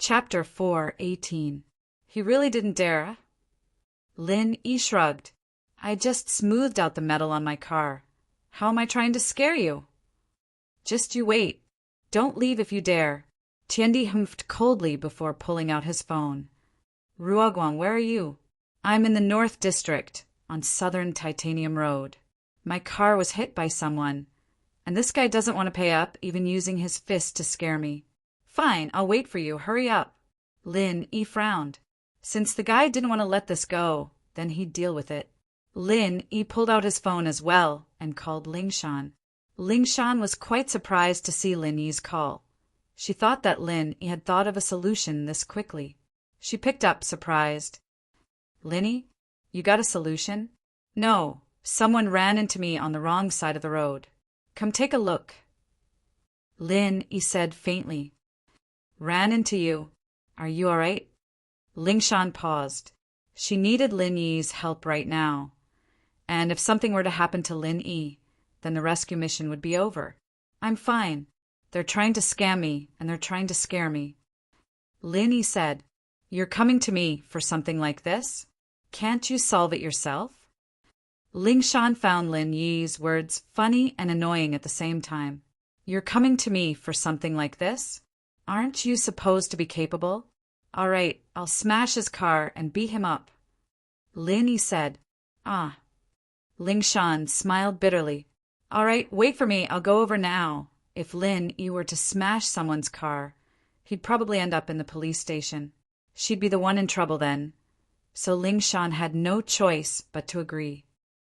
Chapter 4:18. He really didn't dare. Lin Yi shrugged. I just smoothed out the metal on my car. How am I trying to scare you? Just you wait. Don't leave if you dare. Tiandi humphed coldly before pulling out his phone. Ruoguang, where are you? I'm in the North District, on Southern Titanium Road. My car was hit by someone, and this guy doesn't want to pay up, even using his fist to scare me. Fine, I'll wait for you. Hurry up. Lin Yi frowned. Since the guy didn't want to let this go, then he'd deal with it. Lin Yi pulled out his phone as well and called Lingshan. Lingshan was quite surprised to see Lin Yi's call. She thought that Lin Yi had thought of a solution this quickly. She picked up, surprised. Lin Yi, you got a solution? No, someone ran into me on the wrong side of the road. Come take a look. Lin Yi said faintly. Ran into you. Are you all right? Lingshan paused. She needed Lin Yi's help right now. And if something were to happen to Lin Yi, then the rescue mission would be over. I'm fine. They're trying to scam me, and they're trying to scare me. Lin Yi said, You're coming to me for something like this? Can't you solve it yourself? Lingshan found Lin Yi's words funny and annoying at the same time. You're coming to me for something like this? Aren't you supposed to be capable? All right, I'll smash his car and beat him up. Lin Yi said, Ah. Lingshan smiled bitterly. All right, wait for me, I'll go over now. If Lin Yi were to smash someone's car, he'd probably end up in the police station. She'd be the one in trouble then. So Lingshan had no choice but to agree.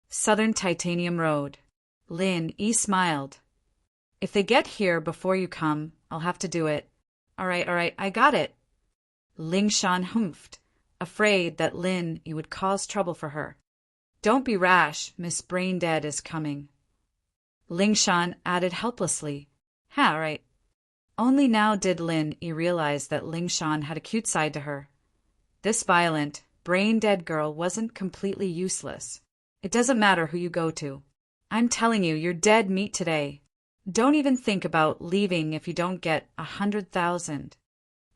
Southern Titanium Road. Lin Yi smiled. If they get here before you come, I'll have to do it. All right, I got it. Lingshan humphed, afraid that Lin Yi would cause trouble for her. Don't be rash, Miss Braindead is coming. Lingshan added helplessly. All right. Only now did Lin Yi realize that Lingshan had a cute side to her. This violent, brain-dead girl wasn't completely useless. It doesn't matter who you go to. I'm telling you, you're dead meat today. Don't even think about leaving if you don't get 100,000.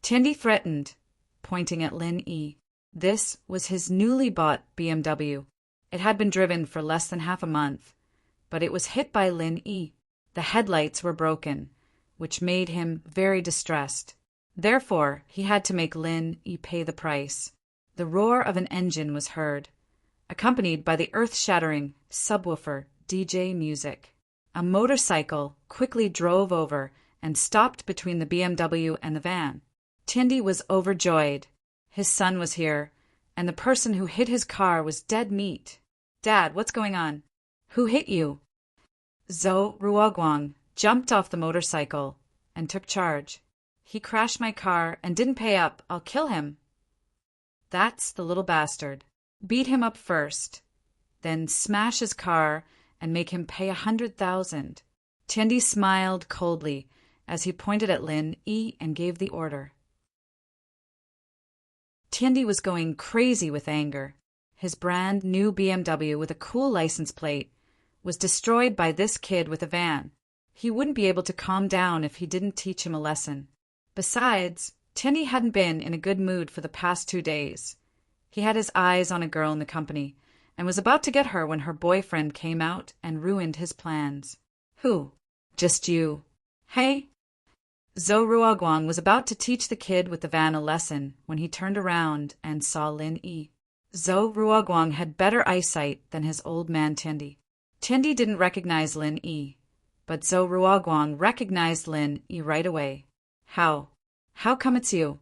Tiandi threatened, pointing at Lin Yi. This was his newly bought BMW. It had been driven for less than half a month, but it was hit by Lin Yi. The headlights were broken, which made him very distressed. Therefore, he had to make Lin Yi pay the price. The roar of an engine was heard, accompanied by the earth-shattering subwoofer DJ music. A motorcycle quickly drove over and stopped between the BMW and the van. Tiandi was overjoyed. His son was here, and the person who hit his car was dead meat. Dad, what's going on? Who hit you? Zhou Ruoguang jumped off the motorcycle and took charge. He crashed my car and didn't pay up. I'll kill him. That's the little bastard. Beat him up first, then smash his car and make him pay 100,000. Tiandi smiled coldly as he pointed at Lin Yi and gave the order. Tiandi was going crazy with anger. His brand new BMW with a cool license plate was destroyed by this kid with a van. He wouldn't be able to calm down if he didn't teach him a lesson. Besides, Tiandi hadn't been in a good mood for the past 2 days. He had his eyes on a girl in the company and was about to get her when her boyfriend came out and ruined his plans. Who? Just you. Hey? Zhou Ruoguang was about to teach the kid with the van a lesson when he turned around and saw Lin Yi. Zhou Ruoguang had better eyesight than his old man Tiandi. Tiandi didn't recognize Lin Yi, but Zhou Ruoguang recognized Lin Yi right away. How? How come it's you?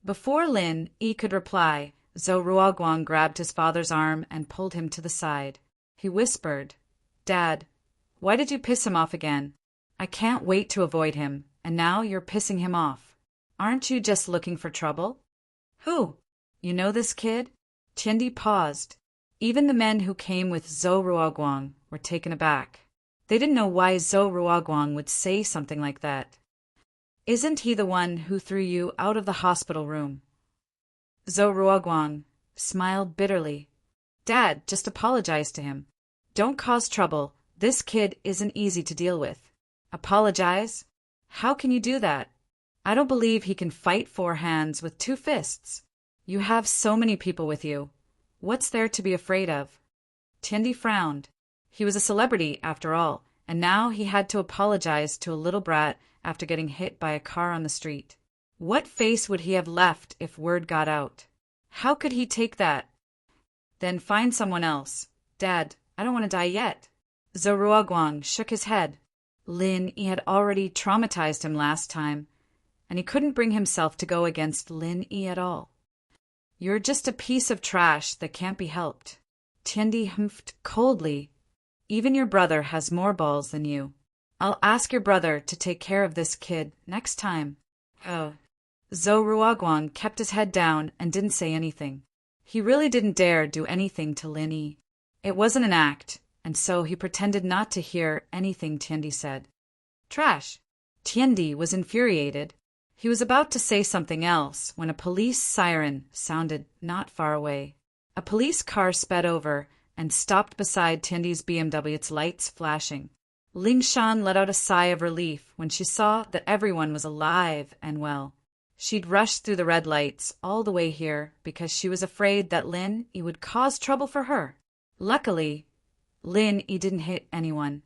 Before Lin Yi could reply, Zhou Ruoguang grabbed his father's arm and pulled him to the side. He whispered, Dad, why did you piss him off again? I can't wait to avoid him, and now you're pissing him off. Aren't you just looking for trouble? Who? You know this kid? Tiandi paused. Even the men who came with Zhou Ruoguang were taken aback. They didn't know why Zhou Ruoguang would say something like that. Isn't he the one who threw you out of the hospital room? Zhou Ruoguang smiled bitterly. Dad, just apologize to him. Don't cause trouble. This kid isn't easy to deal with. Apologize? How can you do that? I don't believe he can fight 4 hands with 2 fists. You have so many people with you. What's there to be afraid of? Tiandi frowned. He was a celebrity, after all, and now he had to apologize to a little brat after getting hit by a car on the street. What face would he have left if word got out? How could he take that? Then find someone else. Dad, I don't want to die yet. Zhou Ruoguang shook his head. Lin Yi had already traumatized him last time, and he couldn't bring himself to go against Lin Yi at all. You're just a piece of trash that can't be helped. Tiandi humphed coldly. Even your brother has more balls than you. I'll ask your brother to take care of this kid next time. Oh. Zhou Ruoguang kept his head down and didn't say anything. He really didn't dare do anything to Lin Yi. It wasn't an act, and so he pretended not to hear anything Tiandi said. Trash. Tiandi was infuriated. He was about to say something else when a police siren sounded not far away. A police car sped over and stopped beside Tiandi's BMW, its lights flashing. Ling Shan let out a sigh of relief when she saw that everyone was alive and well. She'd rushed through the red lights all the way here because she was afraid that Lin Yi would cause trouble for her. Luckily, Lin Yi didn't hit anyone.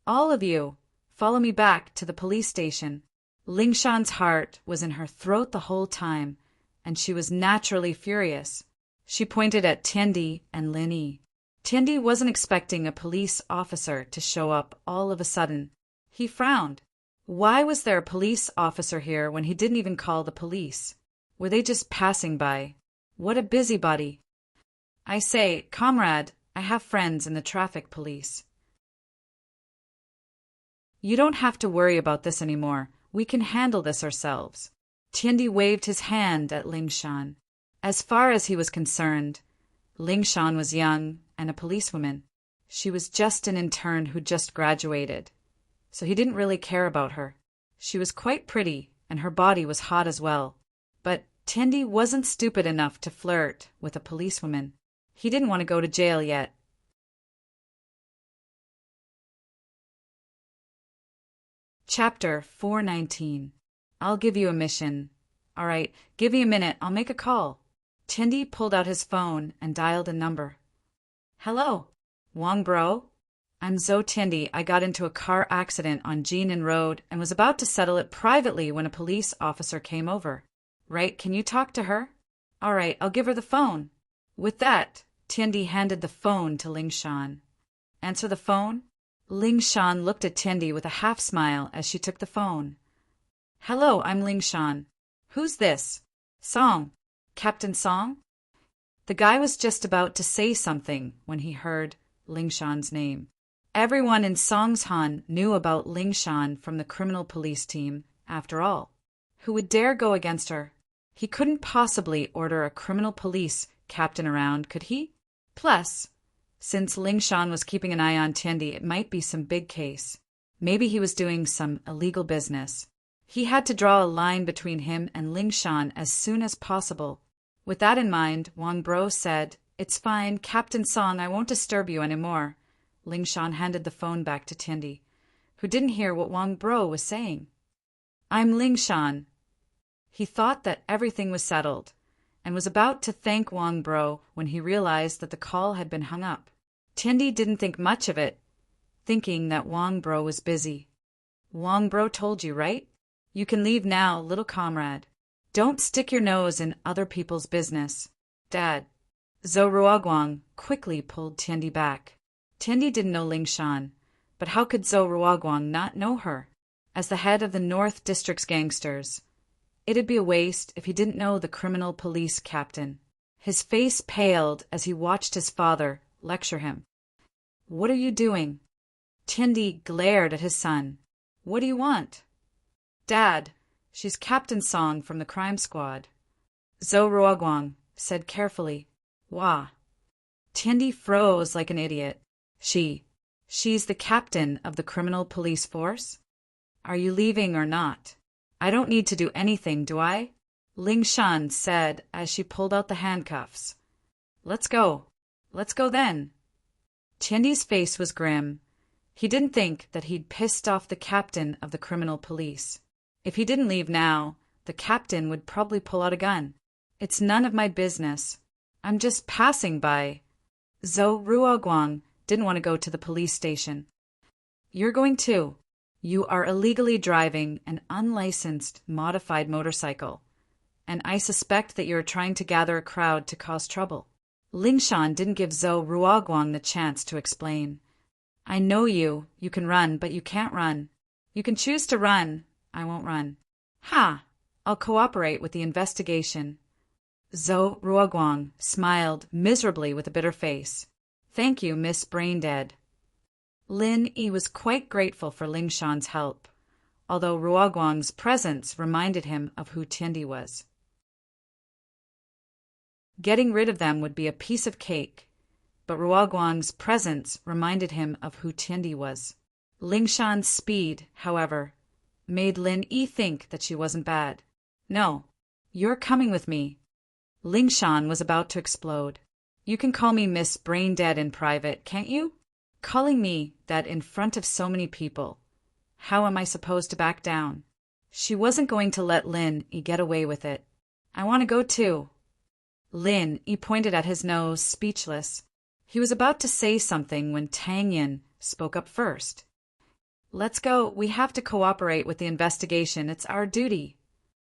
All of you, follow me back to the police station. Ling Shan's heart was in her throat the whole time, and she was naturally furious. She pointed at Tiandi and Lin Yi. Tiandi wasn't expecting a police officer to show up all of a sudden. He frowned. Why was there a police officer here when he didn't even call the police? Were they just passing by? What a busybody. I say, comrade, I have friends in the traffic police. You don't have to worry about this anymore. We can handle this ourselves. Tiandi waved his hand at Ling Shan. As far as he was concerned, Ling Shan was young and a policewoman. She was just an intern who'd just graduated, so he didn't really care about her. She was quite pretty, and her body was hot as well. But Tiandi wasn't stupid enough to flirt with a policewoman. He didn't want to go to jail yet. Chapter 419. I'll give you a mission. All right, give me a minute, I'll make a call. Tiandi pulled out his phone and dialed a number. Hello, Wang Bro? I'm Zhou Tiandi. I got into a car accident on Jinan Road and was about to settle it privately when a police officer came over. Right, can you talk to her? All right, I'll give her the phone. With that, Tiandi handed the phone to Ling Shan. Answer the phone? Ling Shan looked at Tiandi with a half smile as she took the phone. Hello, I'm Ling Shan. Who's this? Song. Captain Song? The guy was just about to say something when he heard Ling Shan's name. Everyone in Songshan knew about Ling Shan from the criminal police team, after all. Who would dare go against her? He couldn't possibly order a criminal police captain around, could he? Plus, since Ling Shan was keeping an eye on Tiandi, it might be some big case. Maybe he was doing some illegal business. He had to draw a line between him and Ling Shan as soon as possible. With that in mind, Wang Bro said, It's fine, Captain Song, I won't disturb you anymore. Ling Shan handed the phone back to Tiandi, who didn't hear what Wang Bro was saying. I'm Ling Shan. He thought that everything was settled, and was about to thank Wang Bro when he realized that the call had been hung up. Tiandi didn't think much of it, thinking that Wang Bro was busy. Wang Bro told you, right? You can leave now, little comrade. Don't stick your nose in other people's business. Dad. Zhou Ruoguang quickly pulled Tiandi back. Tiandi didn't know Ling Shan, but how could Zhou Ruoguang not know her? As the head of the North District's gangsters, it'd be a waste if he didn't know the criminal police captain. His face paled as he watched his father lecture him. What are you doing? Tiandi glared at his son. What do you want? Dad, she's Captain Song from the crime squad. Zhou Ruoguang said carefully. Wah. Tiandi froze like an idiot. She's the captain of the criminal police force? Are you leaving or not? I don't need to do anything, do I? Ling Shan said as she pulled out the handcuffs. Let's go. Let's go then. Tiandi's face was grim. He didn't think that he'd pissed off the captain of the criminal police. If he didn't leave now, the captain would probably pull out a gun. It's none of my business. I'm just passing by. Zhou Ruoguang didn't want to go to the police station. You're going too. You are illegally driving an unlicensed, modified motorcycle, and I suspect that you're trying to gather a crowd to cause trouble. Lingshan didn't give Zhou Ruoguang the chance to explain. I know you. You can run, but you can't run. You can choose to run. I won't run. Ha! I'll cooperate with the investigation. Zhou Ruoguang smiled miserably with a bitter face. Thank you, Miss Braindead. Lin Yi was quite grateful for Lingshan's help, although Ruoguang's presence reminded him of who Tiandi was. Getting rid of them would be a piece of cake, but Ruoguang's presence reminded him of who Tiandi was. Lingshan's speed, however, made Lin Yi think that she wasn't bad. No, you're coming with me. Lingshan was about to explode. You can call me Miss Braindead in private, can't you? Calling me that in front of so many people. How am I supposed to back down? She wasn't going to let Lin Yi get away with it. I want to go too. Lin Yi pointed at his nose, speechless. He was about to say something when Tang Yin spoke up first. Let's go. We have to cooperate with the investigation. It's our duty.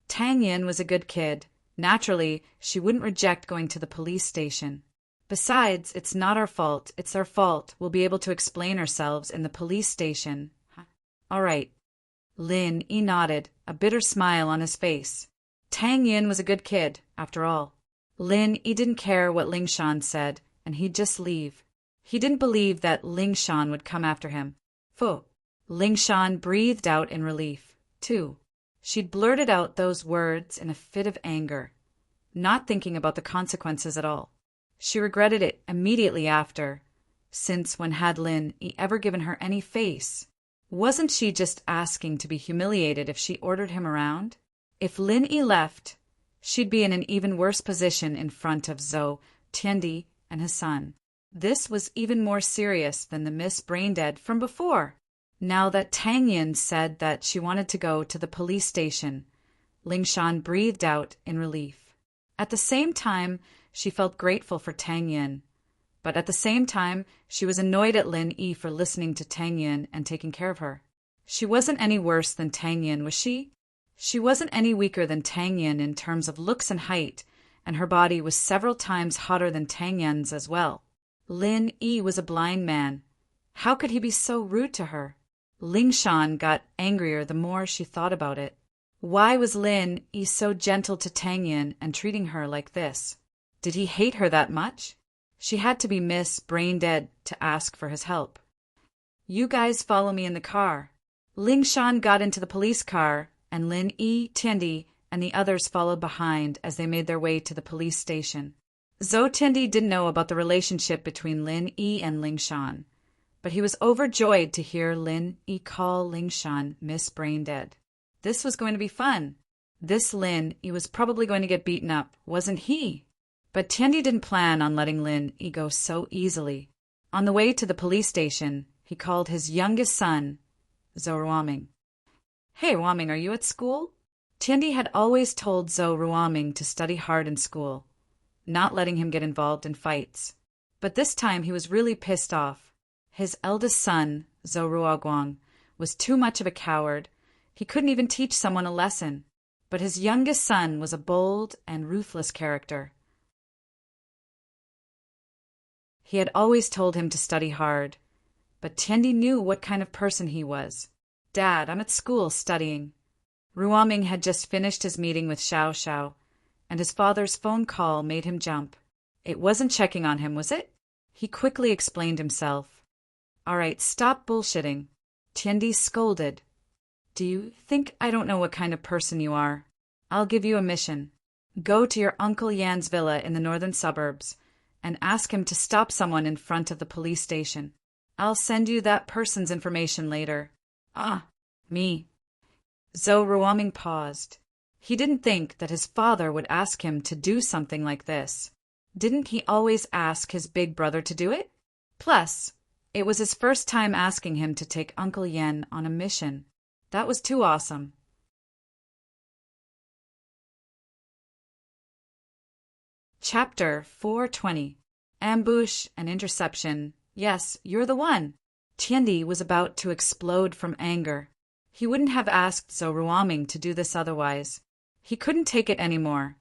Tang Yin was a good kid. Naturally, she wouldn't reject going to the police station. Besides, it's not our fault. It's their fault. We'll be able to explain ourselves in the police station. All right. Lin Yi nodded, a bitter smile on his face. Tang Yin was a good kid, after all. Lin Yi didn't care what Lingshan said, and he'd just leave. He didn't believe that Lingshan would come after him. Phew. Lingshan breathed out in relief, too. She'd blurted out those words in a fit of anger, not thinking about the consequences at all. She regretted it immediately after, since when had Lin Yi ever given her any face? Wasn't she just asking to be humiliated if she ordered him around? If Lin Yi left, she'd be in an even worse position in front of Zhou Tiandi and his son. This was even more serious than the Miss Braindead from before. Now that Tang Yin said that she wanted to go to the police station, Lingshan breathed out in relief. At the same time, she felt grateful for Tang Yin, but at the same time, she was annoyed at Lin Yi for listening to Tang Yin and taking care of her. She wasn't any worse than Tang Yin, was she? She wasn't any weaker than Tang Yin in terms of looks and height, and her body was several times hotter than Tang Yin's as well. Lin Yi was a blind man. How could he be so rude to her? Lingshan got angrier the more she thought about it. Why was Lin Yi so gentle to Tang Yin and treating her like this? Did he hate her that much? She had to be Miss Braindead to ask for his help. You guys follow me in the car. Lingshan got into the police car, and Lin Yi, Tiandi, and the others followed behind as they made their way to the police station. Zhou Tiandi didn't know about the relationship between Lin Yi and Lingshan, but he was overjoyed to hear Lin Yi call Lingshan Miss Braindead. This was going to be fun. This Lin Yi was probably going to get beaten up, wasn't he? But Tiandi didn't plan on letting Lin Yi go so easily. On the way to the police station, he called his youngest son, Zhou Ruoming. Hey, Ruoming, are you at school? Tiandi had always told Zhou Ruoming to study hard in school, not letting him get involved in fights. But this time he was really pissed off. His eldest son, Zhou Ruoguang, was too much of a coward. He couldn't even teach someone a lesson. But his youngest son was a bold and ruthless character. He had always told him to study hard, but Tiandi knew what kind of person he was. Dad, I'm at school studying. Ruoming had just finished his meeting with Xiao Xiao, and his father's phone call made him jump. It wasn't checking on him, was it? He quickly explained himself. All right, stop bullshitting. Tiandi scolded. Do you think I don't know what kind of person you are? I'll give you a mission. Go to your Uncle Yan's villa in the northern suburbs and ask him to stop someone in front of the police station. I'll send you that person's information later. Ah, me. Zhou Ruoming paused. He didn't think that his father would ask him to do something like this. Didn't he always ask his big brother to do it? Plus, it was his first time asking him to take Uncle Yan on a mission. That was too awesome. Chapter 420. Ambush and Interception. Yes, you're the one. Tiandi was about to explode from anger. He wouldn't have asked Zhou Ruoming to do this otherwise. He couldn't take it anymore,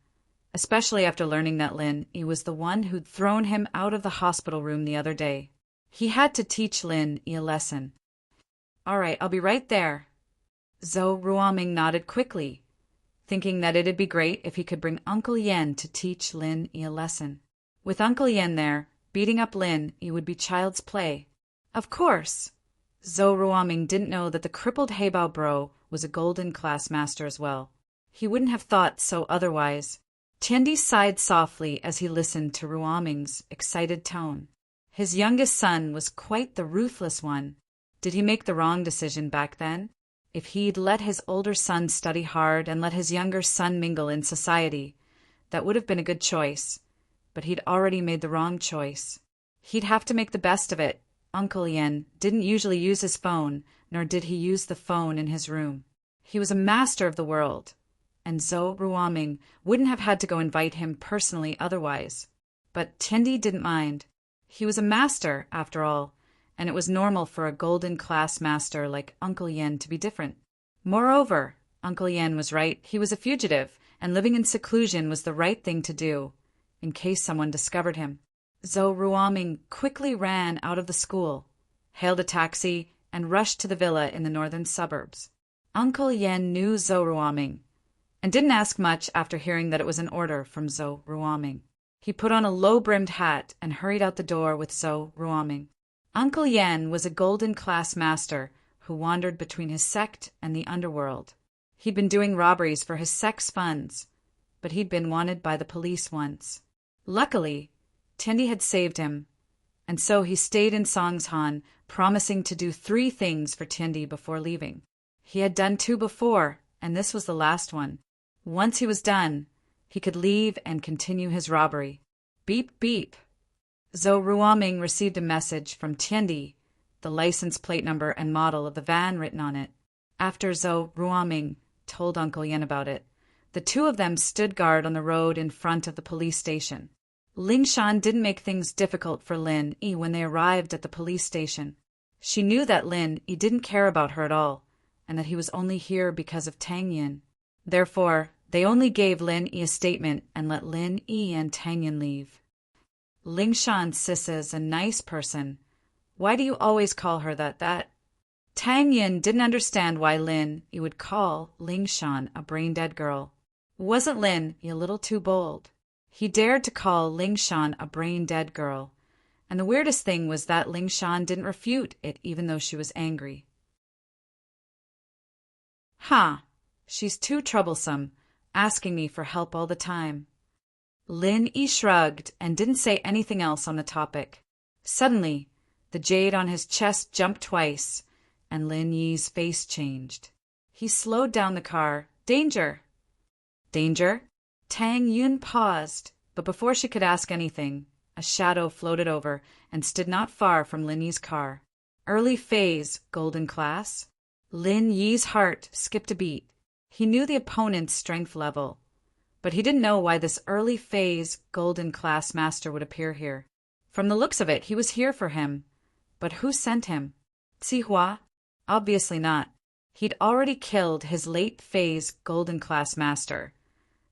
especially after learning that Lin Yi was the one who'd thrown him out of the hospital room the other day. He had to teach Lin Yi a lesson. All right, I'll be right there. Zhou Ruoming nodded quickly, thinking that it'd be great if he could bring Uncle Yen to teach Lin Yi a lesson. With Uncle Yen there, beating up Lin Yi would be child's play. Of course, Zhou Ruoming didn't know that the crippled Heibao bro was a golden class master as well. He wouldn't have thought so otherwise. Tiandi sighed softly as he listened to Ruoming's excited tone. His youngest son was quite the ruthless one. Did he make the wrong decision back then? If he'd let his older son study hard and let his younger son mingle in society, that would have been a good choice. But he'd already made the wrong choice. He'd have to make the best of it. Uncle Yen didn't usually use his phone, nor did he use the phone in his room. He was a master of the world, and Zhou Ruoming wouldn't have had to go invite him personally otherwise. But Tiandi didn't mind. He was a master, after all, and it was normal for a golden class master like Uncle Yen to be different. Moreover, Uncle Yen was right. He was a fugitive, and living in seclusion was the right thing to do, in case someone discovered him. Zhou Ruoming quickly ran out of the school, hailed a taxi, and rushed to the villa in the northern suburbs. Uncle Yen knew Zhou Ruoming, and didn't ask much after hearing that it was an order from Zhou Ruoming. He put on a low-brimmed hat and hurried out the door with Zhou Ruoming. Uncle Yen was a golden class master who wandered between his sect and the underworld. He'd been doing robberies for his sect's funds, but he'd been wanted by the police once. Luckily, Tiandi had saved him, and so he stayed in Songshan, promising to do 3 things for Tiandi before leaving. He had done 2 before, and this was the last one. Once he was done, he could leave and continue his robbery. Beep, beep. Zhou Ruoming received a message from Tiandi, the license plate number and model of the van written on it. After Zhou Ruoming told Uncle Yen about it, the 2 of them stood guard on the road in front of the police station. Lingshan didn't make things difficult for Lin Yi when they arrived at the police station. She knew that Lin Yi didn't care about her at all, and that he was only here because of Tang Yin. Therefore, they only gave Lin Yi a statement and let Lin Yi and Tang Yin leave. Lingshan sis's a nice person. Why do you always call her that? Tang Yin didn't understand why Lin Yi would call Lingshan a brain-dead girl. Wasn't Lin Yi a little too bold? He dared to call Lingshan a brain-dead girl, and the weirdest thing was that Lingshan didn't refute it even though she was angry. She's too troublesome, asking me for help all the time. Lin Yi shrugged and didn't say anything else on the topic. Suddenly, the jade on his chest jumped twice, and Lin Yi's face changed. He slowed down the car. Danger! Danger? Tang Yun paused, but before she could ask anything, a shadow floated over and stood not far from Lin Yi's car. Early phase, golden class. Lin Yi's heart skipped a beat. He knew the opponent's strength level, but he didn't know why this early phase, golden class master would appear here. From the looks of it, he was here for him. But who sent him? Zihua? Obviously not. He'd already killed his late phase golden class master.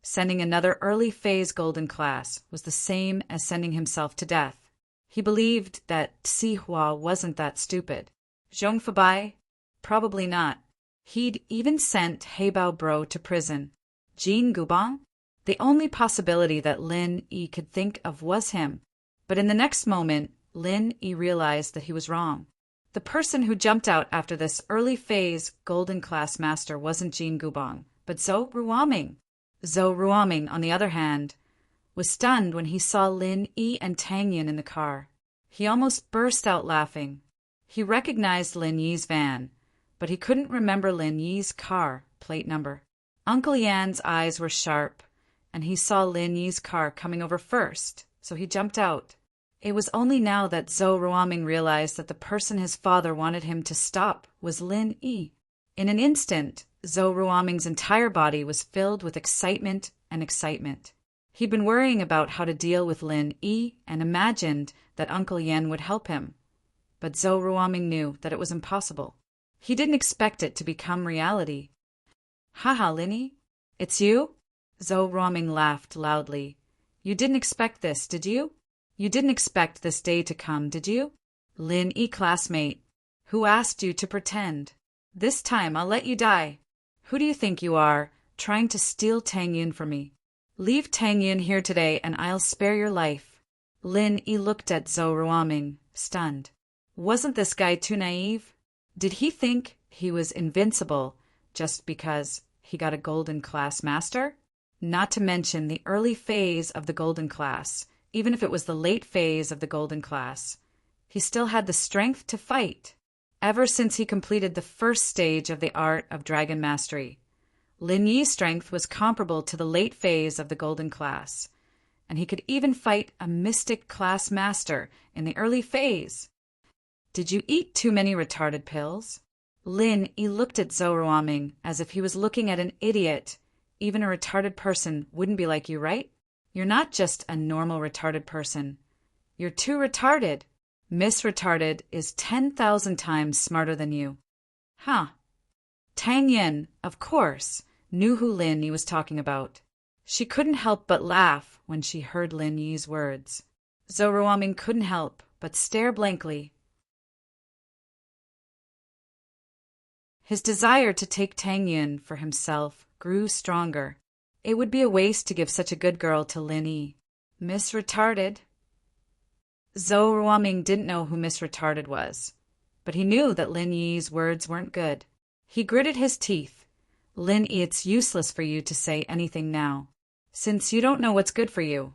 Sending another early phase golden class was the same as sending himself to death. He believed that Zihua wasn't that stupid. Zhong Fabai? Probably not. He'd even sent Heibao Bro to prison. Jin Gubang? The only possibility that Lin Yi could think of was him. But in the next moment, Lin Yi realized that he was wrong. The person who jumped out after this early phase golden class master wasn't Jin Gubang, but Zhou Ruoming. Zhou Ruoming, on the other hand, was stunned when he saw Lin Yi and Tang Yin in the car. He almost burst out laughing. He recognized Lin Yi's van, but he couldn't remember Lin Yi's car plate number. Uncle Yan's eyes were sharp, and he saw Lin Yi's car coming over first, so he jumped out. It was only now that Zhou Ruoming realized that the person his father wanted him to stop was Lin Yi. In an instant, Zhou Ruoming's entire body was filled with excitement and excitement. He'd been worrying about how to deal with Lin Yi and imagined that Uncle Yen would help him. But Zhou Ruoming knew that it was impossible. He didn't expect it to become reality. Haha, Linny, it's you? Zhou Ruoming laughed loudly. You didn't expect this, did you? You didn't expect this day to come, did you? Lin Yi, classmate. Who asked you to pretend? This time I'll let you die. Who do you think you are, trying to steal Tang Yun from me? Leave Tang Yun here today and I'll spare your life. Lin Yi looked at Zhou Ruoming, stunned. Wasn't this guy too naive? Did he think he was invincible just because he got a golden class master? Not to mention the early phase of the golden class, even if it was the late phase of the golden class. He still had the strength to fight. Ever since he completed the first stage of the art of dragon mastery, Lin Yi's strength was comparable to the late phase of the golden class, and he could even fight a mystic class master in the early phase. Did you eat too many retarded pills? Lin Yi looked at Zhou Ruoming as if he was looking at an idiot. Even a retarded person wouldn't be like you, right? You're not just a normal retarded person. You're too retarded. Miss Retarded is 10,000 times smarter than you. Huh. Tang Yin, of course, knew who Lin Yi was talking about. She couldn't help but laugh when she heard Lin Yi's words. Zhou Ruoming couldn't help but stare blankly. His desire to take Tang Yun for himself grew stronger. It would be a waste to give such a good girl to Lin Yi. Miss Retarded. Zhou Ruoming didn't know who Miss Retarded was, but he knew that Lin Yi's words weren't good. He gritted his teeth. Lin Yi, it's useless for you to say anything now. Since you don't know what's good for you,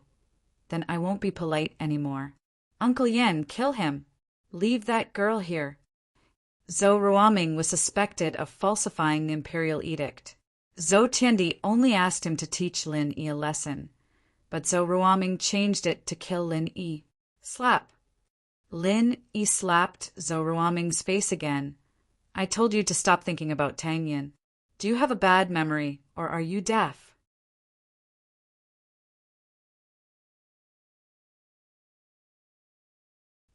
then I won't be polite anymore. Uncle Yen, kill him. Leave that girl here. Zhou Ruoming was suspected of falsifying the imperial edict. Zhou Tiandi only asked him to teach Lin Yi a lesson, but Zhou Ruoming changed it to kill Lin Yi. Slap. Lin Yi slapped Zhou Ruoming's face again. I told you to stop thinking about Tang Yin. Do you have a bad memory, or are you deaf?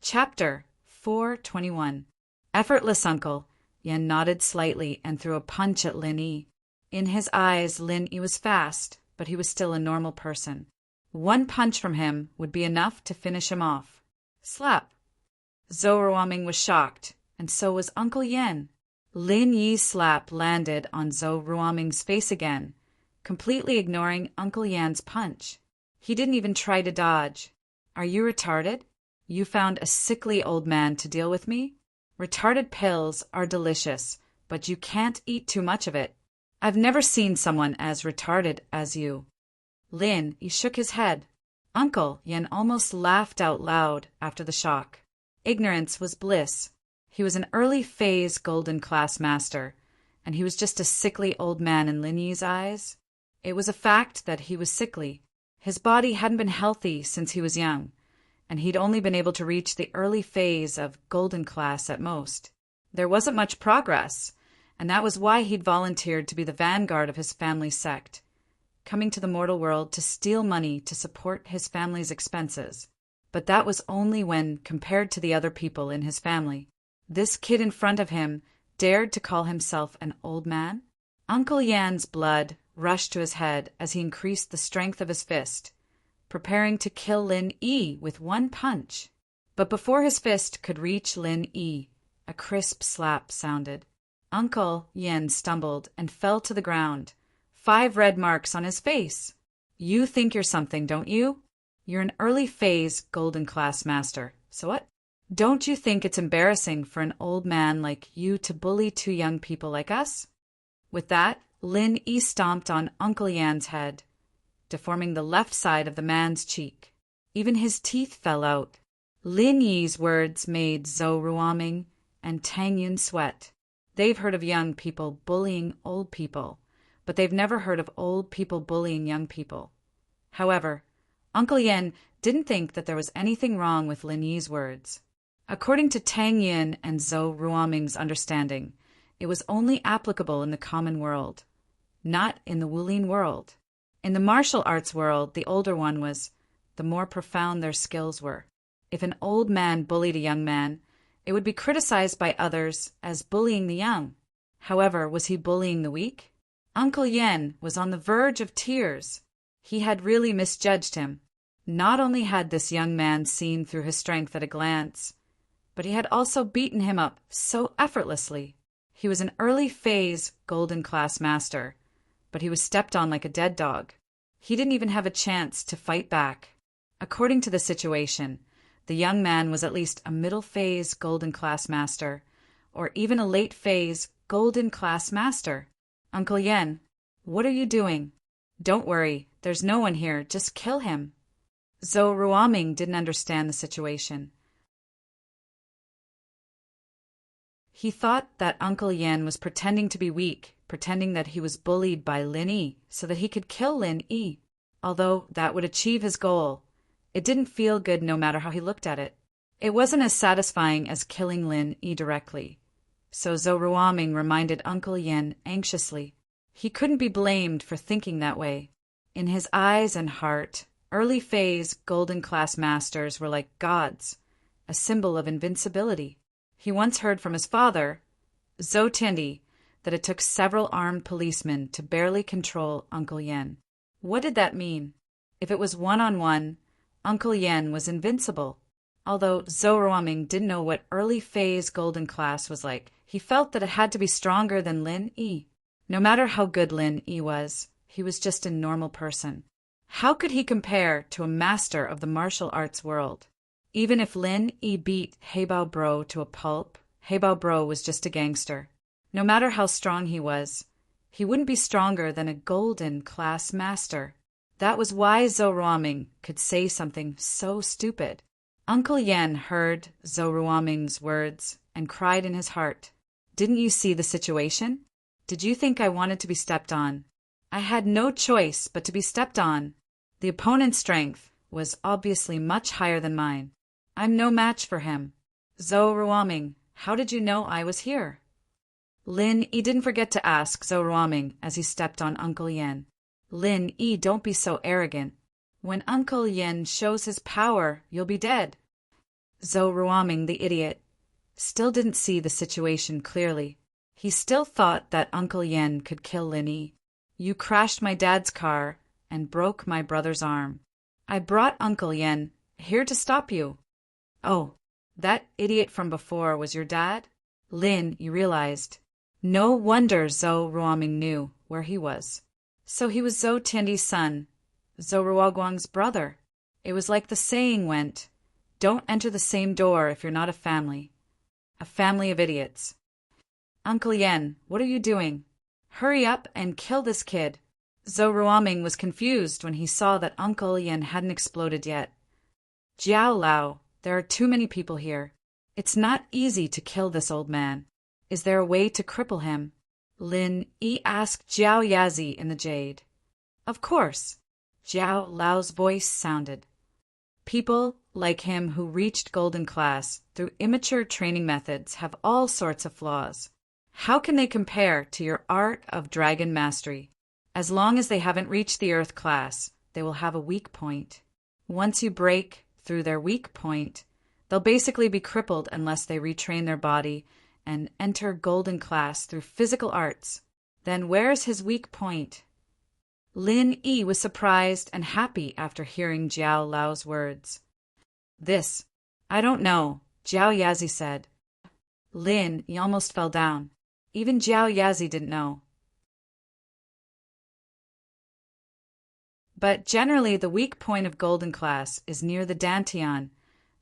Chapter 421. Effortless Uncle. Yen nodded slightly and threw a punch at Lin Yi. In his eyes, Lin Yi was fast, but he was still a normal person. One punch from him would be enough to finish him off. Slap. Zhou Ruoming was shocked, and so was Uncle Yen. Lin Yi's slap landed on Zhou Ruoming's face again, completely ignoring Uncle Yan's punch. He didn't even try to dodge. Are you retarded? You found a sickly old man to deal with me? Retarded pills are delicious, but you can't eat too much of it. I've never seen someone as retarded as you. Lin Yi shook his head. Uncle Yen almost laughed out loud after the shock. Ignorance was bliss. He was an early phase golden class master, and he was just a sickly old man in Lin Yi's eyes. It was a fact that he was sickly. His body hadn't been healthy since he was young, and he'd only been able to reach the early phase of golden class at most. There wasn't much progress, and that was why he'd volunteered to be the vanguard of his family's sect, coming to the mortal world to steal money to support his family's expenses. But that was only when compared to the other people in his family. This kid in front of him dared to call himself an old man? Uncle Yan's blood rushed to his head as he increased the strength of his fist, preparing to kill Lin Yi with one punch. But before his fist could reach Lin Yi, a crisp slap sounded. Uncle Yen stumbled and fell to the ground, 5 red marks on his face. You think you're something, don't you? You're an early phase golden class master. So what? Don't you think it's embarrassing for an old man like you to bully 2 young people like us? With that, Lin Yi stomped on Uncle Yan's head, deforming the left side of the man's cheek. Even his teeth fell out. Lin Yi's words made Zhou Ruoming and Tang Yun sweat. They've heard of young people bullying old people, but they've never heard of old people bullying young people. However, Uncle Yen didn't think that there was anything wrong with Lin Yi's words. According to Tang Yin and Zhou Ruoming's understanding, it was only applicable in the common world, not in the Wuling world. In the martial arts world, the older one was, the more profound their skills were. If an old man bullied a young man, it would be criticized by others as bullying the young. However, was he bullying the weak? Uncle Yen was on the verge of tears. He had really misjudged him. Not only had this young man seen through his strength at a glance, but he had also beaten him up so effortlessly. He was an early phase golden class master, but he was stepped on like a dead dog. He didn't even have a chance to fight back. According to the situation, the young man was at least a middle phase golden class master, or even a late phase golden class master. Uncle Yen, what are you doing? Don't worry, there's no one here, just kill him. Zhou Ruoming didn't understand the situation. He thought that Uncle Yen was pretending to be weak, pretending that he was bullied by Lin Yi so that he could kill Lin Yi. Although that would achieve his goal, it didn't feel good no matter how he looked at it. It wasn't as satisfying as killing Lin Yi directly. So Zhou Ruoming reminded Uncle Yen anxiously. He couldn't be blamed for thinking that way. In his eyes and heart, early phase golden class masters were like gods, a symbol of invincibility. He once heard from his father, Zhou Tindi, that it took several armed policemen to barely control Uncle Yen. What did that mean? If it was one-on-one, Uncle Yen was invincible. Although Zhou Ruoming didn't know what early phase golden class was like, he felt that it had to be stronger than Lin Yi. No matter how good Lin Yi was, he was just a normal person. How could he compare to a master of the martial arts world? Even if Lin Yi beat Heibao Bro to a pulp, Heibao Bro was just a gangster. No matter how strong he was, he wouldn't be stronger than a golden class master. That was why Zhou Ruoming could say something so stupid. Uncle Yen heard Zhou Ruoming's words and cried in his heart. Didn't you see the situation? Did you think I wanted to be stepped on? I had no choice but to be stepped on. The opponent's strength was obviously much higher than mine. I'm no match for him. Zhou Ruoming, how did you know I was here? Lin Yi didn't forget to ask Zhou Ruoming as he stepped on Uncle Yen. Lin Yi, don't be so arrogant. When Uncle Yen shows his power, you'll be dead. Zhou Ruoming, the idiot, still didn't see the situation clearly. He still thought that Uncle Yen could kill Lin Yi. You crashed my dad's car and broke my brother's arm. I brought Uncle Yen here to stop you. Oh, that idiot from before was your dad? Lin, you realized. No wonder Zhou Ruoming knew where he was. So he was Zhou Tindi's son, Zhou Ruoguang's brother. It was like the saying went, don't enter the same door if you're not a family. A family of idiots. Uncle Yen, what are you doing? Hurry up and kill this kid. Zhou Ruoming was confused when he saw that Uncle Yen hadn't exploded yet. Jiao Lao, there are too many people here. It's not easy to kill this old man. Is there a way to cripple him? Lin Yi asked Jiao Yazi in the Jade. Of course. Jiao Lao's voice sounded. People like him who reached golden class through immature training methods have all sorts of flaws. How can they compare to your art of dragon mastery? As long as they haven't reached the earth class, they will have a weak point. Once you break through their weak point, they'll basically be crippled unless they retrain their body and enter golden class through physical arts. Then where's his weak point? Lin Yi was surprised and happy after hearing Jiao Lao's words. I don't know, Jiao Yazi said. Lin Yi almost fell down. Even Jiao Yazi didn't know. But generally the weak point of golden class is near the dantian,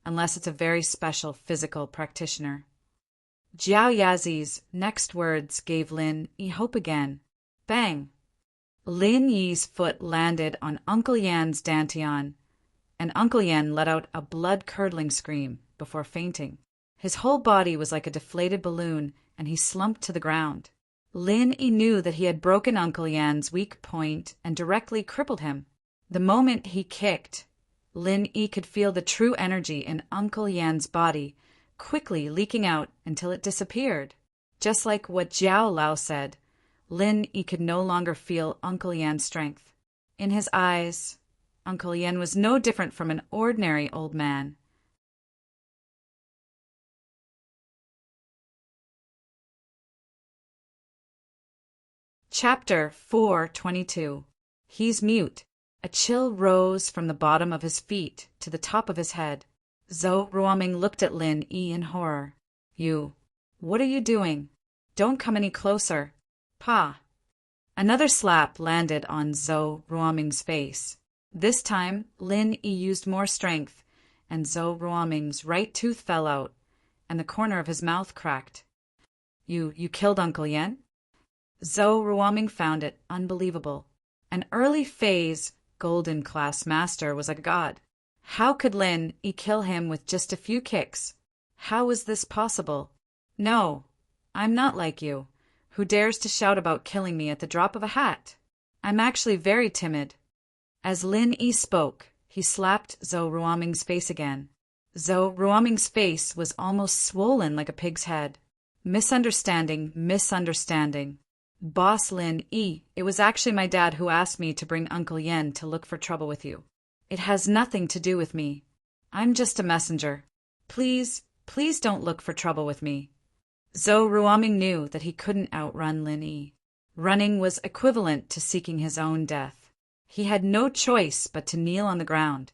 unless it's a very special physical practitioner. Jiao Yazi's next words gave Lin Yi hope again. Bang! Lin Yi's foot landed on Uncle Yan's dantian, and Uncle Yan let out a blood-curdling scream before fainting. His whole body was like a deflated balloon, and he slumped to the ground. Lin Yi knew that he had broken Uncle Yan's weak point and directly crippled him. The moment he kicked, Lin Yi could feel the true energy in Uncle Yan's body quickly leaking out until it disappeared. Just like what Jiao Lao said, Lin Yi could no longer feel Uncle Yan's strength. In his eyes, Uncle Yen was no different from an ordinary old man. Chapter 4:22. He's mute. A chill rose from the bottom of his feet to the top of his head. Zhou Ruoming looked at Lin Yi in horror. What are you doing? Don't come any closer. Pa. Another slap landed on Zhou Ruoming's face. This time, Lin Yi used more strength, and Zhou Ruoming's right tooth fell out, and the corner of his mouth cracked. You killed Uncle Yen? Zhou Ruoming found it unbelievable. An early phase golden class master was a god. How could Lin Yi kill him with just a few kicks? How was this possible? No, I'm not like you, who dares to shout about killing me at the drop of a hat. I'm actually very timid. As Lin Yi spoke, he slapped Zhou Ruoming's face again. Zhou Ruoming's face was almost swollen like a pig's head. Misunderstanding. Boss Lin Yi, it was actually my dad who asked me to bring Uncle Yen to look for trouble with you. It has nothing to do with me. I'm just a messenger. Please don't look for trouble with me. Zhou Ruoming knew that he couldn't outrun Lin Yi. Running was equivalent to seeking his own death. He had no choice but to kneel on the ground.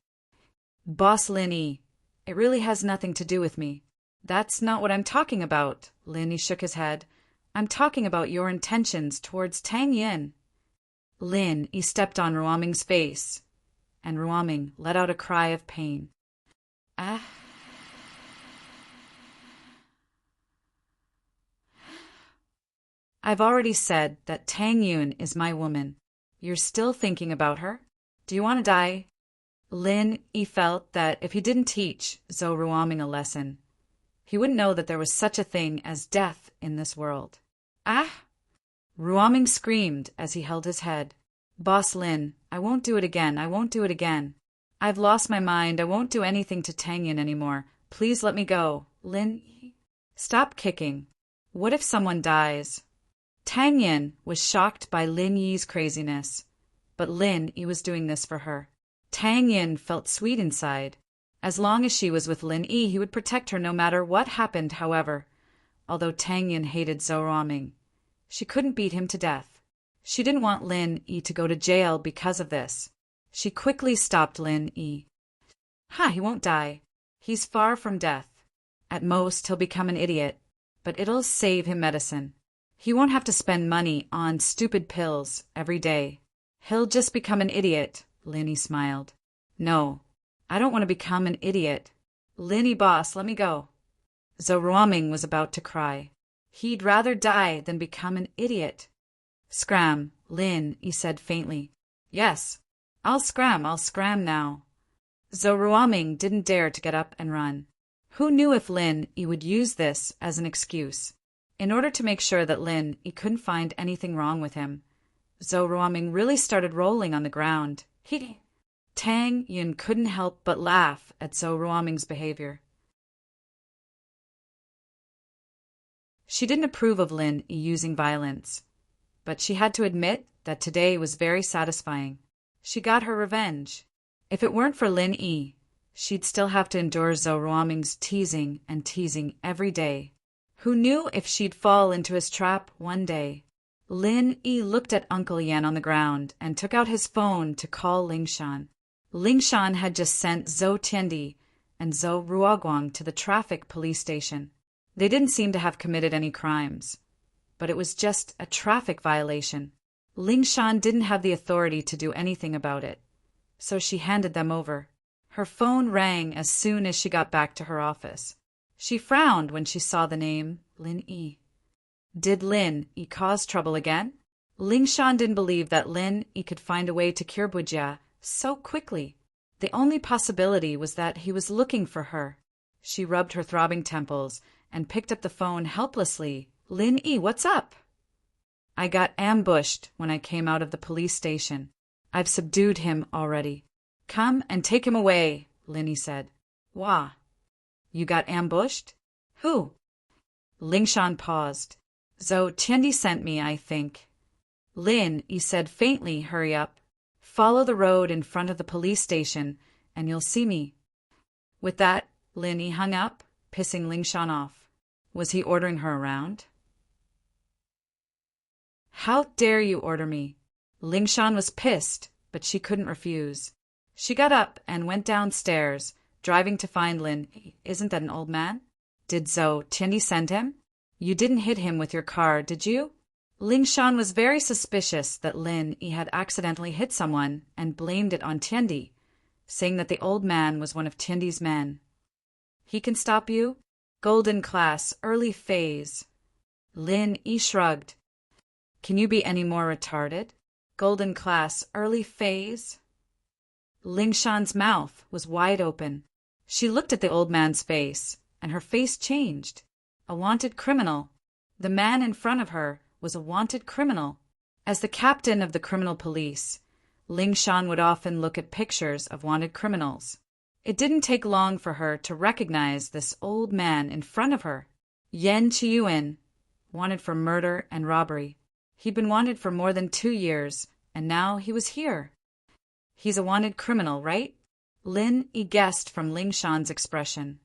Boss Lin Yi, it really has nothing to do with me. That's not what I'm talking about. Lin Yi shook his head. I'm talking about your intentions towards Tang Yin. Lin Yi stepped on Ruoming's face, and Ruoming let out a cry of pain. Ah. I've already said that Tang Yun is my woman. You're still thinking about her? Do you want to die? Lin Yi felt that if he didn't teach Zhou Ruoming a lesson, he wouldn't know that there was such a thing as death in this world. Ah! Ruoming screamed as he held his head. Boss Lin, I won't do it again. I've lost my mind. I won't do anything to Tang Yin anymore. Please let me go. Lin Yi, stop kicking. What if someone dies? Tang Yin was shocked by Lin Yi's craziness, but Lin Yi was doing this for her. Tang Yin felt sweet inside. As long as she was with Lin Yi, he would protect her no matter what happened, however. Although Tang Yin hated Zhou Ruoming, she couldn't beat him to death. She didn't want Lin Yi to go to jail because of this. She quickly stopped Lin Yi. He won't die. He's far from death. At most, he'll become an idiot, but it'll save him medicine. He won't have to spend money on stupid pills every day. He'll just become an idiot, Lin Yi smiled. No, I don't want to become an idiot. Lin Yi boss, let me go. Zhou Ruoming was about to cry. He'd rather die than become an idiot. Scram, Lin Yi said faintly. Yes, I'll scram now. Zhou Ruoming didn't dare to get up and run. Who knew if Lin Yi would use this as an excuse? In order to make sure that Lin Yi couldn't find anything wrong with him, Zhou Ruoming really started rolling on the ground. Tang Yin couldn't help but laugh at Zhou Ruoming's behavior. She didn't approve of Lin Yi using violence, but she had to admit that today was very satisfying. She got her revenge. If it weren't for Lin Yi, she'd still have to endure Zhou Ruoming's teasing and teasing every day. Who knew if she'd fall into his trap one day? Lin Yi looked at Uncle Yen on the ground and took out his phone to call Lingshan. Lingshan had just sent Zhou Tiandi and Zhou Ruoguang to the traffic police station. They didn't seem to have committed any crimes, but it was just a traffic violation. Lingshan didn't have the authority to do anything about it, so she handed them over. Her phone rang as soon as she got back to her office. She frowned when she saw the name Lin Yi. Did Lin Yi cause trouble again? Lingshan didn't believe that Lin Yi could find a way to cure Bujia so quickly. The only possibility was that he was looking for her. She rubbed her throbbing temples and picked up the phone helplessly. Lin Yi, what's up? I got ambushed when I came out of the police station. I've subdued him already. Come and take him away, Lin Yi said. Wah. You got ambushed? Who? Lingshan paused. Zhou Tiandi sent me, I think. Lin Yi said faintly, hurry up. follow the road in front of the police station, and you'll see me." With that, Lin Yi hung up, pissing Lingshan off. Was he ordering her around? "How dare you order me?" Lingshan was pissed, but she couldn't refuse. She got up and went downstairs, driving to find Lin. "Isn't that an old man? Did Zhou Tiandi send him? You didn't hit him with your car, did you?" Lingshan was very suspicious that Lin Yi had accidentally hit someone and blamed it on Tiandi, saying that the old man was one of Tiandi's men. "He can stop you? Golden class, early phase." Lin Yi shrugged. "Can you be any more retarded? Golden class, early phase?" Lingshan's mouth was wide open. She looked at the old man's face, and her face changed. A wanted criminal. The man in front of her was a wanted criminal. As the captain of the criminal police, Lingshan would often look at pictures of wanted criminals. It didn't take long for her to recognize this old man in front of her. Yan Chiyuan, wanted for murder and robbery. He'd been wanted for more than 2 years, and now he was here. "He's a wanted criminal, right?" Lin Yi guessed from Lingshan's expression.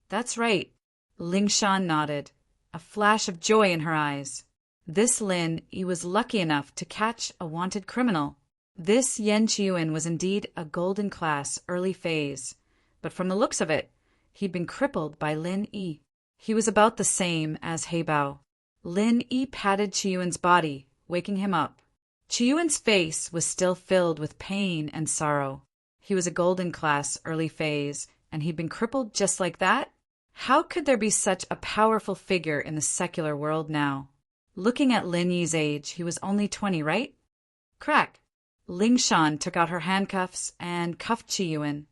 "That's right." Lingshan nodded, a flash of joy in her eyes. This Lin Yi was lucky enough to catch a wanted criminal. This Yan Chiyuan was indeed a golden class early phase, but from the looks of it, he'd been crippled by Lin Yi. He was about the same as Heibao. Lin Yi patted Chiyuan's body, waking him up. Chiyuan's face was still filled with pain and sorrow. He was a golden class early phase, and he'd been crippled just like that? How could there be such a powerful figure in the secular world now? Looking at Lin Yi's age, he was only 20, right? Crack! Lingshan took out her handcuffs and cuffed Chiyuan.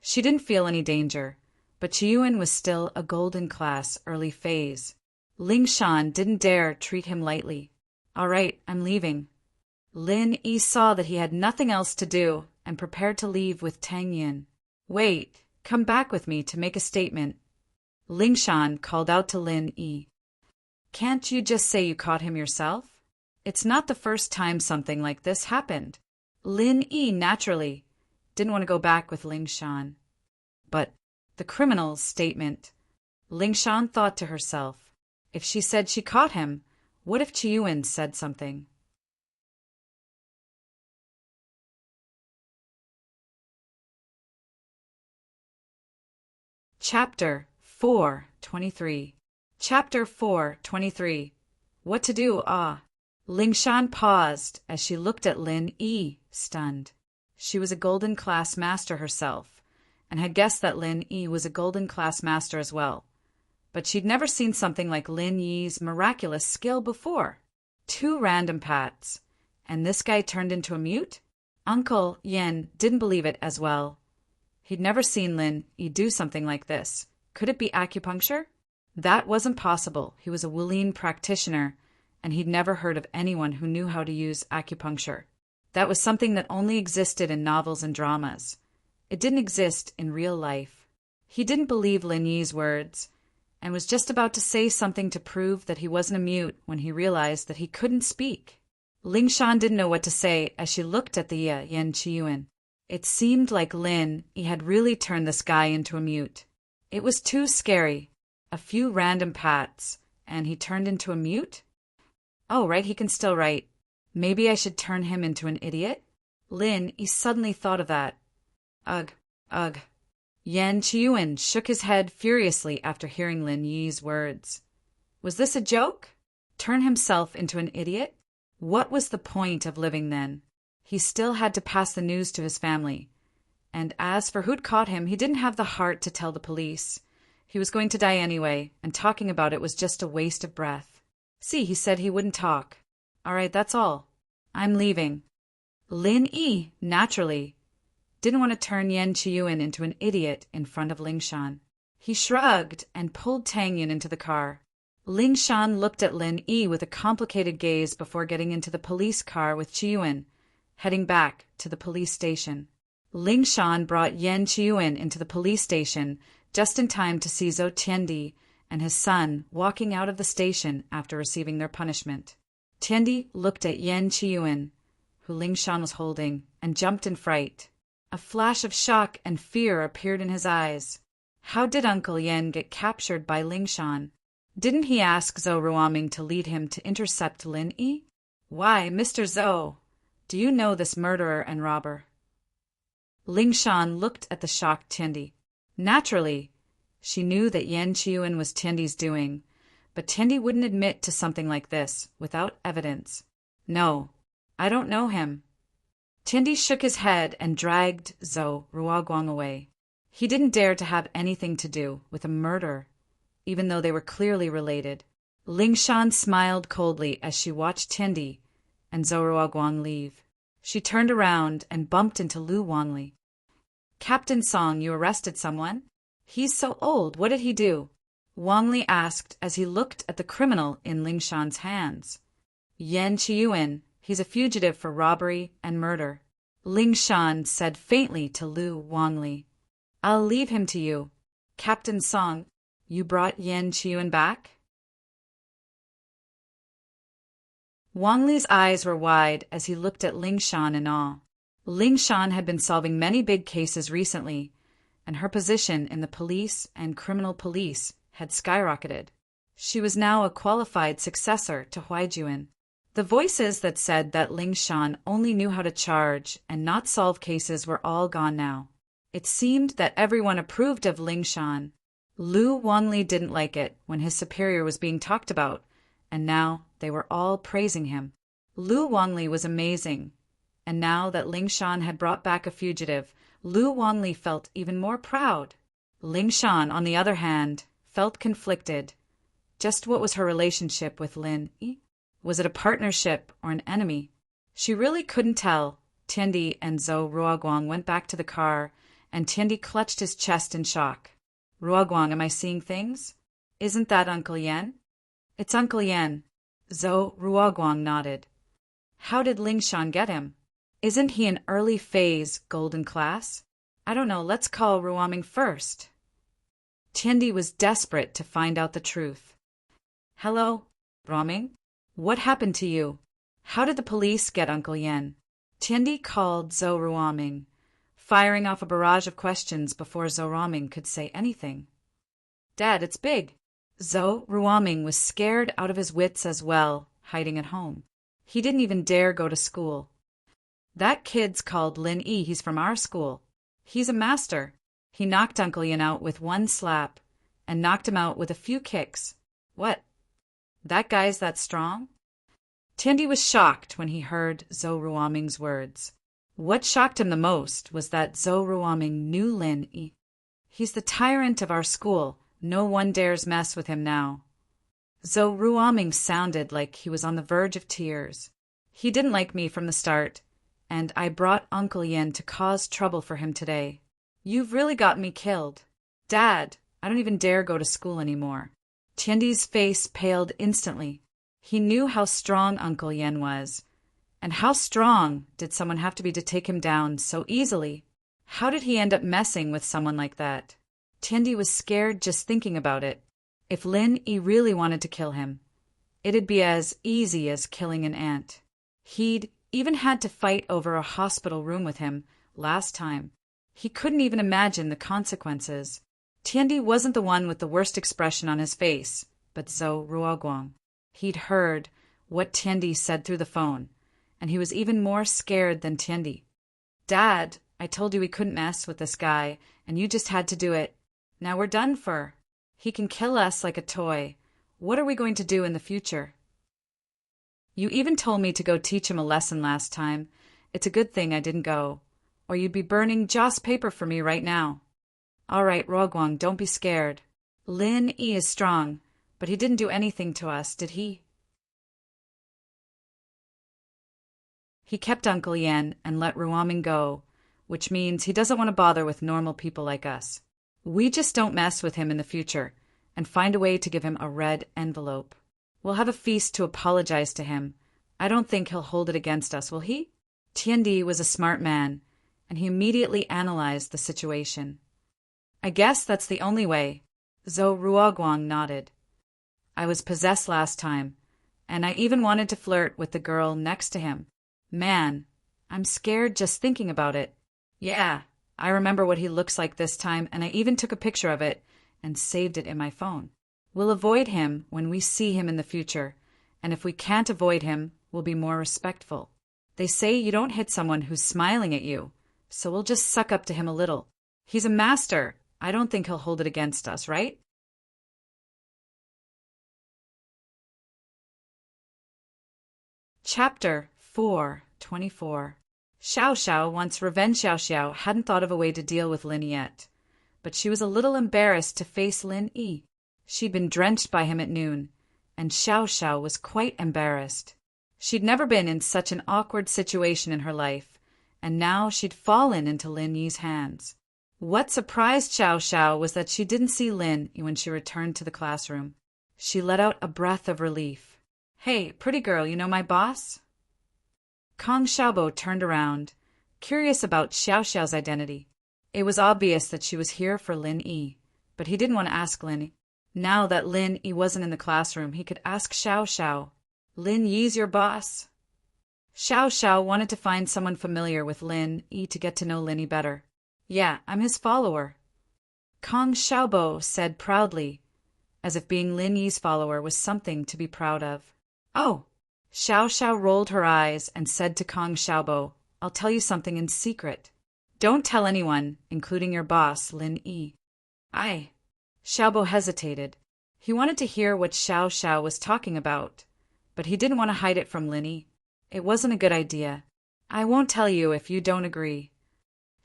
She didn't feel any danger, but Chiyuan was still a golden class early phase. Lingshan didn't dare treat him lightly. "All right, I'm leaving." Lin Yi saw that he had nothing else to do and prepared to leave with Tang Yin. "Wait, come back with me to make a statement." Lingshan called out to Lin Yi. "Can't you just say you caught him yourself? It's not the first time something like this happened." Lin Yi naturally didn't want to go back with Lingshan. But the criminal's statement. Lingshan thought to herself, if she said she caught him, what if Chiyuan said something? Chapter 4:23. Chapter 4:23. What to do, Lingshan paused as she looked at Lin Yi, stunned. She was a golden class master herself, and had guessed that Lin Yi was a golden class master as well. But she'd never seen something like Lin Yi's miraculous skill before. 2 random pats, and this guy turned into a mute? Uncle Yen didn't believe it as well. He'd never seen Lin Yi do something like this. Could it be acupuncture? That wasn't possible. He was a Wulian practitioner, and he'd never heard of anyone who knew how to use acupuncture. That was something that only existed in novels and dramas. It didn't exist in real life. He didn't believe Lin Yi's words, and was just about to say something to prove that he wasn't a mute when he realized that he couldn't speak. Lingshan didn't know what to say as she looked at the Yan Chiyuan. It seemed like Lin Yi had really turned this guy into a mute. It was too scary. A few random pats, and he turned into a mute? Oh, right, he can still write. Maybe I should turn him into an idiot? Lin Yi suddenly thought of that. Ugh, ugh. Yan Chiyuan shook his head furiously after hearing Lin Yi's words. Was this a joke? Turn himself into an idiot? What was the point of living then? He still had to pass the news to his family. And as for who'd caught him, he didn't have the heart to tell the police. He was going to die anyway, and talking about it was just a waste of breath. See, he said he wouldn't talk. All right, that's all. I'm leaving. Lin Yi, naturally, didn't want to turn Yan Chiyuan into an idiot in front of Lingshan. He shrugged and pulled Tang Yin into the car. Lingshan looked at Lin Yi with a complicated gaze before getting into the police car with Chiyuan, heading back to the police station. Lingshan brought Yan Chiyuan into the police station just in time to see Zhou Tiandi and his son walking out of the station after receiving their punishment. Tiandi looked at Yan Chiyuan, who Ling Shan was holding, and jumped in fright. A flash of shock and fear appeared in his eyes. How did Uncle Yan get captured by Ling Shan? Didn't he ask Zhou Ruoming to lead him to intercept Lin Yi? Why, Mr. Zhou, do you know this murderer and robber? Ling Shan looked at the shocked Tiandi. Naturally, she knew that Yan Chiyuan was Tiandi's doing, but Tiandi wouldn't admit to something like this without evidence. No, I don't know him. Tiandi shook his head and dragged Zhou Ruoguang away. He didn't dare to have anything to do with a murder, even though they were clearly related. Ling Shan smiled coldly as she watched Tiandi and Zhou Ruoguang leave. She turned around and bumped into Lu Wanli. Captain Song, you arrested someone? He's so old, what did he do? Wang Li asked as he looked at the criminal in Ling Shan's hands. Yan Chiyuan, he's a fugitive for robbery and murder. Ling Shan said faintly to Lu Wanli. I'll leave him to you. Captain Song, you brought Yan Chiyuan back? Wang Li's eyes were wide as he looked at Ling Shan in awe. Ling Shan had been solving many big cases recently, and her position in the police and criminal police had skyrocketed. She was now a qualified successor to Huaijuan. The voices that said that Ling Shan only knew how to charge and not solve cases were all gone now. It seemed that everyone approved of Ling Shan. Lu Wanli didn't like it when his superior was being talked about, and now they were all praising him. Lu Wanli was amazing, and now that Ling Shan had brought back a fugitive, Lu Wanli felt even more proud. Ling Shan, on the other hand, felt conflicted. Just what was her relationship with Lin Yi? Was it a partnership or an enemy? She really couldn't tell. Tiandi and Zhou Ruoguang went back to the car, and Tiandi clutched his chest in shock. Ruoguang, am I seeing things? Isn't that Uncle Yan? It's Uncle Yan. Zhou Ruoguang nodded. How did Ling Shan get him? Isn't he an early phase golden class? I don't know, let's call Ruoming first. Tiandi was desperate to find out the truth. Hello, Ruoming? What happened to you? How did the police get Uncle Yan? Tiandi called Zhou Ruoming, firing off a barrage of questions before Zhou Ruoming could say anything. Dad, it's big. Zhou Ruoming was scared out of his wits as well, hiding at home. He didn't even dare go to school. That kid's called Lin Yi, he's from our school. He's a master. He knocked Uncle Yan out with one slap, and knocked him out with a few kicks. What? That guy's that strong? Tiandi was shocked when he heard Zhou Ruoming's words. What shocked him the most was that Zhou Ruoming knew Lin Yi. He's the tyrant of our school. No one dares mess with him now. Zhou Ruoming sounded like he was on the verge of tears. He didn't like me from the start, and I brought Uncle Yan to cause trouble for him today. You've really got me killed. Dad, I don't even dare go to school anymore. Tiandi's face paled instantly. He knew how strong Uncle Yan was. And how strong did someone have to be to take him down so easily? How did he end up messing with someone like that? Tiandi was scared just thinking about it. If Lin Yi really wanted to kill him, it'd be as easy as killing an ant. He'd even had to fight over a hospital room with him last time. He couldn't even imagine the consequences. Tiandi wasn't the one with the worst expression on his face, but Zhou Ruoguang. He'd heard what Tiandi said through the phone, and he was even more scared than Tiandi. Dad, I told you we couldn't mess with this guy, and you just had to do it. Now we're done for. He can kill us like a toy. What are we going to do in the future? You even told me to go teach him a lesson last time. It's a good thing I didn't go, or you'd be burning joss paper for me right now. All right, Ruoguang, don't be scared. Lin Yi is strong, but he didn't do anything to us, did he? He kept Uncle Yan and let Ruoming go, which means he doesn't want to bother with normal people like us. We just don't mess with him in the future and find a way to give him a red envelope. We'll have a feast to apologize to him. I don't think he'll hold it against us, will he? Tiandi was a smart man, and he immediately analyzed the situation. I guess that's the only way. Zhou Ruoguang nodded. I was possessed last time, And I even wanted to flirt with the girl next to him. Man, I'm scared just thinking about it. Yeah, I remember what he looks like this time, and I even took a picture of it and saved it in my phone. We'll avoid him when we see him in the future, and if we can't avoid him, we'll be more respectful. They say you don't hit someone who's smiling at you, so we'll just suck up to him a little. He's a master. I don't think he'll hold it against us, right? Chapter 4:24. Xiao Xiao wants revenge. Xiao Xiao hadn't thought of a way to deal with Lin yet, but she was a little embarrassed to face Lin Yi. She'd been drenched by him at noon, and Xiao Xiao was quite embarrassed. She'd never been in such an awkward situation in her life, and now she'd fallen into Lin Yi's hands. What surprised Xiao Xiao was that she didn't see Lin when she returned to the classroom. She let out a breath of relief. Hey, pretty girl, you know my boss? Kong Xiaobo turned around, curious about Xiao Xiao's identity. It was obvious that she was here for Lin Yi, but he didn't want to ask Lin. Now that Lin Yi wasn't in the classroom, he could ask Xiao Xiao. Lin Yi's your boss? Xiao Xiao wanted to find someone familiar with Lin Yi to get to know Lin Yi better. Yeah, I'm his follower. Kong Xiaobo said proudly, as if being Lin Yi's follower was something to be proud of. Oh! Xiao Xiao rolled her eyes and said to Kong Xiaobo, I'll tell you something in secret. Don't tell anyone, including your boss, Lin Yi. Aye. Xiaobo hesitated. He wanted to hear what Xiao Xiao was talking about, but he didn't want to hide it from Lin Yi. It wasn't a good idea. I won't tell you if you don't agree.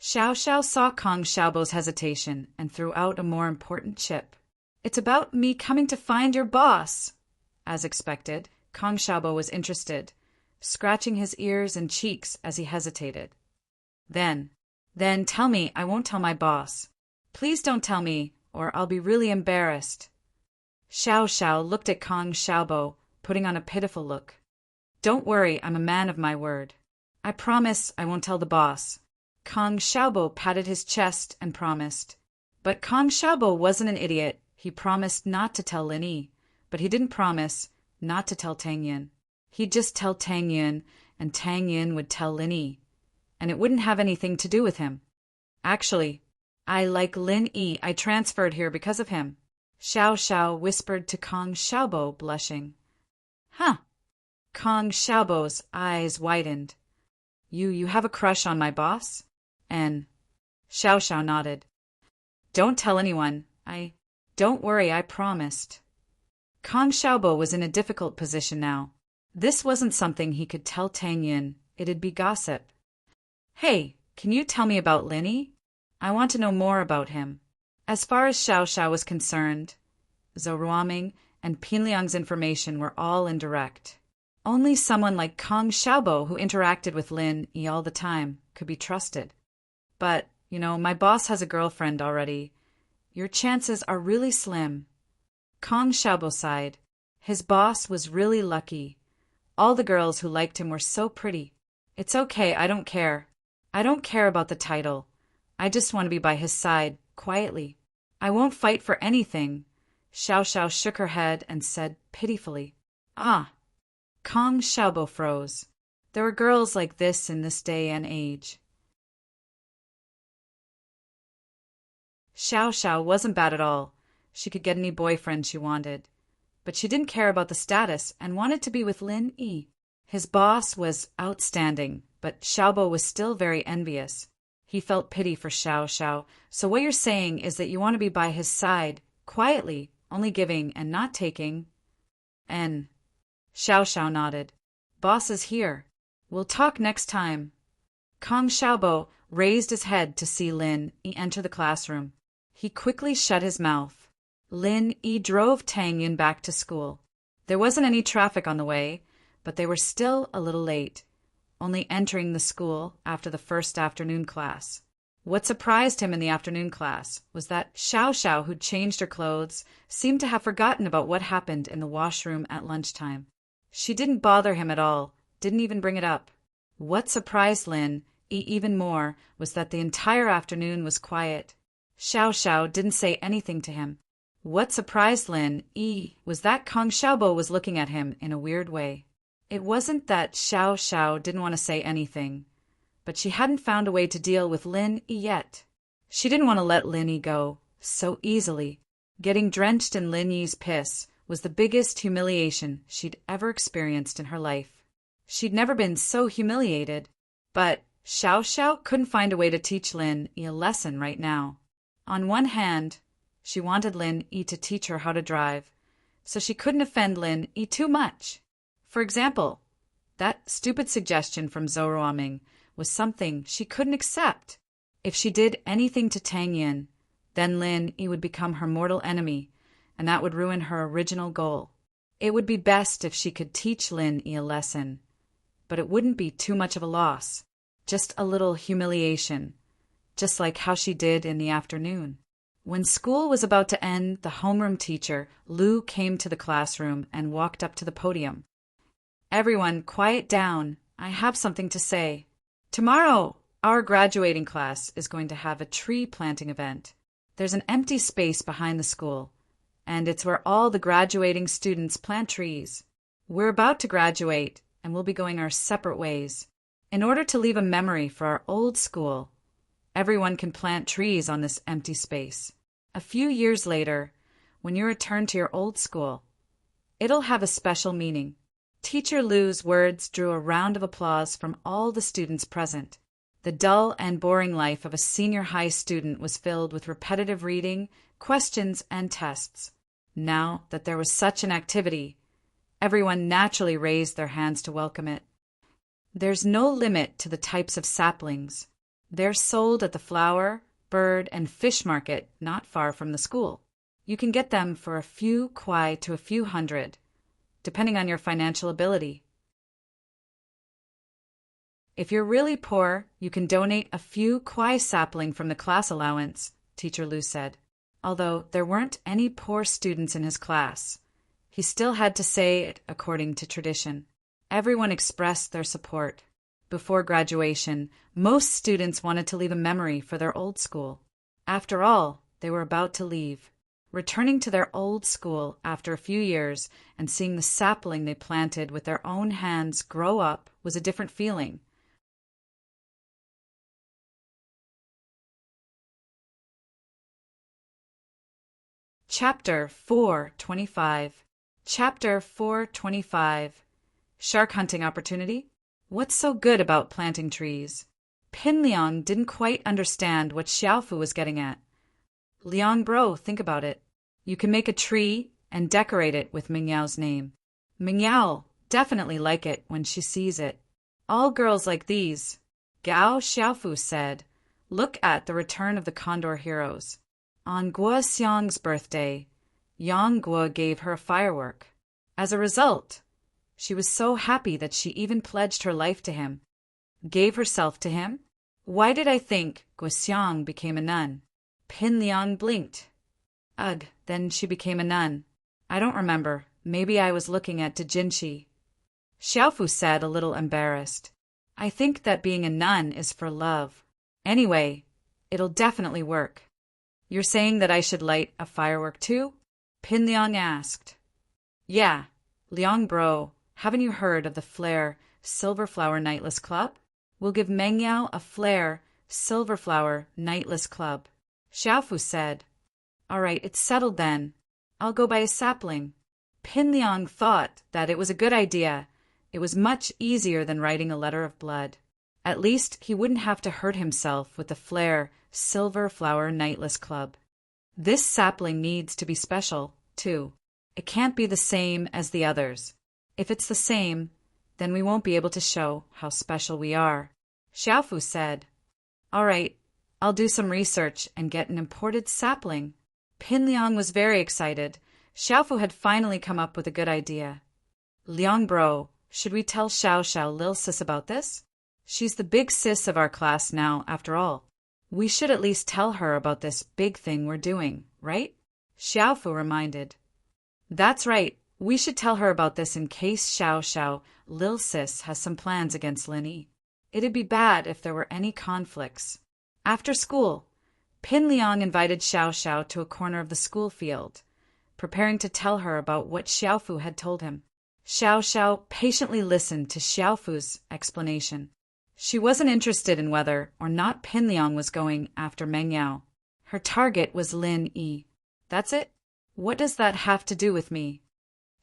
Xiao Xiao saw Kong Xiaobo's hesitation and threw out a more important chip. It's about me coming to find your boss. As expected, Kong Xiaobo was interested, scratching his ears and cheeks as he hesitated. Then tell me I won't tell my boss. Please don't tell me, or I'll be really embarrassed. Xiao Xiao looked at Kong Xiaobo, putting on a pitiful look. Don't worry, I'm a man of my word. I promise I won't tell the boss. Kong Xiaobo patted his chest and promised. But Kong Xiaobo wasn't an idiot. He promised not to tell Lin Yi, but he didn't promise not to tell Tang Yin. He'd just tell Tang Yin, and Tang Yin would tell Lin Yi, and it wouldn't have anything to do with him. Actually, I like Lin Yi. I transferred here because of him. Xiao Xiao whispered to Kong Xiaobo, blushing. Huh. Kong Xiaobo's eyes widened. You have a crush on my boss? And Xiao Xiao nodded. Don't tell anyone. Don't worry, I promised. Kong Xiaobo was in a difficult position now. This wasn't something he could tell Tang Yin. It'd be gossip. Hey, can you tell me about Lin Yi? I want to know more about him. As far as Xiao Xiao was concerned, Zhou Ruoming and Pinliang's information were all indirect. Only someone like Kong Xiaobo, who interacted with Lin Yi all the time, could be trusted. But, my boss has a girlfriend already. Your chances are really slim. Kong Xiaobo sighed. His boss was really lucky. All the girls who liked him were so pretty. It's okay, I don't care. I don't care about the title. I just want to be by his side, quietly. I won't fight for anything. Xiao Xiao shook her head and said pitifully. Ah. Kong Xiaobo froze. There were girls like this in this day and age. Xiao Xiao wasn't bad at all. She could get any boyfriend she wanted. But she didn't care about the status and wanted to be with Lin Yi. His boss was outstanding, but Xiaobo was still very envious. He felt pity for Xiao Xiao. So what you're saying is that you want to be by his side, quietly, only giving and not taking. And Xiao Xiao nodded. Boss is here. We'll talk next time. Kong Xiaobo raised his head to see Lin Yi enter the classroom. He quickly shut his mouth. Lin Yi drove Tang Yin back to school. There wasn't any traffic on the way, but they were still a little late, only entering the school after the first afternoon class. What surprised him in the afternoon class was that Xiao Xiao, who'd changed her clothes, seemed to have forgotten about what happened in the washroom at lunchtime. She didn't bother him at all, didn't even bring it up. What surprised Lin Yi even more was that the entire afternoon was quiet. Xiao Xiao didn't say anything to him. What surprised Lin Yi was that Kong Xiaobo was looking at him in a weird way. It wasn't that Xiao Xiao didn't want to say anything, but she hadn't found a way to deal with Lin Yi yet. She didn't want to let Lin Yi go so easily. Getting drenched in Lin Yi's piss was the biggest humiliation she'd ever experienced in her life. She'd never been so humiliated, but Xiao Xiao couldn't find a way to teach Lin Yi a lesson right now. On one hand, she wanted Lin Yi to teach her how to drive, so she couldn't offend Lin Yi too much. For example, that stupid suggestion from Zhou Ruoming was something she couldn't accept. If she did anything to Tang Yin, then Lin Yi would become her mortal enemy, and that would ruin her original goal. It would be best if she could teach Lin Yi a lesson, but it wouldn't be too much of a loss, just a little humiliation, just like how she did in the afternoon. When school was about to end, the homeroom teacher, Lu, came to the classroom and walked up to the podium. "Everyone, quiet down. I have something to say. Tomorrow, our graduating class is going to have a tree planting event. There's an empty space behind the school, and it's where all the graduating students plant trees. We're about to graduate, and we'll be going our separate ways. In order to leave a memory for our old school, everyone can plant trees on this empty space. A few years later, when you return to your old school, it'll have a special meaning." Teacher Lu's words drew a round of applause from all the students present. The dull and boring life of a senior high student was filled with repetitive reading, questions, and tests. Now that there was such an activity, everyone naturally raised their hands to welcome it. There's no limit to the types of saplings. They're sold at the flower, bird, and fish market not far from the school. You can get them for a few kuai to a few hundred, depending on your financial ability. If you're really poor, you can donate a few kuai sapling from the class allowance, Teacher Lu said. Although there weren't any poor students in his class, he still had to say it according to tradition. Everyone expressed their support. Before graduation, most students wanted to leave a memory for their old school. After all, they were about to leave. Returning to their old school after a few years and seeing the sapling they planted with their own hands grow up was a different feeling. Chapter 425. Chapter 425. Shark hunting opportunity? What's so good about planting trees? Pin Liang didn't quite understand what Xiaofu was getting at. Liang bro, think about it. You can make a tree and decorate it with Mingyao's name. Mingyao definitely like it when she sees it. All girls like these. Gao Xiaofu said, "Look at the return of the Condor heroes." On Guo Xiang's birthday, Yang Guo gave her a firework. As a result, she was so happy that she even pledged her life to him. Gave herself to him? Why did I think Guo Xiang became a nun? Pin Liang blinked. Ugh, then she became a nun. I don't remember. Maybe I was looking at Dejinshi. Xiaofu said, a little embarrassed. I think that being a nun is for love. Anyway, it'll definitely work. You're saying that I should light a firework too? Pin Liang asked. Yeah, Liang bro, haven't you heard of the Flare Silver Flower Nightless Club? We'll give Mengyao a Flare Silver Flower Nightless Club. Xiaofu said. All right, it's settled then. I'll go buy a sapling. Pin Liang thought that it was a good idea. It was much easier than writing a letter of blood. At least he wouldn't have to hurt himself with the Flare Silver Flower Nightless Club. This sapling needs to be special, too. It can't be the same as the others. If it's the same, then we won't be able to show how special we are. Xiaofu said. All right, I'll do some research and get an imported sapling. Pin Liang was very excited. Xiaofu had finally come up with a good idea. Liang bro, should we tell Xiao Xiao Lil Sis about this? She's the big sis of our class now, after all. We should at least tell her about this big thing we're doing, right? Xiaofu reminded. That's right. We should tell her about this in case Xiao Xiao Lil Sis has some plans against Lin Yi. It'd be bad if there were any conflicts. After school, Pin Liang invited Xiao Xiao to a corner of the school field. preparing to tell her about what Xiaofu had told him. Xiao Xiao patiently listened to Xiaofu's explanation. She wasn't interested in whether or not Pinliang was going after Meng Yao. Her target was Lin Yi. That's it? What does that have to do with me?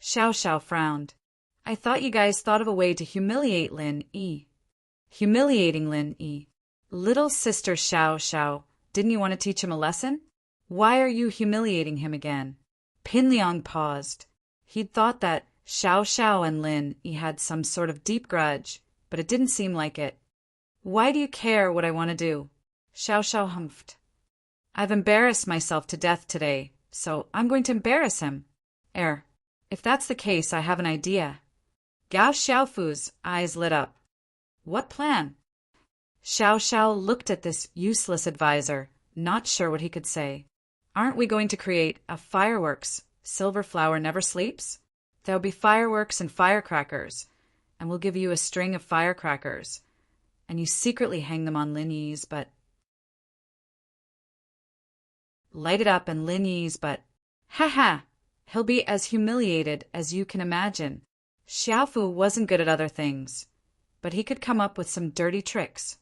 Xiao Xiao frowned. I thought you guys thought of a way to humiliate Lin Yi. Humiliating Lin Yi. Little sister Xiao Xiao, didn't you want to teach him a lesson? Why are you humiliating him again? Pinliang paused. He'd thought that Xiao Xiao and Lin Yi had some sort of deep grudge, but it didn't seem like it. Why do you care what I want to do? Xiao Xiao humphed. I've embarrassed myself to death today, so I'm going to embarrass him. If that's the case, I have an idea. Gao Xiaofu's eyes lit up. What plan? Xiao Xiao looked at this useless advisor, not sure what he could say. Aren't we going to create a fireworks? Silver flower never sleeps? There'll be fireworks and firecrackers, and we'll give you a string of firecrackers, and you secretly hang them on Lin Yi's butt. Light it up and Lin Yi's butt. Ha ha! He'll be as humiliated as you can imagine. Xiaofu wasn't good at other things, but he could come up with some dirty tricks.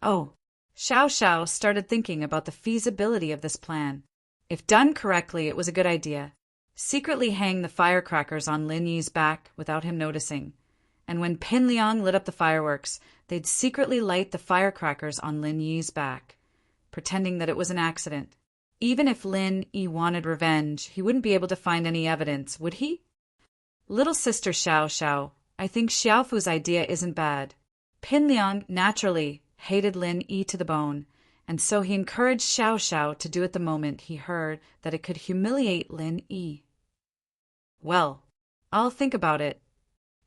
Oh, Xiao Xiao started thinking about the feasibility of this plan. If done correctly, it was a good idea. Secretly hang the firecrackers on Lin Yi's back without him noticing, and when Pinliang lit up the fireworks, they'd secretly light the firecrackers on Lin Yi's back, pretending that it was an accident. Even if Lin Yi wanted revenge, he wouldn't be able to find any evidence, would he? Little sister Xiao Xiao, I think Xiaofu's idea isn't bad. Pinliang naturally hated Lin Yi to the bone, and so he encouraged Xiao Xiao to do it the moment he heard that it could humiliate Lin Yi. Well, I'll think about it.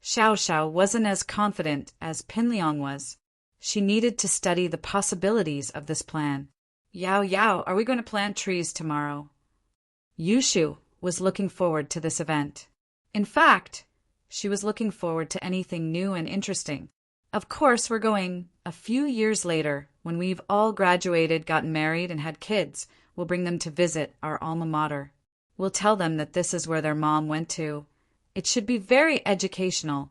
Xiao Xiao wasn't as confident as Pinliang was. She needed to study the possibilities of this plan. Yao Yao, are we going to plant trees tomorrow? Yushu was looking forward to this event. In fact, she was looking forward to anything new and interesting. Of course, we're going a few years later, when we've all graduated, gotten married, and had kids. We'll bring them to visit our alma mater. We'll tell them that this is where their mom went to. It should be very educational.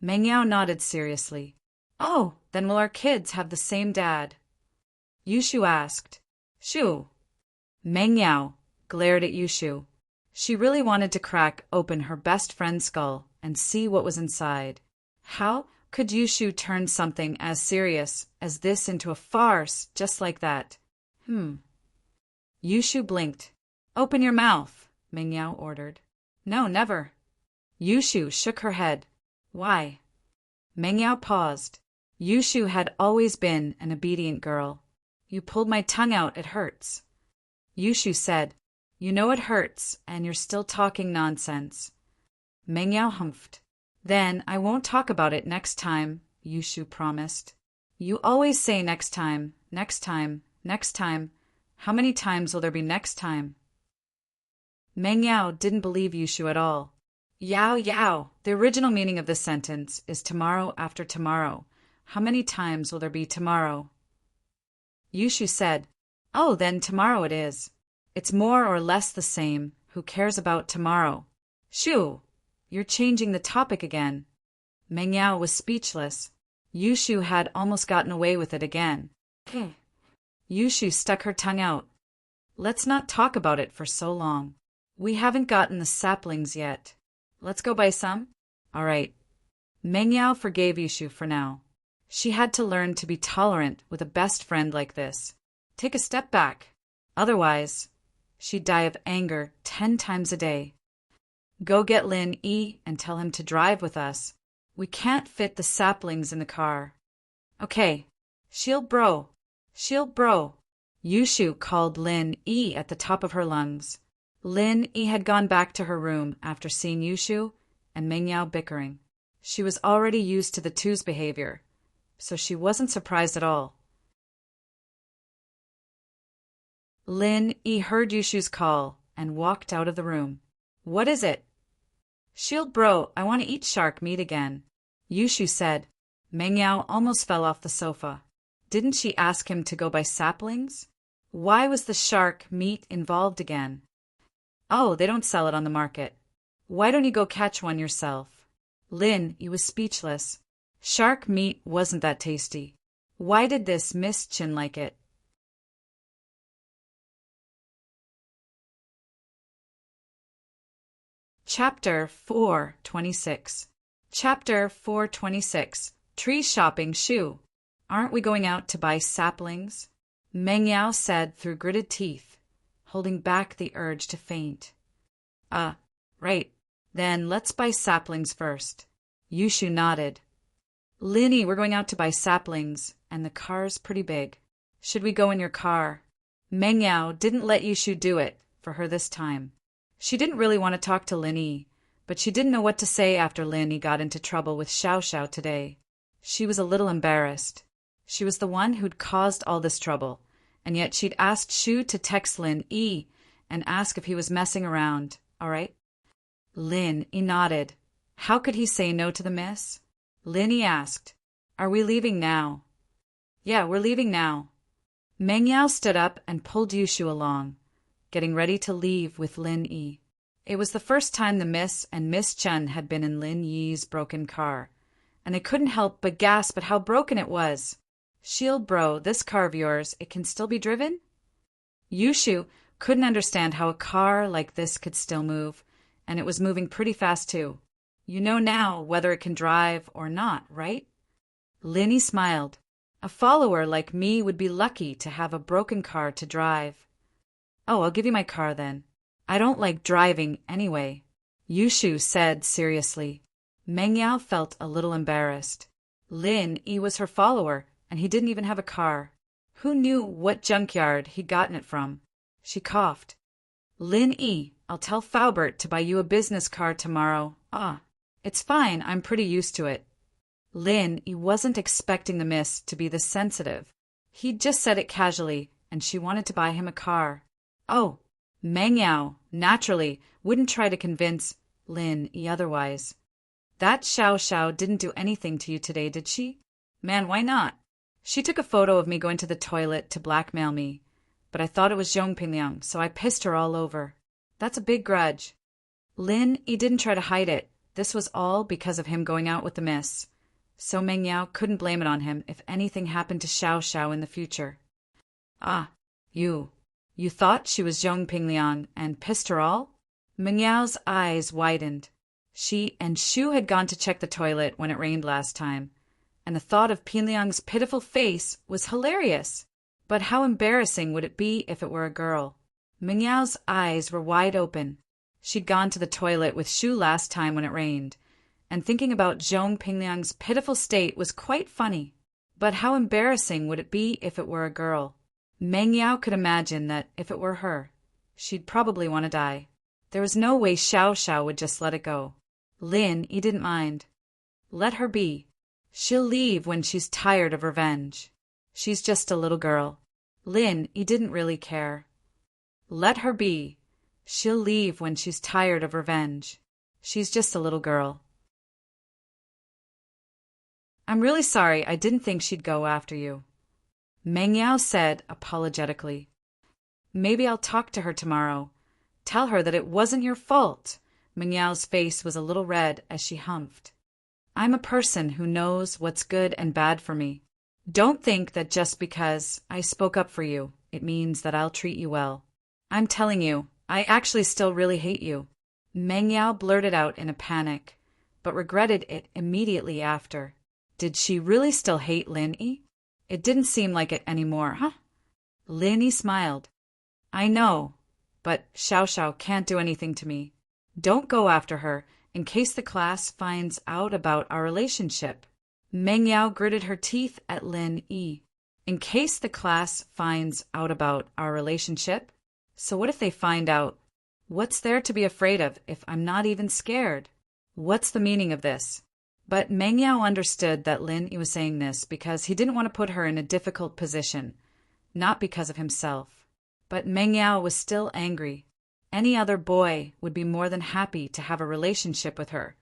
Meng Yao nodded seriously. Oh, then will our kids have the same dad? Yushu asked. Shu. Meng Yao glared at Yushu. She really wanted to crack open her best friend's skull and see what was inside. How could Yushu turn something as serious as this into a farce just like that? Yushu blinked. Open your mouth, Meng Yao ordered. No, never. Yushu shook her head. Why? Meng Yao paused. Yushu had always been an obedient girl. You pulled my tongue out, it hurts. Yushu said, You know it hurts, and you're still talking nonsense. Meng Yao humphed. Then I won't talk about it next time, Yushu promised. You always say next time, next time, next time. How many times will there be next time? Meng Yao didn't believe Yushu at all. Yao Yao, the original meaning of this sentence is tomorrow after tomorrow. How many times will there be tomorrow? Yushu said, Oh, then tomorrow it is. It's more or less the same. Who cares about tomorrow? Shu, you're changing the topic again. Meng Yao was speechless. Yushu had almost gotten away with it again. Yushu stuck her tongue out. Let's not talk about it for so long. We haven't gotten the saplings yet. Let's go buy some? All right. Meng Yao forgave Yushu for now. She had to learn to be tolerant with a best friend like this. Take a step back. Otherwise, she'd die of anger 10 times a day. Go get Lin Yi and tell him to drive with us. We can't fit the saplings in the car. Okay. Shield bro. Shield bro. Yushu called Lin Yi at the top of her lungs. Lin Yi had gone back to her room after seeing Yushu and Meng Yao bickering. She was already used to the two's behavior, so she wasn't surprised at all. Lin Yi heard Yushu's call and walked out of the room. What is it? Shield bro, I want to eat shark meat again, Yushu said. Meng Yao almost fell off the sofa. Didn't she ask him to go buy saplings? Why was the shark meat involved again? Oh, they don't sell it on the market. Why don't you go catch one yourself? Lin, he was speechless. Shark meat wasn't that tasty. Why did this Miss Chin like it? Chapter 426. Chapter 426. Tree shopping shoe. Aren't we going out to buy saplings? Meng Yao said through gritted teeth, holding back the urge to faint. Right. Then let's buy saplings first. Yushu nodded. Linny, we're going out to buy saplings, and the car's pretty big. Should we go in your car? Meng Yao didn't let Yushu do it for her this time. She didn't really want to talk to Linny, but she didn't know what to say after Linny got into trouble with Xiao Xiao today. She was a little embarrassed. She was the one who'd caused all this trouble, and yet she'd asked Shu to text Lin Yi and ask if he was messing around, all right? Lin Yi nodded. How could he say no to the miss? Lin Yi asked, Are we leaving now? Yeah, we're leaving now. Meng Yao stood up and pulled Yushu along, getting ready to leave with Lin Yi. It was the first time the Miss and Miss Chen had been in Lin Yi's broken car, and they couldn't help but gasp at how broken it was. Shield bro, this car of yours, it can still be driven? Yushu couldn't understand how a car like this could still move, and it was moving pretty fast too. You know now whether it can drive or not, right? Linny smiled. A follower like me would be lucky to have a broken car to drive. Oh, I'll give you my car then. I don't like driving anyway, Yushu said seriously. Meng Yao felt a little embarrassed. Lin Yi was her follower, and he didn't even have a car. Who knew what junkyard he'd gotten it from? She coughed. Lin Yi, I'll tell Faubert to buy you a business car tomorrow. It's fine, I'm pretty used to it. Lin Yi wasn't expecting the miss to be this sensitive. He'd just said it casually, and she wanted to buy him a car. Oh, Meng Yao, naturally, wouldn't try to convince Lin Yi otherwise. That Xiao Xiao didn't do anything to you today, did she? Man, why not? She took a photo of me going to the toilet to blackmail me, but I thought it was Zhong Pingliang, so I pissed her all over. That's a big grudge. Lin Yi didn't try to hide it. This was all because of him going out with the miss. So Meng Yao couldn't blame it on him if anything happened to Xiao Xiao in the future. You thought she was Zhong Pingliang and pissed her all? Meng Yao's eyes widened. She and Shu had gone to check the toilet when it rained last time, and the thought of Pingliang's pitiful face was hilarious. But how embarrassing would it be if it were a girl? Meng Yao's eyes were wide open. She'd gone to the toilet with Shu last time when it rained, and thinking about Zhong Pingliang's pitiful state was quite funny. But how embarrassing would it be if it were a girl? Meng Yao could imagine that if it were her, she'd probably want to die. There was no way Xiao Xiao would just let it go. Lin Yi didn't mind. Let her be. She'll leave when she's tired of revenge. She's just a little girl. Lin Yi didn't really care. Let her be. She'll leave when she's tired of revenge. She's just a little girl. I'm really sorry, I didn't think she'd go after you, Meng Yao said apologetically. Maybe I'll talk to her tomorrow. Tell her that it wasn't your fault. Meng Yao's face was a little red as she humphed. I'm a person who knows what's good and bad for me. Don't think that just because I spoke up for you, it means that I'll treat you well. I'm telling you, I actually still really hate you. Meng Yao blurted out in a panic, but regretted it immediately after. Did she really still hate Lin Yi? It didn't seem like it anymore, huh? Lin Yi smiled. I know, but Xiao Xiao can't do anything to me. Don't go after her in case the class finds out about our relationship. Meng Yao gritted her teeth at Lin Yi. In case the class finds out about our relationship? So what if they find out? What's there to be afraid of if I'm not even scared? What's the meaning of this? But Meng Yao understood that Lin Yi was saying this because he didn't want to put her in a difficult position, not because of himself. But Meng Yao was still angry. Any other boy would be more than happy to have a relationship with her.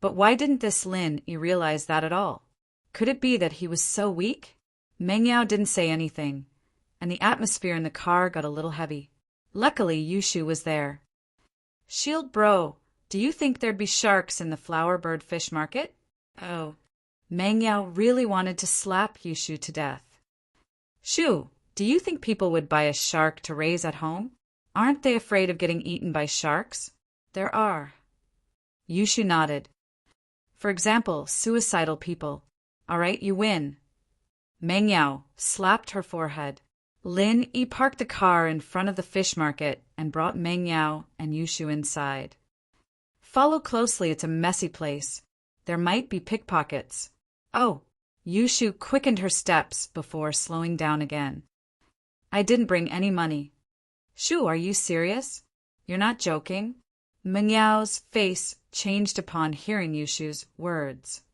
But why didn't this Lin Yi realize that at all? Could it be that he was so weak? Meng Yao didn't say anything, and the atmosphere in the car got a little heavy. Luckily, Yushu was there. Shield bro, do you think there'd be sharks in the flowerbird fish market? Oh. Meng Yao really wanted to slap Yushu to death. Shu, do you think people would buy a shark to raise at home? Aren't they afraid of getting eaten by sharks? There are. Yushu nodded. For example, suicidal people. All right, you win. Meng Yao slapped her forehead. Lin Yi parked the car in front of the fish market and brought Meng Yao and Yushu inside. Follow closely, it's a messy place. There might be pickpockets. Oh, Yushu quickened her steps before slowing down again. I didn't bring any money. Shu, are you serious? You're not joking? Meng Yao's face changed upon hearing Yushu's words.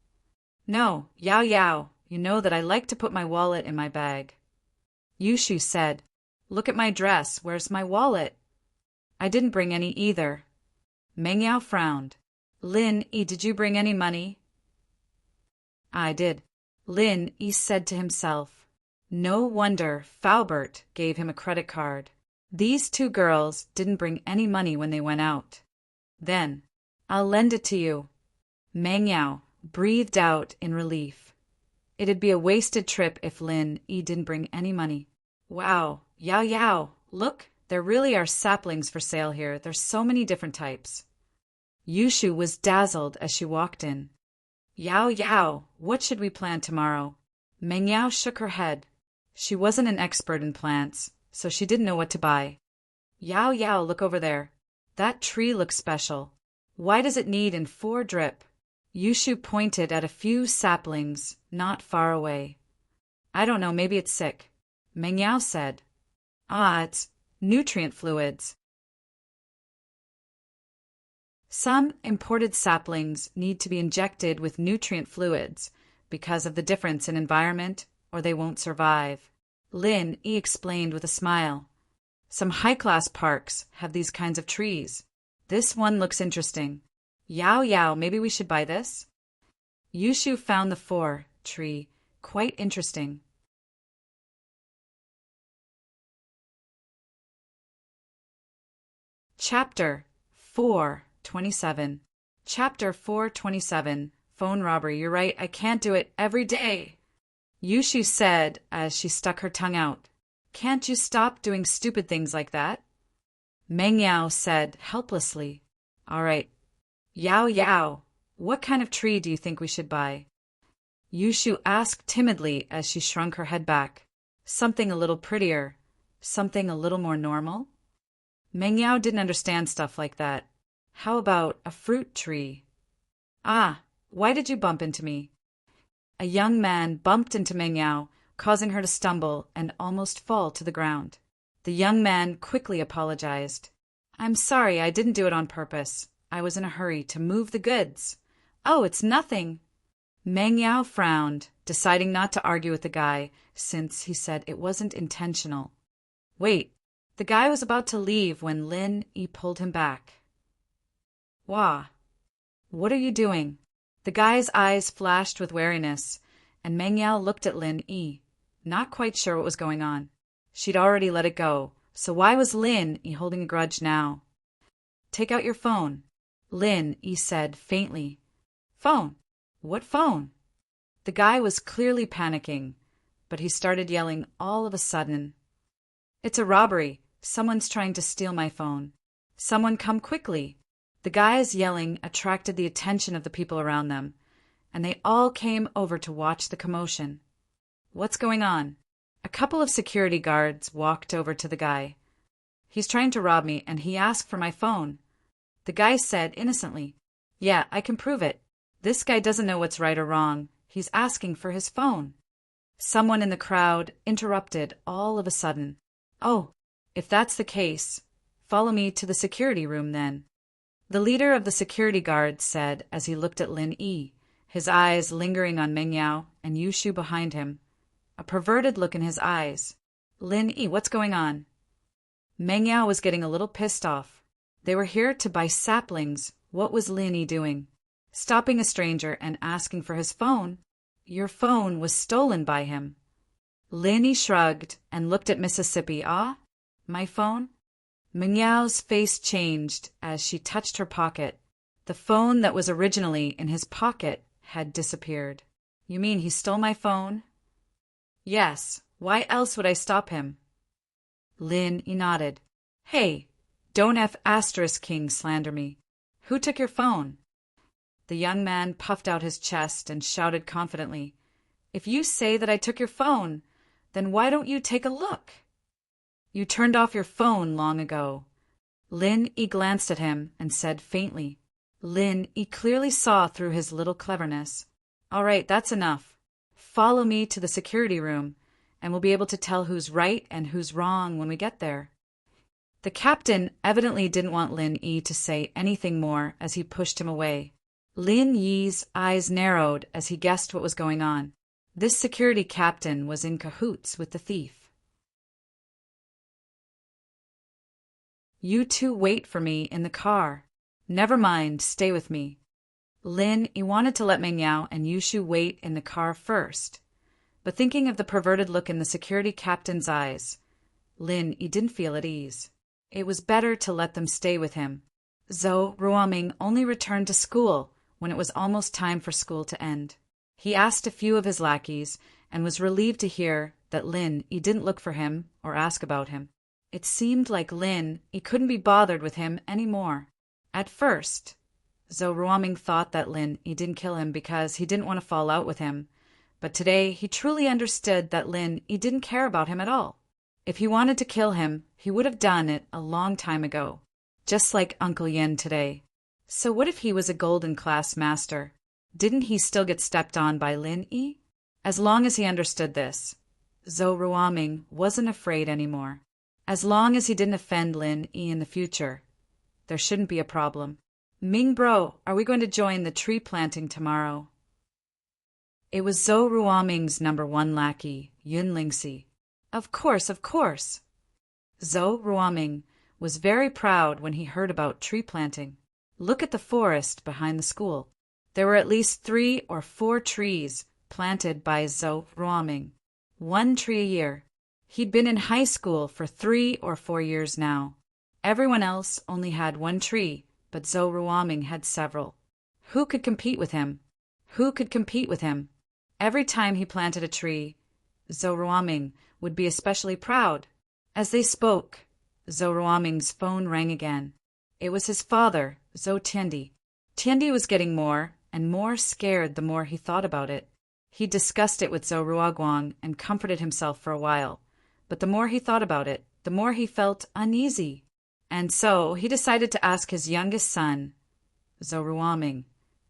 No, Yao Yao, you know that I like to put my wallet in my bag. Yushu said, Look at my dress, where's my wallet? I didn't bring any either. Meng Yao frowned. Lin Yi, did you bring any money? I did. Lin Yi said to himself. No wonder Faubert gave him a credit card. These two girls didn't bring any money when they went out. Then, I'll lend it to you. Meng Yao breathed out in relief. It'd be a wasted trip if Lin Yi didn't bring any money. Wow, Yao Yao, look, there really are saplings for sale here. There's so many different types. Yushu was dazzled as she walked in. Yao Yao, what should we plant tomorrow? Meng Yao shook her head. She wasn't an expert in plants, so she didn't know what to buy. Yao Yao, look over there. That tree looks special. Why does it need in 4 drip? Yushu pointed at a few saplings not far away. I don't know, maybe it's sick. Meng Yao said. It's nutrient fluids. Some imported saplings need to be injected with nutrient fluids because of the difference in environment, or they won't survive. Lin Yi explained with a smile. Some high-class parks have these kinds of trees. This one looks interesting. Yao Yao, maybe we should buy this? Yushu found the 4 tree quite interesting. Chapter 4:27. Chapter 4:27. Phone robbery. You're right, I can't do it every day. Yushu said as she stuck her tongue out. Can't you stop doing stupid things like that? Meng Yao said helplessly. All right. Yao Yao, what kind of tree do you think we should buy? Yushu asked timidly as she shrunk her head back. Something a little prettier. Something a little more normal? Meng Yao didn't understand stuff like that. How about a fruit tree? Why did you bump into me? A young man bumped into Meng Yao, causing her to stumble and almost fall to the ground. The young man quickly apologized. I'm sorry, I didn't do it on purpose. I was in a hurry to move the goods. Oh, it's nothing. Meng Yao frowned, deciding not to argue with the guy, since he said it wasn't intentional. Wait, the guy was about to leave when Lin Yi pulled him back. Wah, what are you doing? The guy's eyes flashed with wariness, and Meng Yao looked at Lin Yi, not quite sure what was going on. She'd already let it go, so why was Lin Yi holding a grudge now? Take out your phone, Lin Yi said faintly. Phone? What phone? The guy was clearly panicking, but he started yelling all of a sudden. It's a robbery. Someone's trying to steal my phone. Someone come quickly. The guy's yelling attracted the attention of the people around them, and they all came over to watch the commotion. What's going on? A couple of security guards walked over to the guy. He's trying to rob me, and he asked for my phone. The guy said innocently, Yeah, I can prove it. This guy doesn't know what's right or wrong. He's asking for his phone. Someone in the crowd interrupted all of a sudden. Oh, if that's the case, follow me to the security room then. The leader of the security guards said as he looked at Lin Yi, his eyes lingering on Meng Yao and Yushu behind him, a perverted look in his eyes. Lin Yi, what's going on? Meng Yao was getting a little pissed off. They were here to buy saplings. What was Lin Yi doing? Stopping a stranger and asking for his phone? Your phone was stolen by him. Lin Yi shrugged and looked at Mississippi. My phone? Mingyao's face changed as she touched her pocket. The phone that was originally in his pocket had disappeared. You mean he stole my phone? Yes. Why else would I stop him? Lin nodded. Hey, don't F***king slander me. Who took your phone? The young man puffed out his chest and shouted confidently, If you say that I took your phone, then why don't you take a look? You turned off your phone long ago. Lin glanced at him and said faintly. Lin clearly saw through his little cleverness. All right, that's enough. Follow me to the security room, and we'll be able to tell who's right and who's wrong when we get there. The captain evidently didn't want Lin Yi to say anything more as he pushed him away. Lin Yi's eyes narrowed as he guessed what was going on. This security captain was in cahoots with the thief. You two wait for me in the car. Never mind, stay with me. Lin wanted to let Mengyao and Yushu wait in the car first, but thinking of the perverted look in the security captain's eyes, Lin didn't feel at ease. It was better to let them stay with him. Zhou Ruoming only returned to school when it was almost time for school to end. He asked a few of his lackeys and was relieved to hear that Lin didn't look for him or ask about him. It seemed like Lin couldn't be bothered with him any more. At first, Zhou Ruoming thought that Lin didn't kill him because he didn't want to fall out with him, but today he truly understood that Lin didn't care about him at all. If he wanted to kill him, he would have done it a long time ago, just like Uncle Yin today. So what if he was a golden class master? Didn't he still get stepped on by Lin Yi? As long as he understood this, Zhou Ruoming wasn't afraid anymore. As long as he didn't offend Lin Yi in the future, there shouldn't be a problem. Ming bro, are we going to join the tree planting tomorrow? It was Zhou Ruoming's number one lackey, Yun Lingxi. Of course, of course. Zhou Ruoming was very proud when he heard about tree planting. Look at the forest behind the school. There were at least 3 or 4 trees planted by Zhou Ruoming. 1 tree a year. He'd been in high school for 3 or 4 years now. Everyone else only had 1 tree, but Zhou Ruoming had several. Who could compete with him? Who could compete with him? Every time he planted a tree, Zhou Ruoming would be especially proud. As they spoke, Zhou Ruoming's phone rang again. It was his father, Zhou Tiandi. Tiandi was getting more and more scared the more he thought about it. He discussed it with Zhou Ruoguang and comforted himself for a while, but the more he thought about it, the more he felt uneasy. And so he decided to ask his youngest son, Zhou Ruoming,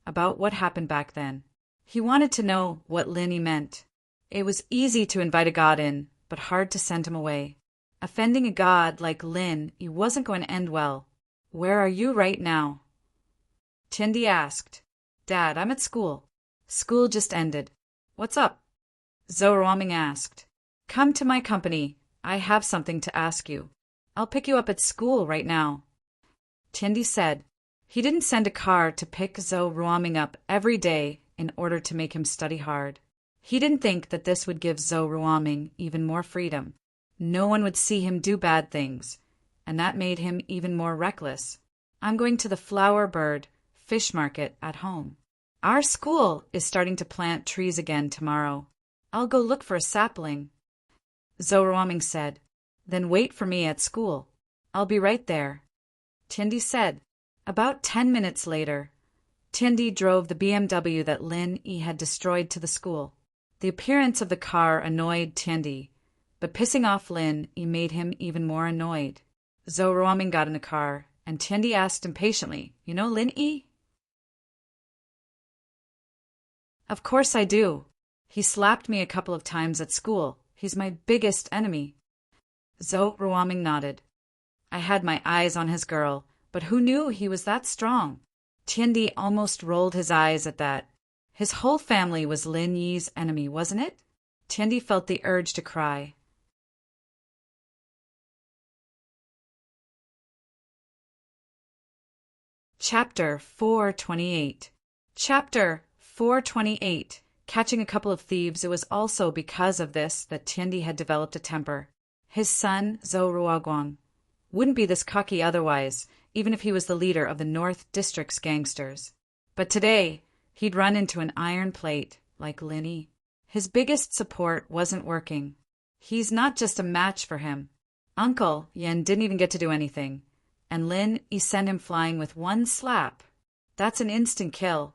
about what happened back then. He wanted to know what Lin Yi meant. It was easy to invite a god in, but hard to send him away. Offending a god like Lin Yi wasn't going to end well. Where are you right now? Tiandi asked. Dad, I'm at school. School just ended. What's up? Zhou Ruoming asked. Come to my company. I have something to ask you. I'll pick you up at school right now. Tiandi said. He didn't send a car to pick Zhou Ruoming up every day in order to make him study hard. He didn't think that this would give Zhou Ruoming even more freedom. No one would see him do bad things, and that made him even more reckless. I'm going to the flower bird fish market at home. Our school is starting to plant trees again tomorrow. I'll go look for a sapling. Zhou Ruoming said. Then wait for me at school. I'll be right there. Tiandi said. About 10 minutes later, Tiandi drove the BMW that Lin Yi had destroyed to the school. The appearance of the car annoyed Tiandi, but pissing off Lin Yi made him even more annoyed. Zhou Ruoming got in the car, and Tiandi asked impatiently, You know Lin Yi? Of course I do. He slapped me a couple of times at school. He's my biggest enemy. Zhou Ruoming nodded. I had my eyes on his girl, but who knew he was that strong? Tiandi almost rolled his eyes at that. His whole family was Lin Yi's enemy, wasn't it? Tiandi felt the urge to cry. Chapter 428. Chapter 428. Catching a couple of thieves, it was also because of this that Tiandi had developed a temper. His son, Zhou Ruoguang, Wouldn't be this cocky otherwise, even if he was the leader of the North District's gangsters. But today, he'd run into an iron plate, like Lin Yi. His biggest support wasn't working. He's not just a match for him. Uncle Yen didn't even get to do anything, and Lin Yi sent him flying with one slap. That's an instant kill.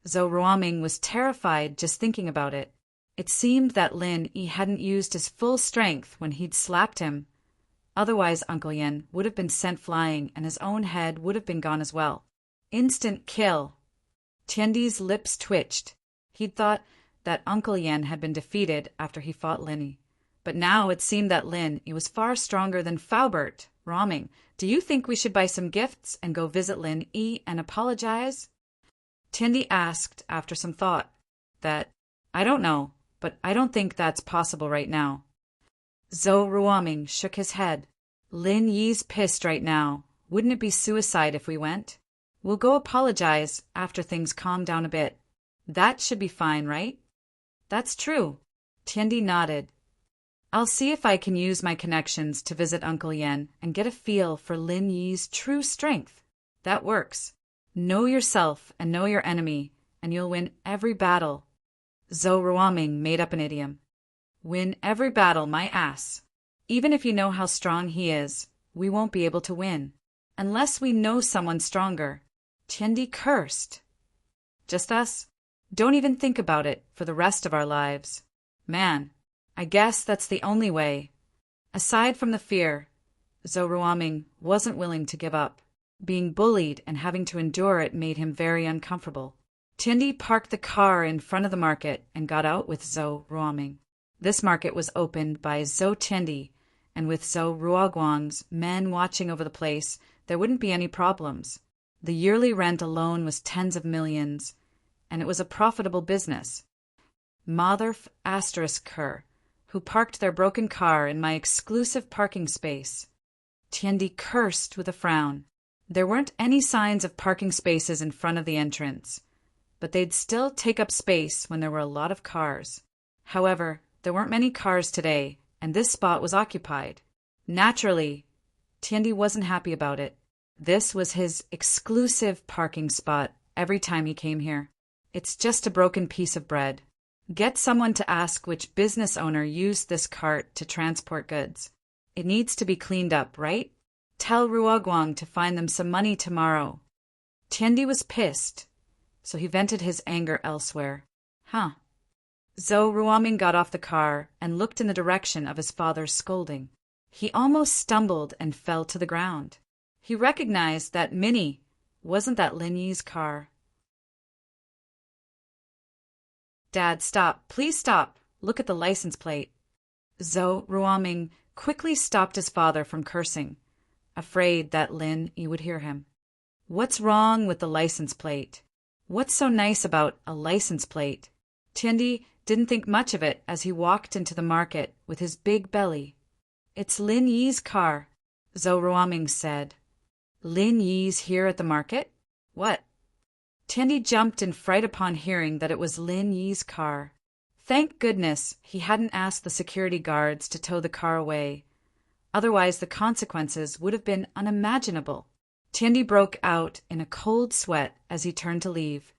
Zhou Ruoming was terrified just thinking about it. It seemed that Lin Yi hadn't used his full strength when he'd slapped him. Otherwise, Uncle Yen would have been sent flying and his own head would have been gone as well. Instant kill. Tiandi's lips twitched. He'd thought that Uncle Yen had been defeated after he fought Lin Yi. But now it seemed that Lin Yi was far stronger than Faubert. Ruoming, do you think we should buy some gifts and go visit Lin Yi and apologize? Tiandi asked after some thought. I don't know, but I don't think that's possible right now. Zhou Ruoming shook his head. Lin Yi's pissed right now. Wouldn't it be suicide if we went? We'll go apologize after things calm down a bit. That should be fine, right? That's true. Tiandi nodded. I'll see if I can use my connections to visit Uncle Yen and get a feel for Lin Yi's true strength. That works. Know yourself and know your enemy, and you'll win every battle. Zhou Ruoming made up an idiom. Win every battle, my ass. Even if you know how strong he is, we won't be able to win. Unless we know someone stronger. Tiandi cursed. Just us? Don't even think about it for the rest of our lives. Man, I guess that's the only way. Aside from the fear, Zhou Ruoming wasn't willing to give up. Being bullied and having to endure it made him very uncomfortable. Tiandi parked the car in front of the market and got out with Zhou Ruoming. This market was opened by Zhou Tiandi, and with Zhou Ruoguang's men watching over the place, there wouldn't be any problems. The yearly rent alone was tens of millions, and it was a profitable business. Motherf *Ker, who parked their broken car in my exclusive parking space. Tiandi cursed with a frown. There weren't any signs of parking spaces in front of the entrance, but they'd still take up space when there were a lot of cars. However, there weren't many cars today, and this spot was occupied. Naturally, Tiandi wasn't happy about it. This was his exclusive parking spot every time he came here. It's just a broken piece of bread. Get someone to ask which business owner used this cart to transport goods. It needs to be cleaned up, right? Tell Ruoguang to find them some money tomorrow. Tiandi was pissed, so he vented his anger elsewhere. Zhou Ruoming got off the car and looked in the direction of his father's scolding. He almost stumbled and fell to the ground. He recognized that Minnie wasn't that Lin Yi's car. Dad, stop. Please stop. Look at the license plate. Zhou Ruoming quickly stopped his father from cursing, afraid that Lin Yi would hear him. What's wrong with the license plate? What's so nice about a license plate? Tiandi didn't think much of it as he walked into the market with his big belly. It's Lin Yi's car, Zhou Ruoming said. Lin Yi's here at the market? What? Tiandi jumped in fright upon hearing that it was Lin Yi's car. Thank goodness he hadn't asked the security guards to tow the car away. Otherwise the consequences would have been unimaginable. Tiandi broke out in a cold sweat as he turned to leave.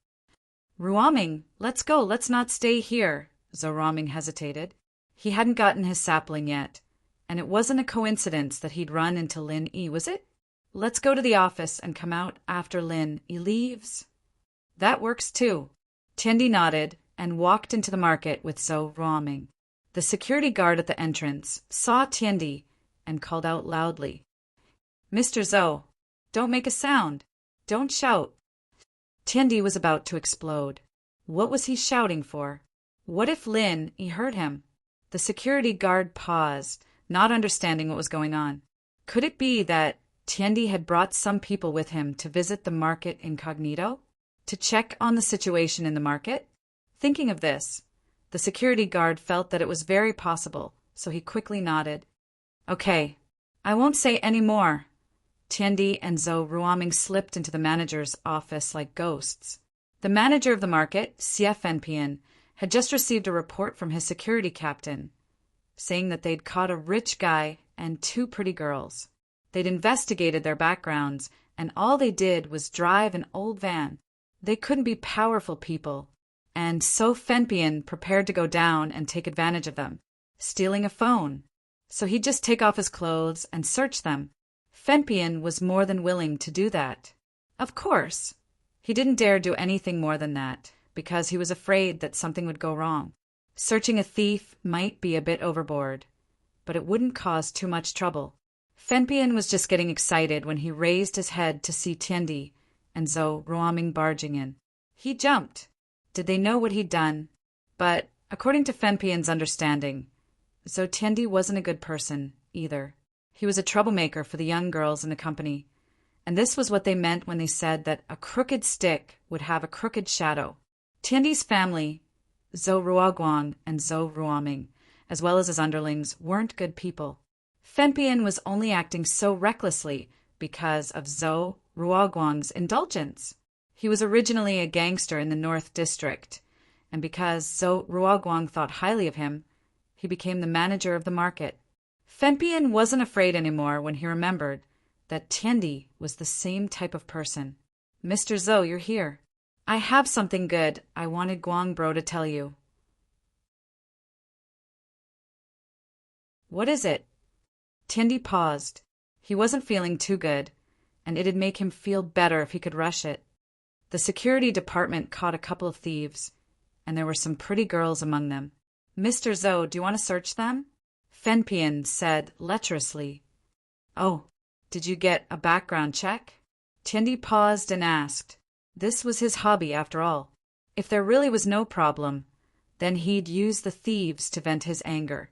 Ruoming, let's go, let's not stay here, Zhou Ruoming hesitated. He hadn't gotten his sapling yet, and it wasn't a coincidence that he'd run into Lin Yi, was it? Let's go to the office and come out after Lin Yi leaves. That works too. Tiandi nodded and walked into the market with Zhou Ruoming. The security guard at the entrance saw Tiandi and called out loudly. Mr. Zhou, don't make a sound. Don't shout. Tiandi was about to explode. What was he shouting for? What if Lin Yi heard him? The security guard paused, not understanding what was going on. Could it be that Tiandi had brought some people with him to visit the market incognito? To check on the situation in the market? Thinking of this, the security guard felt that it was very possible, so he quickly nodded. Okay, I won't say any more. Tiandi and Zhou Ruoming slipped into the manager's office like ghosts. The manager of the market, Xiefenpian, had just received a report from his security captain, saying that they'd caught a rich guy and two pretty girls. They'd investigated their backgrounds, and all they did was drive an old van. They couldn't be powerful people. And so Fenpian prepared to go down and take advantage of them, stealing a phone. So he'd just take off his clothes and search them. Fenpian was more than willing to do that. Of course, he didn't dare do anything more than that, because he was afraid that something would go wrong. Searching a thief might be a bit overboard, but it wouldn't cause too much trouble. Fenpian was just getting excited when he raised his head to see Tiendi and Zhou Ruoming barging in. He jumped. Did they know what he'd done? But, according to Fenpian's understanding, Zhou Tiendi wasn't a good person, either. He was a troublemaker for the young girls in the company, and this was what they meant when they said that a crooked stick would have a crooked shadow. Tiendi's family, Zhou Ruoguang and Zhou Ruoming, as well as his underlings, weren't good people. Fenpian was only acting so recklessly because of Zhou Ruoguang's indulgence. He was originally a gangster in the North District, and because Zhou Ruoguang thought highly of him, he became the manager of the market. Fenpian wasn't afraid anymore when he remembered that Tiendi was the same type of person. "Mr. Zhou, you're here. I have something good I wanted Guangbro to tell you." "What is it?" Tiendi paused. He wasn't feeling too good, and it'd make him feel better if he could rush it. The security department caught a couple of thieves, and there were some pretty girls among them. "Mr. Zhou, do you want to search them?" Fenpian said lecherously. "Oh, did you get a background check?" Tiendi paused and asked. This was his hobby, after all. If there really was no problem, then he'd use the thieves to vent his anger.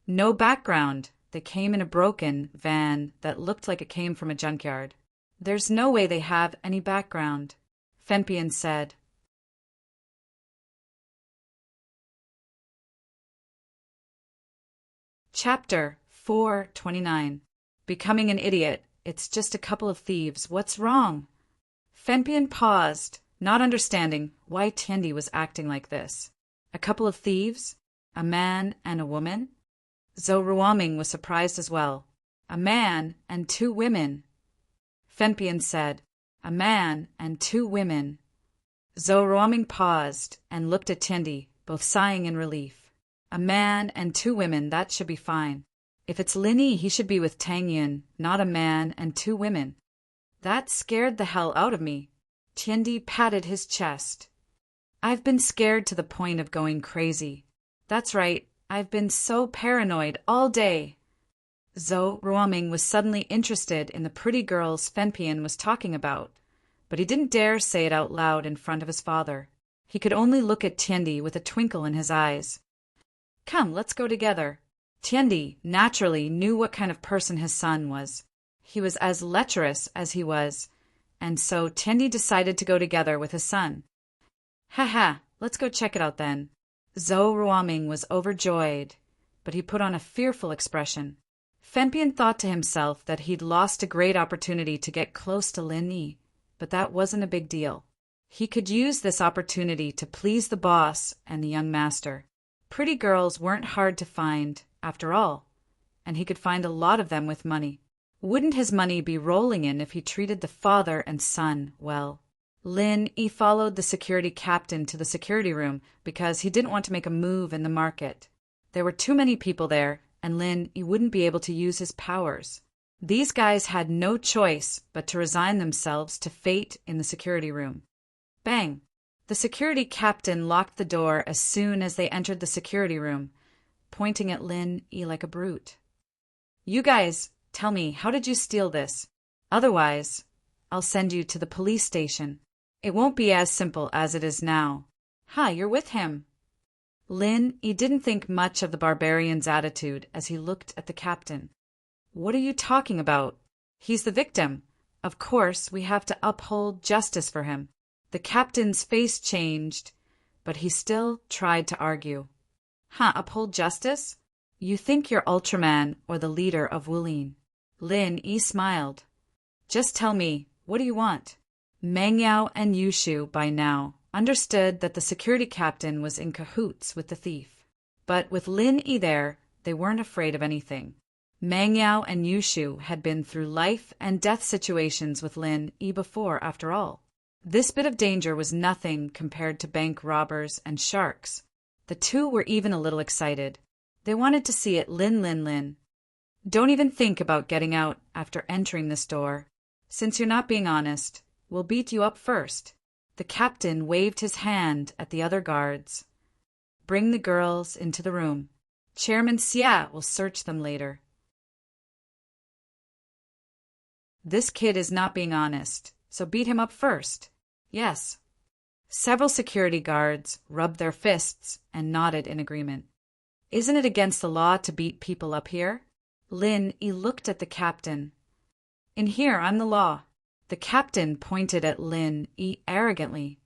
No background. They came in a broken van that looked like it came from a junkyard. "There's no way they have any background," Fenpian said. Chapter 429. Becoming an idiot. It's just a couple of thieves. What's wrong? Fenpian paused, not understanding why Tiendi was acting like this. A couple of thieves? A man and a woman? Zhou Ruoming was surprised as well. A man and two women. Fenpian said, "A man and two women." Zhou Ruoming paused and looked at Tiendi, both sighing in relief. A man and two women, that should be fine. If it's Lin Yi, he should be with Tang Yun, not a man and two women. That scared the hell out of me. Tiendi patted his chest. "I've been scared to the point of going crazy. That's right, I've been so paranoid all day." Zhou Ruoming was suddenly interested in the pretty girls Fenpian was talking about, but he didn't dare say it out loud in front of his father. He could only look at Tiendi with a twinkle in his eyes. "Come, let's go together." Tiendi naturally knew what kind of person his son was. He was as lecherous as he was, and so Tiendi decided to go together with his son. "Ha ha, let's go check it out then." Zhou Ruoming was overjoyed, but he put on a fearful expression. Fenpian thought to himself that he'd lost a great opportunity to get close to Lin Yi, but that wasn't a big deal. He could use this opportunity to please the boss and the young master. Pretty girls weren't hard to find, after all, and he could find a lot of them with money. Wouldn't his money be rolling in if he treated the father and son well? Lin Yi followed the security captain to the security room because he didn't want to make a move in the market. There were too many people there, and Lin Yi wouldn't be able to use his powers. These guys had no choice but to resign themselves to fate in the security room. Bang! The security captain locked the door as soon as they entered the security room, pointing at Lin Yi like a brute. "You guys, tell me, how did you steal this? Otherwise, I'll send you to the police station. It won't be as simple as it is now." "Ha, you're with him." Lin Yi didn't think much of the barbarian's attitude as he looked at the captain. "What are you talking about? He's the victim. Of course, we have to uphold justice for him." The captain's face changed, but he still tried to argue. Uphold justice? You think you're Ultraman or the leader of Wulin." Lin Yi smiled. "Just tell me, what do you want?" Meng Yao and Yushu, by now, understood that the security captain was in cahoots with the thief. But with Lin Yi there, they weren't afraid of anything. Meng Yao and Yushu had been through life and death situations with Lin Yi before, after all. This bit of danger was nothing compared to bank robbers and sharks. The two were even a little excited. They wanted to see it. Lin. Don't even think about getting out after entering this door. Since you're not being honest, we'll beat you up first. The captain waved his hand at the other guards. Bring the girls into the room. Chairman Xia will search them later. This kid is not being honest, so beat him up first. Yes. Several security guards rubbed their fists and nodded in agreement. Isn't it against the law to beat people up here? Lin Yi looked at the captain. In here, I'm the law. The captain pointed at Lin Yi arrogantly.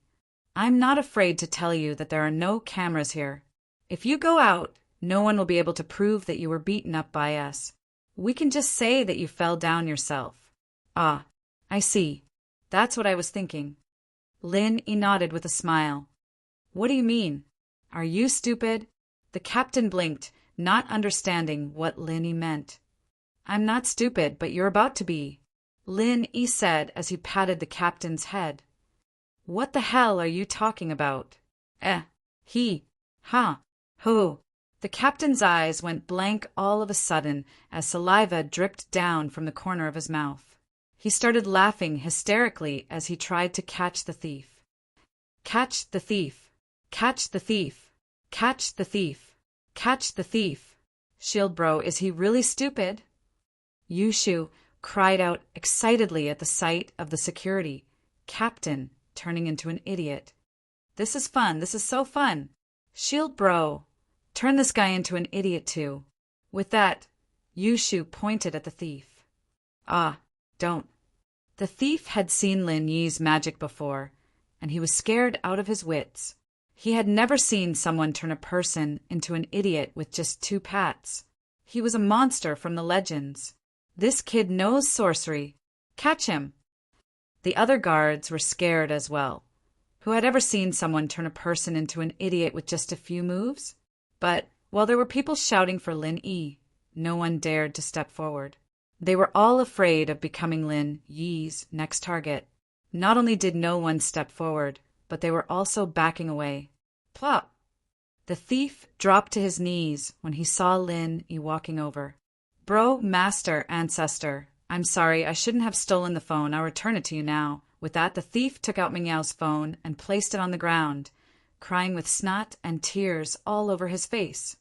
I'm not afraid to tell you that there are no cameras here. If you go out, no one will be able to prove that you were beaten up by us. We can just say that you fell down yourself. Ah, I see. That's what I was thinking. Lin Yi nodded with a smile. What do you mean? Are you stupid? The captain blinked, not understanding what Lin Yi meant. I'm not stupid, but you're about to be, Lin Yi said as he patted the captain's head. What the hell are you talking about? Who? The captain's eyes went blank all of a sudden as saliva dripped down from the corner of his mouth. He started laughing hysterically as he tried to catch the thief. Catch the thief! Catch the thief! Catch the thief! Catch the thief! Shield bro, is he really stupid? Yushu cried out excitedly at the sight of the security captain turning into an idiot. This is fun. This is so fun. Shield bro, turn this guy into an idiot too. With that, Yushu pointed at the thief. Don't. The thief had seen Lin Yi's magic before, and he was scared out of his wits. He had never seen someone turn a person into an idiot with just 2 pats. He was a monster from the legends. This kid knows sorcery. Catch him. The other guards were scared as well. Who had ever seen someone turn a person into an idiot with just a few moves? But while there were people shouting for Lin Yi, no one dared to step forward. They were all afraid of becoming Lin Yi's next target. Not only did no one step forward, but they were also backing away. Plop! The thief dropped to his knees when he saw Lin Yi walking over. Bro, master, ancestor, I'm sorry, I shouldn't have stolen the phone. I'll return it to you now. With that, the thief took out Meng Yao's phone and placed it on the ground, crying with snot and tears all over his face.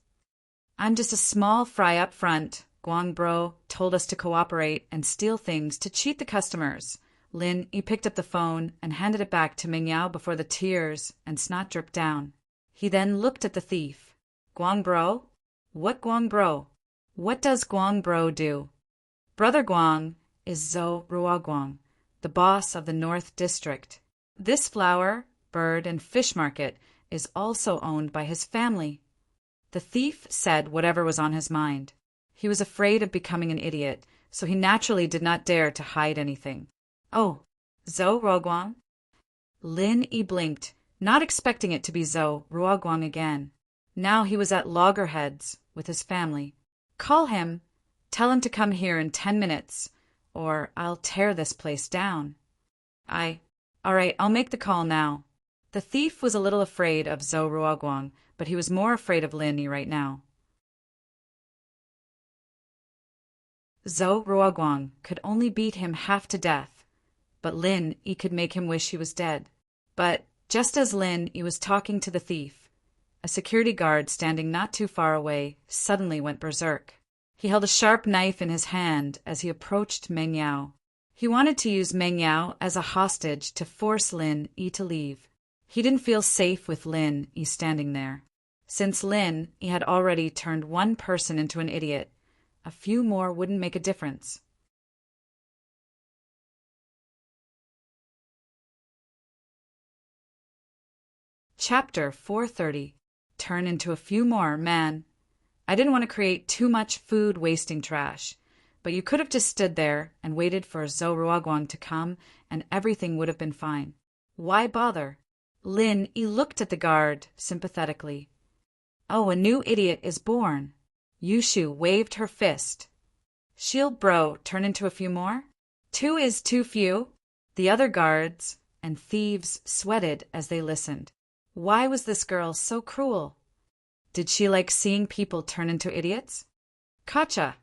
I'm just a small fry up front. Guang bro told us to cooperate and steal things to cheat the customers. Lin Yi picked up the phone and handed it back to Meng Yao before the tears and snot dripped down. He then looked at the thief. Guang bro? What Guang bro? What does Guang bro do? Brother Guang is Zhou Ruoguang, the boss of the North District. This flower, bird, and fish market is also owned by his family. The thief said whatever was on his mind. He was afraid of becoming an idiot, so he naturally did not dare to hide anything. Oh, Zhou Ruoguang? Lin Yi blinked, not expecting it to be Zhou Ruoguang again. Now he was at loggerheads with his family. Call him. Tell him to come here in 10 minutes, or I'll tear this place down. All right, I'll make the call now. The thief was a little afraid of Zhou Ruoguang, but he was more afraid of Lin Yi right now. Zhou Ruoguang could only beat him half to death, but Lin Yi could make him wish he was dead. But just as Lin Yi was talking to the thief, a security guard standing not too far away suddenly went berserk. He held a sharp knife in his hand as he approached Meng Yao. He wanted to use Meng Yao as a hostage to force Lin Yi to leave. He didn't feel safe with Lin Yi standing there. Since Lin Yi had already turned one person into an idiot, a few more wouldn't make a difference. Chapter 430. Turn into a few more, man. I didn't want to create too much food-wasting trash, but you could have just stood there and waited for Zhou Ruoguang to come, and everything would have been fine. Why bother? Lin Yi looked at the guard sympathetically. Oh, a new idiot is born. Yushu waved her fist. Shield bro, turn into a few more? 2 is too few. The other guards and thieves sweated as they listened. Why was this girl so cruel? Did she like seeing people turn into idiots? Kacha!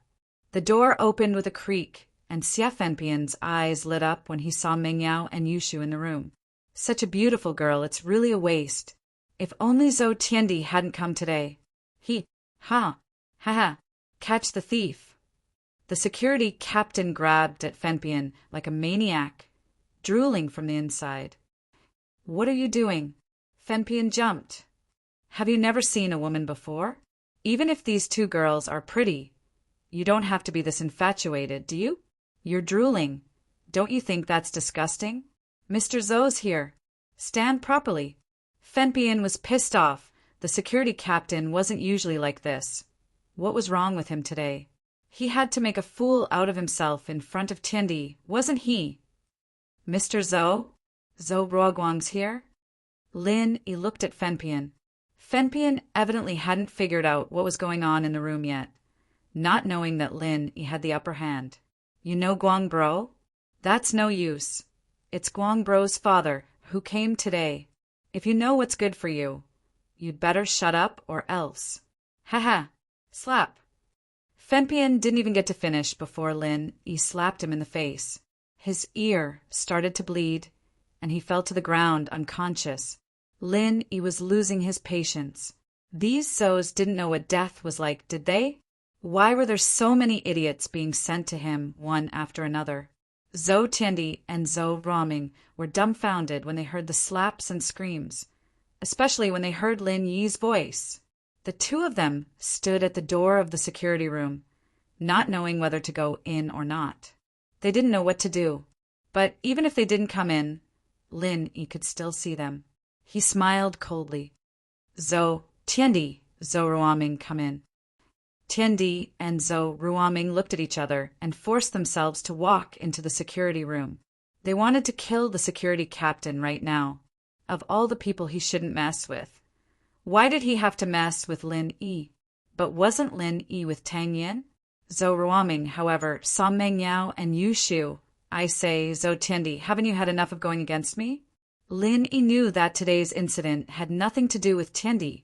The door opened with a creak, and Xia Fenpian's eyes lit up when he saw Mengyao and Yushu in the room. Such a beautiful girl, it's really a waste. If only Zhou Tiandi hadn't come today. Ha, catch the thief. The security captain grabbed at Fenpian like a maniac, drooling from the inside. What are you doing? Fenpian jumped. Have you never seen a woman before? Even if these 2 girls are pretty, you don't have to be this infatuated, do you? You're drooling. Don't you think that's disgusting? Mr. Zhou's here. Stand properly. Fenpian was pissed off. The security captain wasn't usually like this. What was wrong with him today? He had to make a fool out of himself in front of Tiandi, wasn't he? Mr. Zhou? Zhou Ruoguang's here? Lin Yi looked at Fenpian. Fenpian evidently hadn't figured out what was going on in the room yet, not knowing that Lin Yi had the upper hand. You know Guang Bro? That's no use. It's Guang Bro's father, who came today. If you know what's good for you, you'd better shut up or else. Slap. Fenpian didn't even get to finish before Lin Yi slapped him in the face. His ear started to bleed, and he fell to the ground unconscious. Lin Yi was losing his patience. These Zhous didn't know what death was like, did they? Why were there so many idiots being sent to him one after another? Zhou Tiandi and Zhou Ruoming were dumbfounded when they heard the slaps and screams, especially when they heard Lin Yi's voice. The 2 of them stood at the door of the security room, not knowing whether to go in or not. They didn't know what to do, but even if they didn't come in, Lin Yi could still see them. He smiled coldly. Zhou Tiandi, Zhou Ruoming, come in. Tiandi and Zhou Ruoming looked at each other and forced themselves to walk into the security room. They wanted to kill the security captain right now. Of all the people he shouldn't mess with. Why did he have to mess with Lin Yi? But wasn't Lin Yi with Tang Yin? Zhou Ruoming, however, saw Mengyao and Yushu. I say, Zhou Tiandi, haven't you had enough of going against me? Lin Yi knew that today's incident had nothing to do with Tiandi.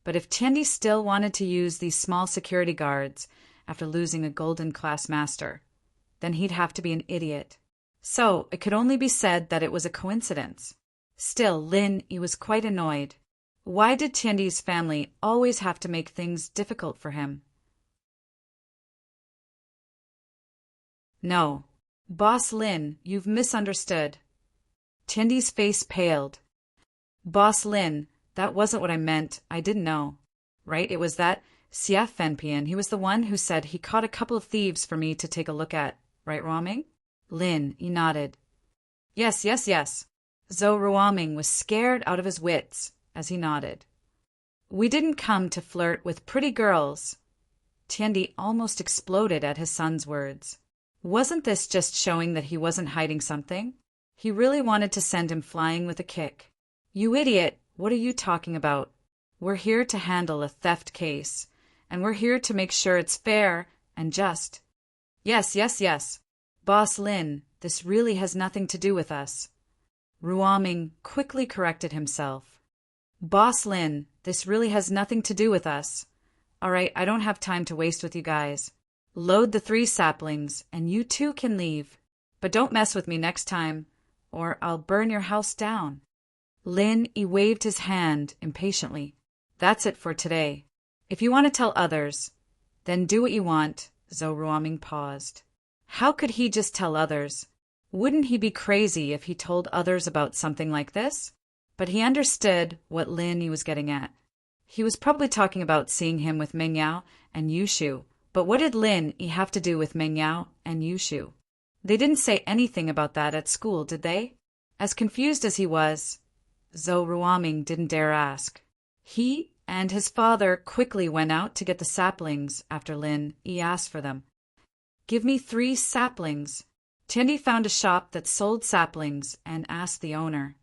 But if Tiandi still wanted to use these small security guards after losing a golden class master, then he'd have to be an idiot. So it could only be said that it was a coincidence. Still, Lin Yi was quite annoyed. Why did Tiandi's family always have to make things difficult for him? No. Boss Lin, you've misunderstood. Tiandi's face paled. Boss Lin, that wasn't what I meant. I didn't know. Right? It was that Xia Fenpian. He was the one who said he caught a couple of thieves for me to take a look at. Right, Ruoming? Lin, he nodded. Yes. Zhou Ruoming was scared out of his wits as he nodded. We didn't come to flirt with pretty girls. Tiandi almost exploded at his son's words. Wasn't this just showing that he wasn't hiding something? He really wanted to send him flying with a kick. You idiot, what are you talking about? We're here to handle a theft case, and we're here to make sure it's fair and just. Yes. Boss Lin, this really has nothing to do with us. Ruoming quickly corrected himself. Boss Lin, this really has nothing to do with us. All right, I don't have time to waste with you guys. Load the 3 saplings, and you 2 can leave. But don't mess with me next time, or I'll burn your house down. Lin Yi waved his hand impatiently. That's it for today. If you want to tell others, then do what you want. Zhou Ruoming paused. How could he just tell others? Wouldn't he be crazy if he told others about something like this? But he understood what Lin Yi was getting at. He was probably talking about seeing him with Mengyao and Yushu. But what did Lin Yi have to do with Mengyao and Yushu? They didn't say anything about that at school, did they? As confused as he was, Zhou Ruoming didn't dare ask. He and his father quickly went out to get the saplings after Lin Yi asked for them. Give me 3 saplings. Tiandi found a shop that sold saplings and asked the owner.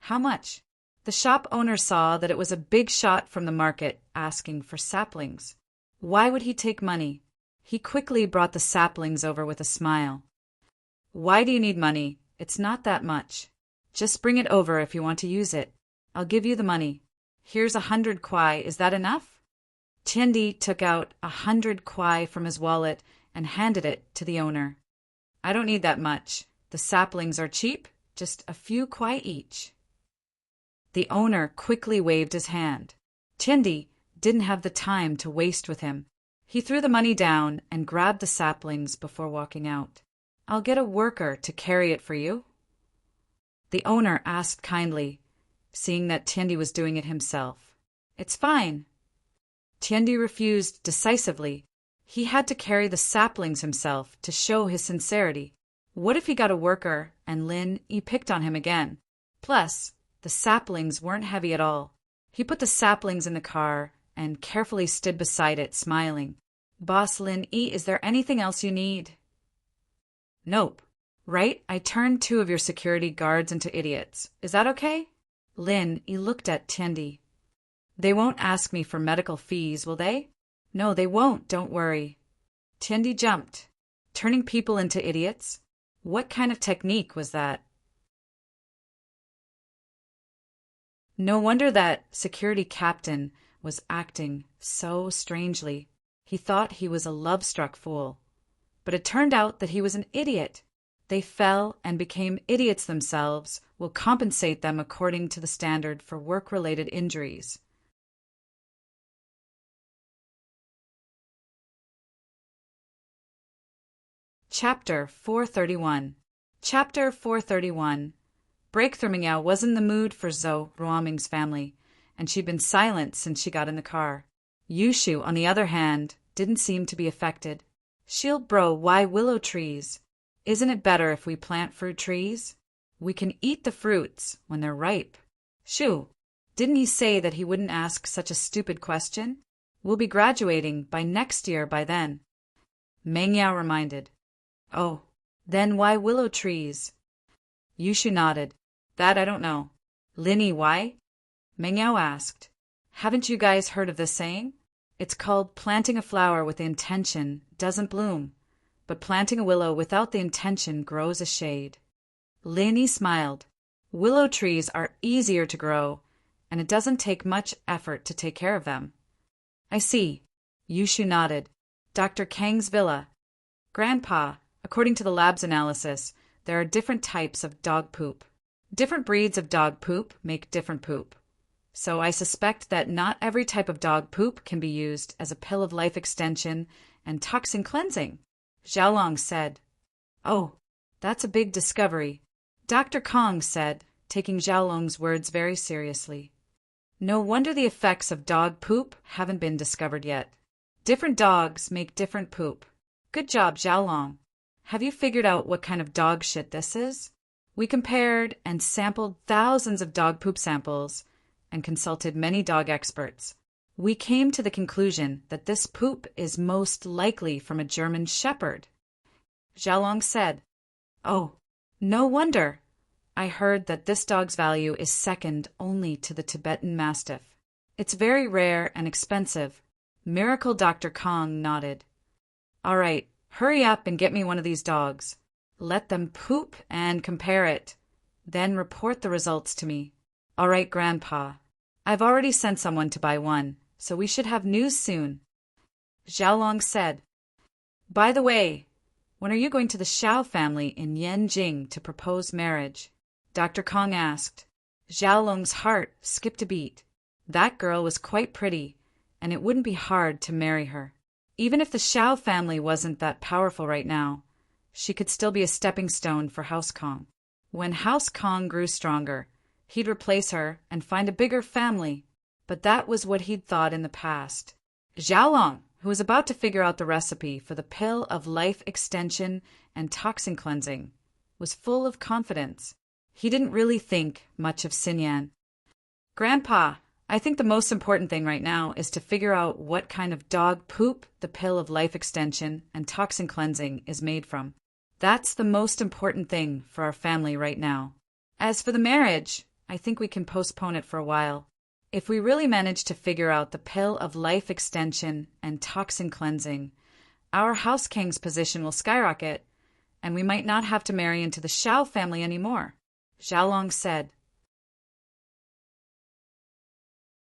How much? The shop owner saw that it was a big shot from the market asking for saplings. Why would he take money? He quickly brought the saplings over with a smile. Why do you need money? It's not that much. Just bring it over if you want to use it. I'll give you the money. Here's 100 kwai. Is that enough? Tiendi took out 100 kwai from his wallet and handed it to the owner. I don't need that much. The saplings are cheap, just a few kwai each. The owner quickly waved his hand. Tiendi didn't have the time to waste with him. He threw the money down and grabbed the saplings before walking out. I'll get a worker to carry it for you. The owner asked kindly, seeing that Tiendi was doing it himself. It's fine. Tiendi refused decisively. He had to carry the saplings himself to show his sincerity. What if he got a worker and Lin Yi picked on him again? Plus, the saplings weren't heavy at all. He put the saplings in the car and carefully stood beside it, smiling. Boss Lin Yi, is there anything else you need? Nope. Right? I turned 2 of your security guards into idiots. Is that okay? Lin Yi looked at Tiendi. They won't ask me for medical fees, will they? No, they won't, don't worry. Tiendi jumped. Turning people into idiots? What kind of technique was that? No wonder that security captain was acting so strangely. He thought he was a love-struck fool. But it turned out that he was an idiot. They fell and became idiots themselves. Will compensate them according to the standard for work-related injuries. Chapter 431. Chapter 431. Breakthrough Meow was in the mood for Zhou Ruoming's family, and she'd been silent since she got in the car. Yushu, on the other hand, didn't seem to be affected. Shield bro, why willow trees? Isn't it better if we plant fruit trees? We can eat the fruits when they're ripe. Shu, didn't he say that he wouldn't ask such a stupid question? We'll be graduating by next year by then. Meng Yao reminded. Oh, then why willow trees? Yushu nodded. That I don't know. Lin Yi, why? Meng Yao asked. Haven't you guys heard of this saying? It's called planting a flower with the intention doesn't bloom, but planting a willow without the intention grows a shade. Lin Yi smiled. Willow trees are easier to grow, and it doesn't take much effort to take care of them. I see. Yushu nodded. Dr. Kang's villa. Grandpa, according to the lab's analysis, there are different types of dog poop. Different breeds of dog poop make different poop. So I suspect that not every type of dog poop can be used as a pill of life extension and toxin cleansing, Xiaolong said. Oh, that's a big discovery, Dr. Kong said, taking Xiaolong's words very seriously. No wonder the effects of dog poop haven't been discovered yet. Different dogs make different poop. Good job, Xiaolong. Have you figured out what kind of dog shit this is? We compared and sampled thousands of dog poop samples and consulted many dog experts. We came to the conclusion that this poop is most likely from a German shepherd. Xiaolong said, Oh, no wonder. I heard that this dog's value is second only to the Tibetan Mastiff. It's very rare and expensive. Miracle Dr. Kong nodded. All right, hurry up and get me one of these dogs. Let them poop and compare it. Then report the results to me. All right, Grandpa. I've already sent someone to buy one, so we should have news soon. Xiaolong said. By the way, when are you going to the Xiao family in Yanjing to propose marriage? Dr. Kong asked. Xiaolong's heart skipped a beat. That girl was quite pretty, and it wouldn't be hard to marry her. Even if the Xiao family wasn't that powerful right now, she could still be a stepping stone for House Kong. When House Kong grew stronger, he'd replace her and find a bigger family. But that was what he'd thought in the past. Xiaolong, who was about to figure out the recipe for the pill of life extension and toxin cleansing, was full of confidence. He didn't really think much of Xinyan. Grandpa, I think the most important thing right now is to figure out what kind of dog poop the pill of life extension and toxin cleansing is made from. That's the most important thing for our family right now. As for the marriage, I think we can postpone it for a while. If we really manage to figure out the pill of life extension and toxin cleansing, Our house king's position will skyrocket, and we might not have to marry into the Shao family anymore, Xiaolong said.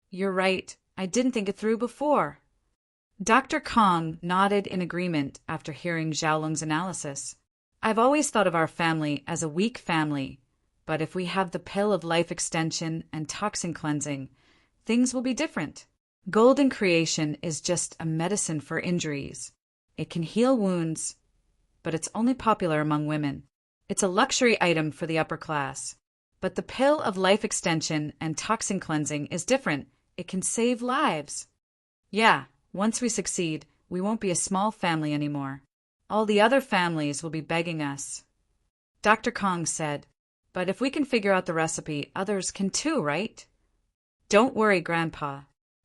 You're right. I didn't think it through before. Dr. Kong nodded in agreement after hearing Xiaolong's analysis. I've always thought of our family as a weak family, but if we have the pill of life extension and toxin cleansing, things will be different. Golden creation is just a medicine for injuries. It can heal wounds, but it's only popular among women. It's a luxury item for the upper class. But the pill of life extension and toxin cleansing is different. It can save lives. Yeah, once we succeed, we won't be a small family anymore. All the other families will be begging us. Dr. Kong said, but if we can figure out the recipe, others can too, right? Don't worry, Grandpa.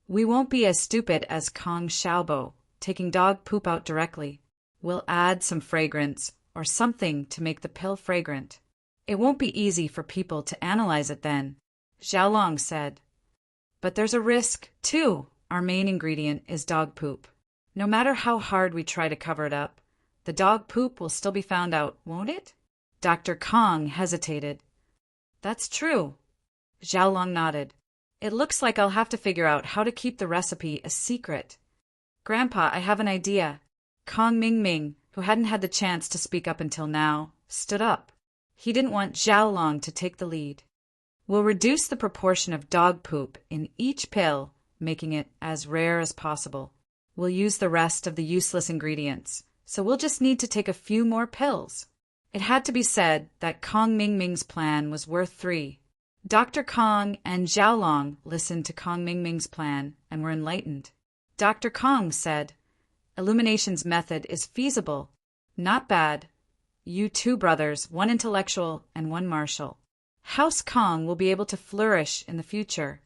We won't be as stupid as Kong Xiaobo, taking dog poop out directly. We'll add some fragrance or something to make the pill fragrant. It won't be easy for people to analyze it then, Xiaolong said. But there's a risk, too. Our main ingredient is dog poop. No matter how hard we try to cover it up, the dog poop will still be found out, won't it? Dr. Kong hesitated. That's true. Xiaolong nodded. It looks like I'll have to figure out how to keep the recipe a secret. Grandpa, I have an idea. Kong Mingming, who hadn't had the chance to speak up until now, stood up. He didn't want Xiaolong to take the lead. We'll reduce the proportion of dog poop in each pill, making it as rare as possible. We'll use the rest of the useless ingredients, so we'll just need to take a few more pills. It had to be said that Kong Mingming's plan was worth 3. Dr. Kong and Xiaolong listened to Kong Mingming's plan and were enlightened. Dr. Kong said, Illumination's method is feasible. Not bad. You 2 brothers, one intellectual and one martial. House Kong will be able to flourish in the future.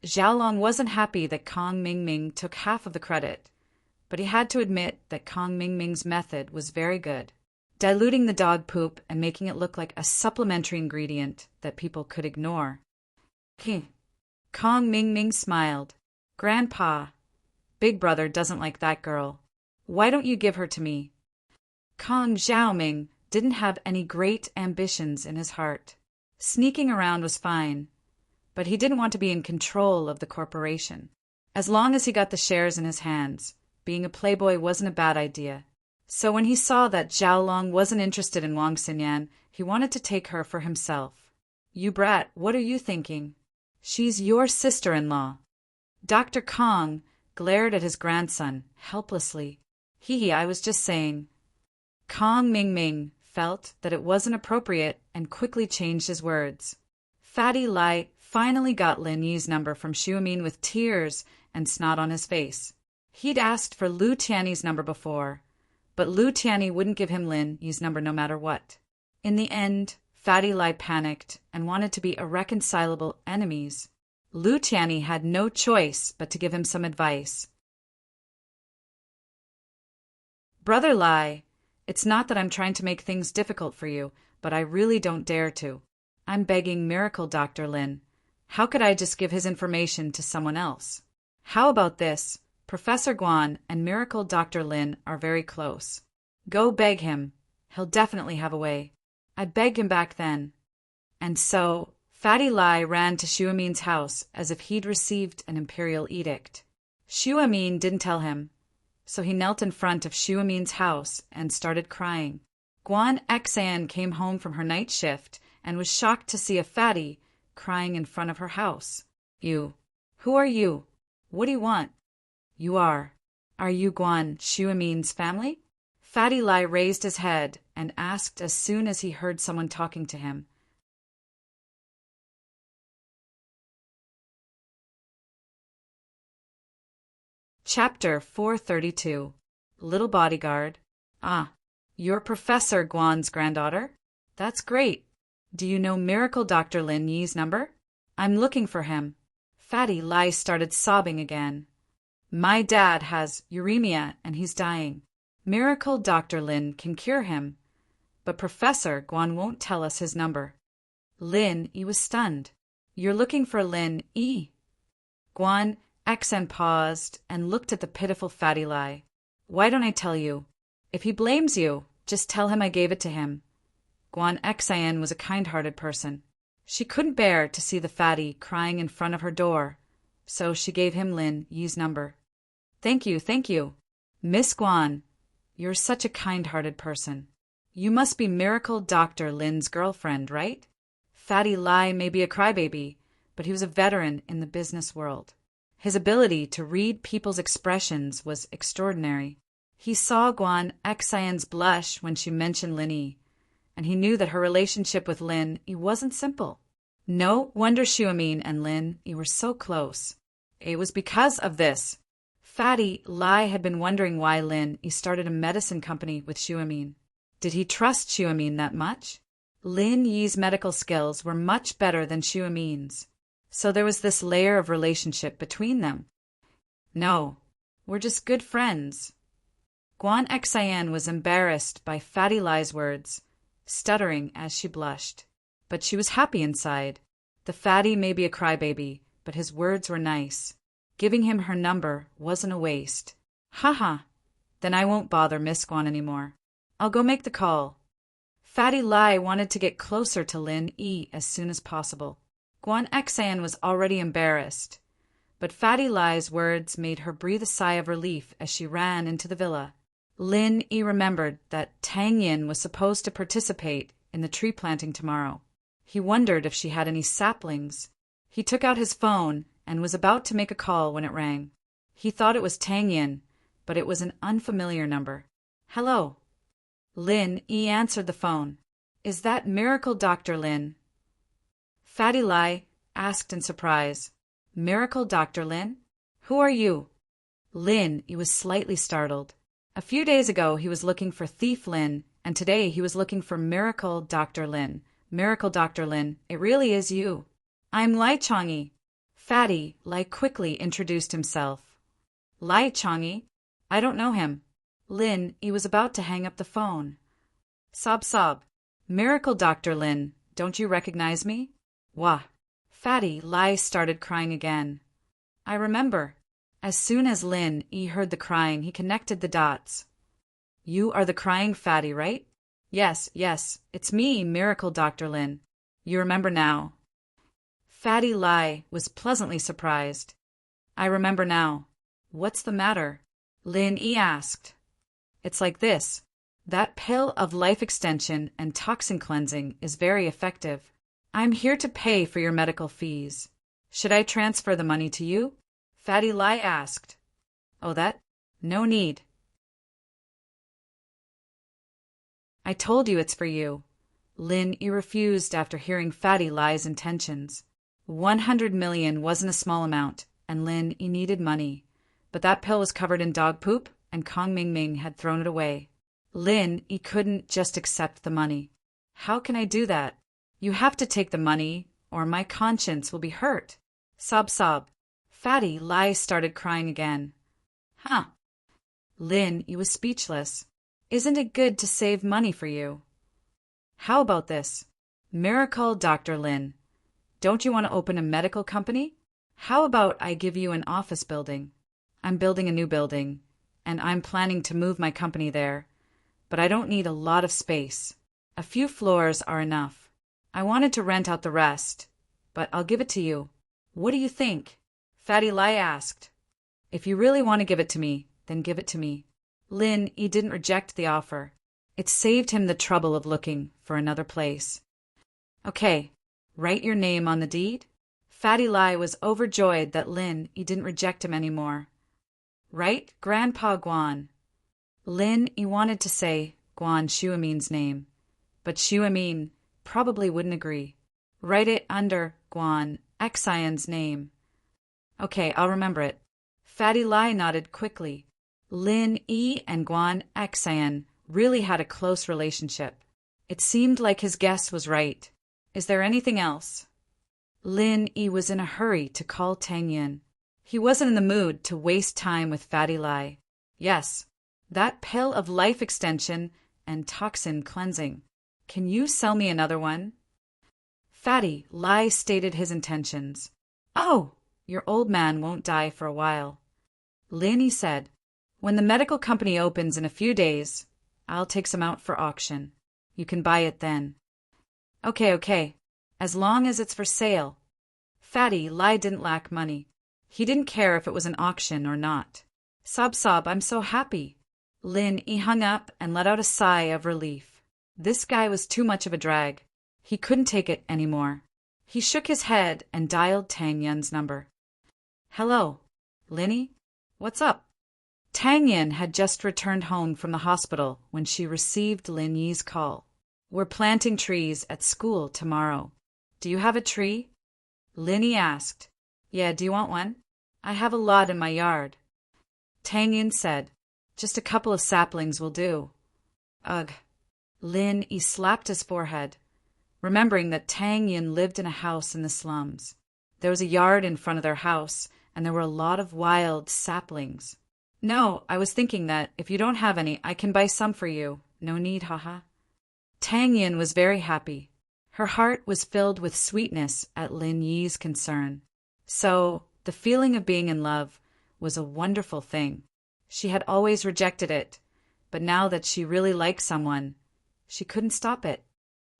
Xiaolong wasn't happy that Kong Mingming took half of the credit, but he had to admit that Kong Mingming's method was very good, diluting the dog poop and making it look like a supplementary ingredient that people could ignore. Kong Mingming smiled. Grandpa, Big Brother doesn't like that girl. Why don't you give her to me? Kong Xiaoming didn't have any great ambitions in his heart. Sneaking around was fine, but he didn't want to be in control of the corporation. As long as he got the shares in his hands, being a playboy wasn't a bad idea. So when he saw that Xiaolong wasn't interested in Wang Xinyan, he wanted to take her for himself. You brat, what are you thinking? She's your sister-in-law. Dr. Kong glared at his grandson, helplessly. I was just saying. Kong Mingming felt that it wasn't appropriate and quickly changed his words. Fatty Lai finally got Lin Yi's number from Xuemin with tears and snot on his face. He'd asked for Lu Tiany's number before, but Lu Tiany wouldn't give him Lin Yi's number no matter what. In the end, Fatty Lai panicked and wanted to be irreconcilable enemies. Lu Tiany had no choice but to give him some advice. Brother Lai, it's not that I'm trying to make things difficult for you, but I really don't dare to. I'm begging Miracle Dr. Lin. How could I just give his information to someone else? How about this? Professor Guan and Miracle Dr. Lin are very close. Go beg him. He'll definitely have a way. I begged him back then. And so, Fatty Lai ran to Xuemin's house as if he'd received an imperial edict. Xuemin didn't tell him, so he knelt in front of Xuemin's house and started crying. Guan Xan came home from her night shift and was shocked to see a fatty crying in front of her house. You. Who are you? What do you want? You are. Are you Guan Xuemin's family? Fatty Lai raised his head and asked as soon as he heard someone talking to him. Chapter 432. Little Bodyguard. Ah, you're Professor Guan's granddaughter? That's great. Do you know Miracle Dr. Lin Yi's number? I'm looking for him. Fatty Lai started sobbing again. My dad has uremia and he's dying. Miracle Dr. Lin can cure him, but Professor Guan won't tell us his number. Lin Yi was stunned. You're looking for Lin Yi? Guan Xen paused and looked at the pitiful Fatty Lai. Why don't I tell you? If he blames you, just tell him I gave it to him. Guan Xian was a kind-hearted person. She couldn't bear to see the fatty crying in front of her door, so she gave him Lin Yi's number. Thank you, thank you. Miss Guan, you're such a kind-hearted person. You must be Miracle Dr. Lin's girlfriend, right? Fatty Lai may be a crybaby, but he was a veteran in the business world. His ability to read people's expressions was extraordinary. He saw Guan Xian's blush when she mentioned Lin Yi, and he knew that her relationship with Lin Yi wasn't simple. No wonder Xuemin and Lin Yi were so close. It was because of this. Fatty Lai had been wondering why Lin Yi started a medicine company with Xuemin. Did he trust Xuemin that much? Lin Yi's medical skills were much better than Xuemin's, so there was this layer of relationship between them. No, we're just good friends. Guan Xian was embarrassed by Fatty Lai's words, stuttering as she blushed. But she was happy inside. The fatty may be a crybaby, but his words were nice. Giving him her number wasn't a waste. Haha, then I won't bother Miss Guan anymore. I'll go make the call. Fatty Lai wanted to get closer to Lin Yi as soon as possible. Guan Xian was already embarrassed, but Fatty Lai's words made her breathe a sigh of relief as she ran into the villa. Lin Yi remembered that Tang Yin was supposed to participate in the tree planting tomorrow. He wondered if she had any saplings. He took out his phone and was about to make a call when it rang. He thought it was Tang Yin, but it was an unfamiliar number. Hello. Lin Yi answered the phone. Is that Miracle Dr. Lin? Fatty Lai asked in surprise. Miracle Dr. Lin? Who are you? Lin Yi was slightly startled. A few days ago he was looking for Thief Lin, and today he was looking for Miracle Dr. Lin. Miracle Dr. Lin, it really is you. I'm Lai Changyi. Fatty Lai quickly introduced himself. Lai Changyi? I don't know him. Lin Yi was about to hang up the phone. Sob sob. Miracle Dr. Lin, don't you recognize me? Wah. Fatty Lai started crying again. I remember. As soon as Lin Yi heard the crying, he connected the dots. You are the crying fatty, right? Yes, it's me, Miracle Dr. Lin. You remember now. Fatty Lai was pleasantly surprised. I remember now. What's the matter? Lin Yi asked. It's like this. That pill of life extension and toxin cleansing is very effective. I'm here to pay for your medical fees. Should I transfer the money to you? Fatty Lai asked. Oh, that? No need. I told you it's for you. Lin Yi refused after hearing Fatty Lai's intentions. 100 million wasn't a small amount, and Lin Yi needed money. But that pill was covered in dog poop, and Kong Ming had thrown it away. Lin Yi couldn't just accept the money. How can I do that? You have to take the money, or my conscience will be hurt. Sob sob. Fatty Lai started crying again. Huh. Lin Yi was speechless. Isn't it good to save money for you? How about this? Miracle Dr. Lin. Don't you want to open a medical company? How about I give you an office building? I'm building a new building, and I'm planning to move my company there, but I don't need a lot of space. A few floors are enough. I wanted to rent out the rest, but I'll give it to you. What do you think? Fatty Lai asked. If you really want to give it to me, then give it to me. Lin Yi didn't reject the offer. It saved him the trouble of looking for another place. Okay, write your name on the deed. Fatty Lai was overjoyed that Lin Yi didn't reject him anymore. Write Grandpa Guan. Lin Yi wanted to say Guan Xuemin's name, but Xuemin probably wouldn't agree. Write it under Guan Xian's name. Okay, I'll remember it. Fatty Lai nodded quickly. Lin Yi and Guan Xian really had a close relationship. It seemed like his guess was right. Is there anything else? Lin Yi was in a hurry to call Tang Yin. He wasn't in the mood to waste time with Fatty Lai. Yes, that pill of life extension and toxin cleansing. Can you sell me another one? Fatty Lai stated his intentions. Oh, your old man won't die for a while. Lin Yi said, When the medical company opens in a few days, I'll take some out for auction. You can buy it then. Okay. As long as it's for sale. Fatty Lai didn't lack money. He didn't care if it was an auction or not. Sob, I'm so happy. Lin Yi hung up and let out a sigh of relief. This guy was too much of a drag. He couldn't take it anymore. He shook his head and dialed Tang Yun's number. Hello, Linny? What's up? Tang Yun had just returned home from the hospital when she received Lin Yi's call. We're planting trees at school tomorrow. Do you have a tree? Lin Yi asked. Yeah, do you want one? I have a lot in my yard. Tang Yun said. Just a couple of saplings will do. Ugh. Lin Yi slapped his forehead, remembering that Tang Yun lived in a house in the slums. There was a yard in front of their house, and there were a lot of wild saplings. No, I was thinking that if you don't have any, I can buy some for you. No need, haha. Tang Yun was very happy. Her heart was filled with sweetness at Lin Yi's concern. So, the feeling of being in love was a wonderful thing. She had always rejected it, but now that she really liked someone, she couldn't stop it.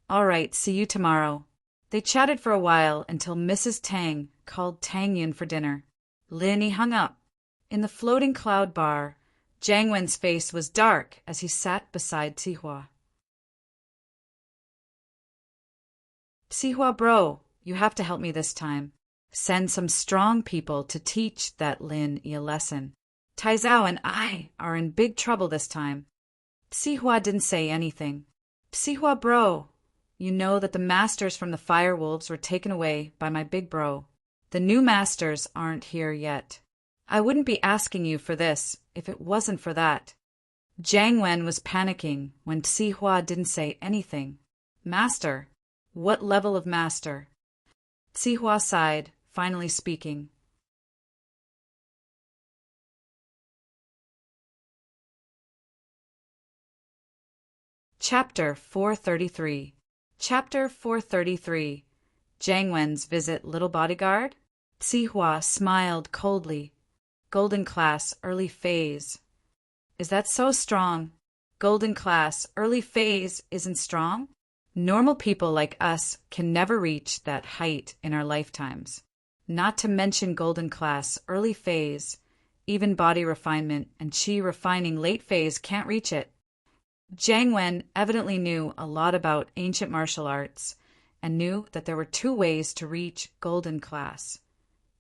All right, see you tomorrow. They chatted for a while until Mrs. Tang called Tang Yun for dinner. Lin Yi hung up. In the floating cloud bar, Jiang Wen's face was dark as he sat beside Sihua. Sihua bro, you have to help me this time. Send some strong people to teach that Lin Yi a lesson. Taizao and I are in big trouble this time. Sihua didn't say anything. Sihua bro, you know that the masters from the fire wolves were taken away by my big bro. The new masters aren't here yet. I wouldn't be asking you for this if it wasn't for that. Jiang Wen was panicking when Sihua didn't say anything. Master? What level of master? Sihua sighed, finally speaking. Chapter 433. Chapter 433. Jiang Wen's visit little bodyguard? Sihua smiled coldly. Golden class, early phase. Is that so strong? Golden class, early phase isn't strong? Normal people like us can never reach that height in our lifetimes. Not to mention golden class, early phase. Even body refinement and chi refining late phase can't reach it. Jiang Wen evidently knew a lot about ancient martial arts and knew that there were two ways to reach golden class.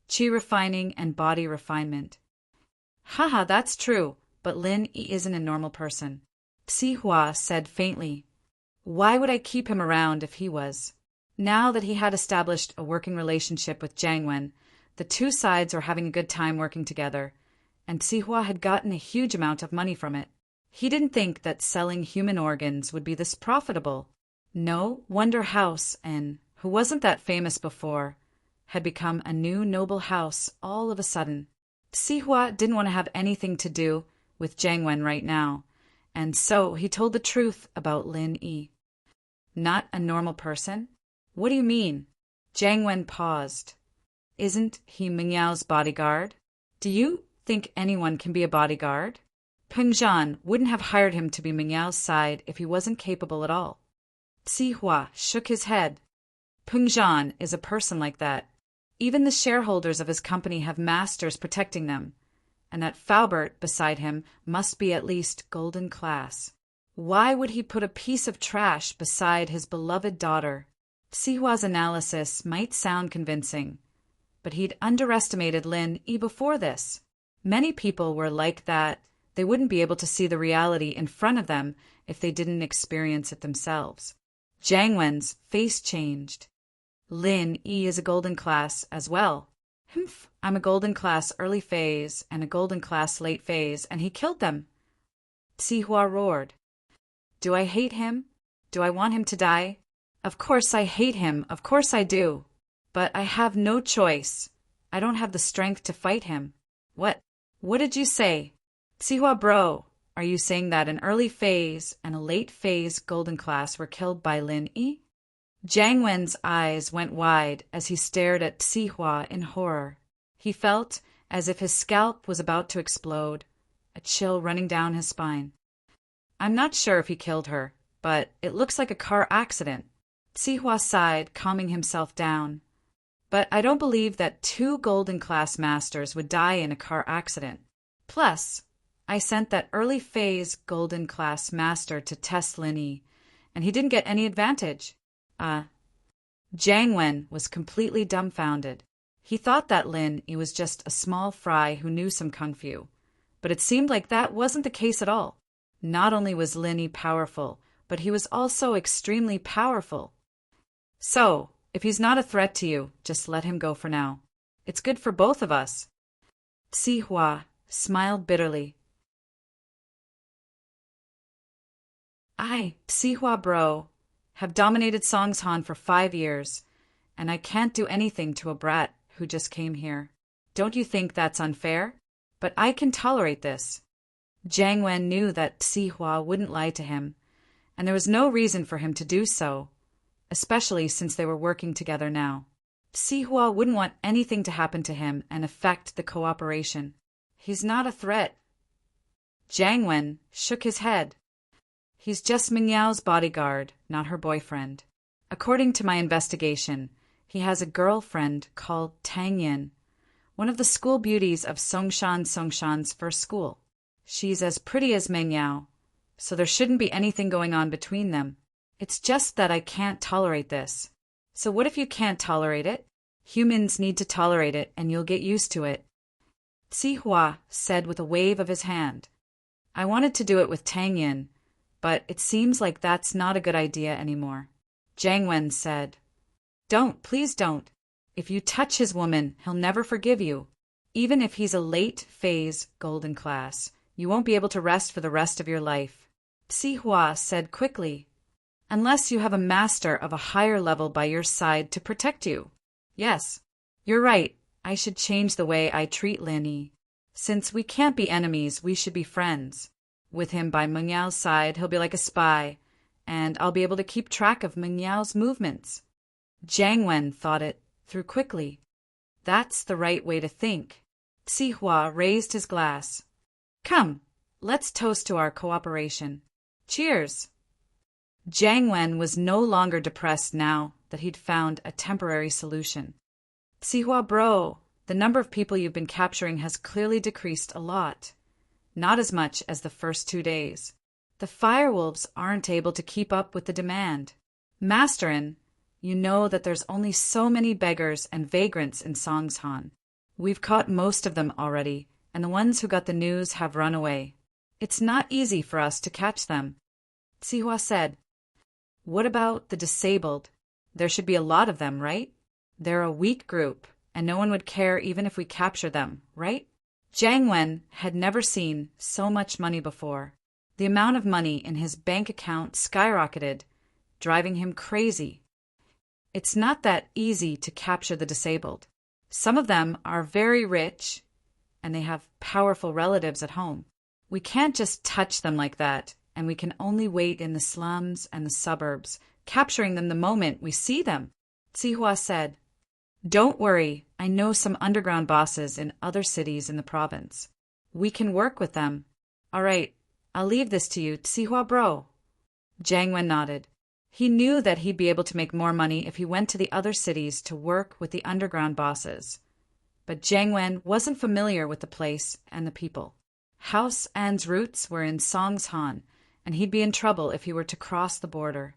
Chi refining and body refinement. Haha, that's true, but Lin Yi isn't a normal person. Sihua said faintly. Why would I keep him around if he was? Now that he had established a working relationship with Jiang Wen, the two sides were having a good time working together, and Sihua had gotten a huge amount of money from it. He didn't think that selling human organs would be this profitable. No wonder House, and who wasn't that famous before, had become a new noble house all of a sudden. Sihua didn't want to have anything to do with Jiang Wen right now, and so he told the truth about Lin Yi. Not a normal person? What do you mean? Jiang Wen paused. Isn't he Meng Yao's bodyguard? Do you think anyone can be a bodyguard? Peng Zhan wouldn't have hired him to be Meng Yao's side if he wasn't capable at all. Sihua shook his head. Peng Zhan is a person like that. Even the shareholders of his company have masters protecting them, and that Faubert beside him must be at least golden class. Why would he put a piece of trash beside his beloved daughter? Sihua's analysis might sound convincing, but he'd underestimated Lin Yi before this. Many people were like that. They wouldn't be able to see the reality in front of them if they didn't experience it themselves. Jiang Wen's face changed. Lin Yi is a golden class as well. Humph, I'm a golden class early phase and a golden class late phase, and he killed them. Sihua roared. Do I hate him? Do I want him to die? Of course I hate him, of course I do. But I have no choice. I don't have the strength to fight him. What did you say? Sihua bro, are you saying that an early phase and a late phase golden class were killed by Lin Yi? Jiang Wen's eyes went wide as he stared at Sihua in horror. He felt as if his scalp was about to explode, a chill running down his spine. I'm not sure if he killed her, but it looks like a car accident. Sihua sighed, calming himself down. But I don't believe that 2 golden class masters would die in a car accident. Plus, I sent that early phase golden class master to test Lin Yi, and he didn't get any advantage. Jiang Wen was completely dumbfounded. He thought that Lin Yi was just a small fry who knew some kung fu, but it seemed like that wasn't the case at all. Not only was Lin Yi powerful, but he was also extremely powerful. So, if he's not a threat to you, just let him go for now. It's good for both of us. Sihua smiled bitterly. I, Sihua bro, have dominated Songshan for 5 years, and I can't do anything to a brat who just came here. Don't you think that's unfair? But I can tolerate this. Jiang Wen knew that Sihua wouldn't lie to him, and there was no reason for him to do so, especially since they were working together now. Sihua wouldn't want anything to happen to him and affect the cooperation. He's not a threat. Jiang Wen shook his head. He's just Mingyao's bodyguard, not her boyfriend. According to my investigation, he has a girlfriend called Tang Yin, one of the school beauties of Songshan's first school. She's as pretty as Mingyao, so there shouldn't be anything going on between them. It's just that I can't tolerate this. So what if you can't tolerate it? Humans need to tolerate it, and you'll get used to it. Sihua said with a wave of his hand. I wanted to do it with Tang Yin, but it seems like that's not a good idea anymore. Jiang Wen said. Don't, please don't. If you touch his woman, he'll never forgive you. Even if he's a late phase golden class, you won't be able to rest for the rest of your life. Sihua said quickly. Unless you have a master of a higher level by your side to protect you. Yes, you're right. I should change the way I treat Lin Yi. Since we can't be enemies, we should be friends. With him by Mengyao's side, he'll be like a spy, and I'll be able to keep track of Mengyao's movements. Jiang Wen thought it through quickly. That's the right way to think. Sihua raised his glass. Come, let's toast to our cooperation. Cheers! Jiang Wen was no longer depressed now that he'd found a temporary solution. Sihua bro, the number of people you've been capturing has clearly decreased a lot. Not as much as the first 2 days. The firewolves aren't able to keep up with the demand. Masterin, you know that there's only so many beggars and vagrants in Songshan. We've caught most of them already, and the ones who got the news have run away. It's not easy for us to catch them. Sihua said. What about the disabled? There should be a lot of them, right? They're a weak group, and no one would care even if we capture them, right? Jiang Wen had never seen so much money before. The amount of money in his bank account skyrocketed, driving him crazy. It's not that easy to capture the disabled. Some of them are very rich, and they have powerful relatives at home. We can't just touch them like that, and we can only wait in the slums and the suburbs, capturing them the moment we see them. Sihua said. Don't worry, I know some underground bosses in other cities in the province. We can work with them. All right, I'll leave this to you, Sihua bro. Jiang Wen nodded. He knew that he'd be able to make more money if he went to the other cities to work with the underground bosses. But Jiang Wen wasn't familiar with the place and the people. House An's roots were in Songshan, and he'd be in trouble if he were to cross the border.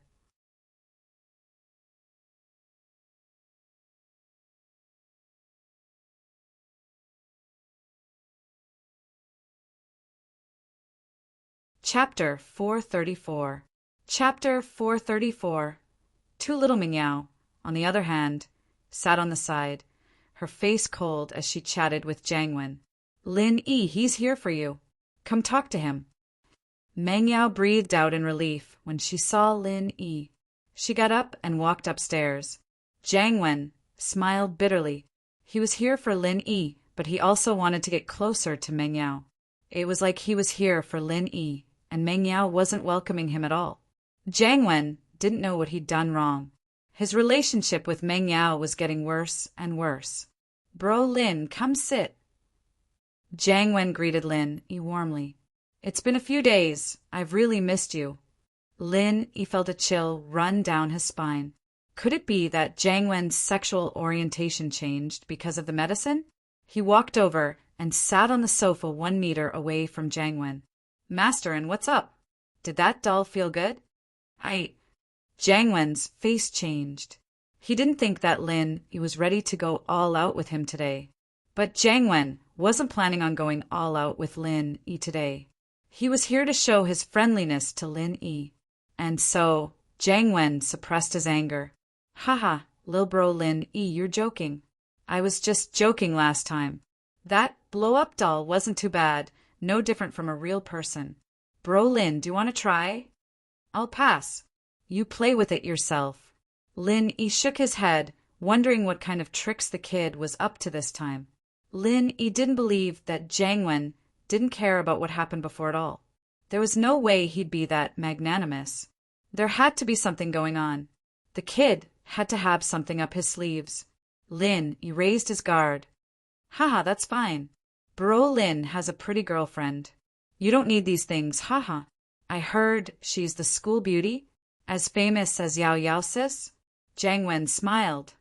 Chapter 434. Chapter 434. Too little Mingyao, on the other hand, sat on the side, her face cold as she chatted with Jiang Wen. Lin Yi, he's here for you. Come talk to him. Mingyao breathed out in relief when she saw Lin Yi. She got up and walked upstairs. Jiang Wen smiled bitterly. He was here for Lin Yi, but he also wanted to get closer to Mingyao. It was like he was here for Lin Yi, and Mingyao wasn't welcoming him at all. Jiang Wen didn't know what he'd done wrong. His relationship with Mingyao was getting worse and worse. Bro Lin, come sit. Jiang Wen greeted Lin Yi warmly. It's been a few days. I've really missed you. Lin Yi felt a chill run down his spine. Could it be that Jiang Wen's sexual orientation changed because of the medicine? He walked over and sat on the sofa 1 meter away from Jiang Wen. Masterin, what's up? Did that doll feel good? Jiang Wen's face changed. He didn't think that Lin Yi was ready to go all out with him today. But Jiang Wen wasn't planning on going all out with Lin Yi today. He was here to show his friendliness to Lin Yi. And so, Jiang Wen suppressed his anger. Haha, lil bro Lin Yi, you're joking. I was just joking last time. That blow-up doll wasn't too bad, no different from a real person. Bro Lin, do you want to try? I'll pass. You play with it yourself. Lin Yi shook his head, wondering what kind of tricks the kid was up to this time. Lin Yi didn't believe that Jiang Wen didn't care about what happened before at all. There was no way he'd be that magnanimous. There had to be something going on. The kid had to have something up his sleeves. Lin Yi raised his guard. Haha, that's fine. Bro Lin has a pretty girlfriend. You don't need these things, haha. I heard she's the school beauty, as famous as Yao Yao sis. Jiang Wen smiled.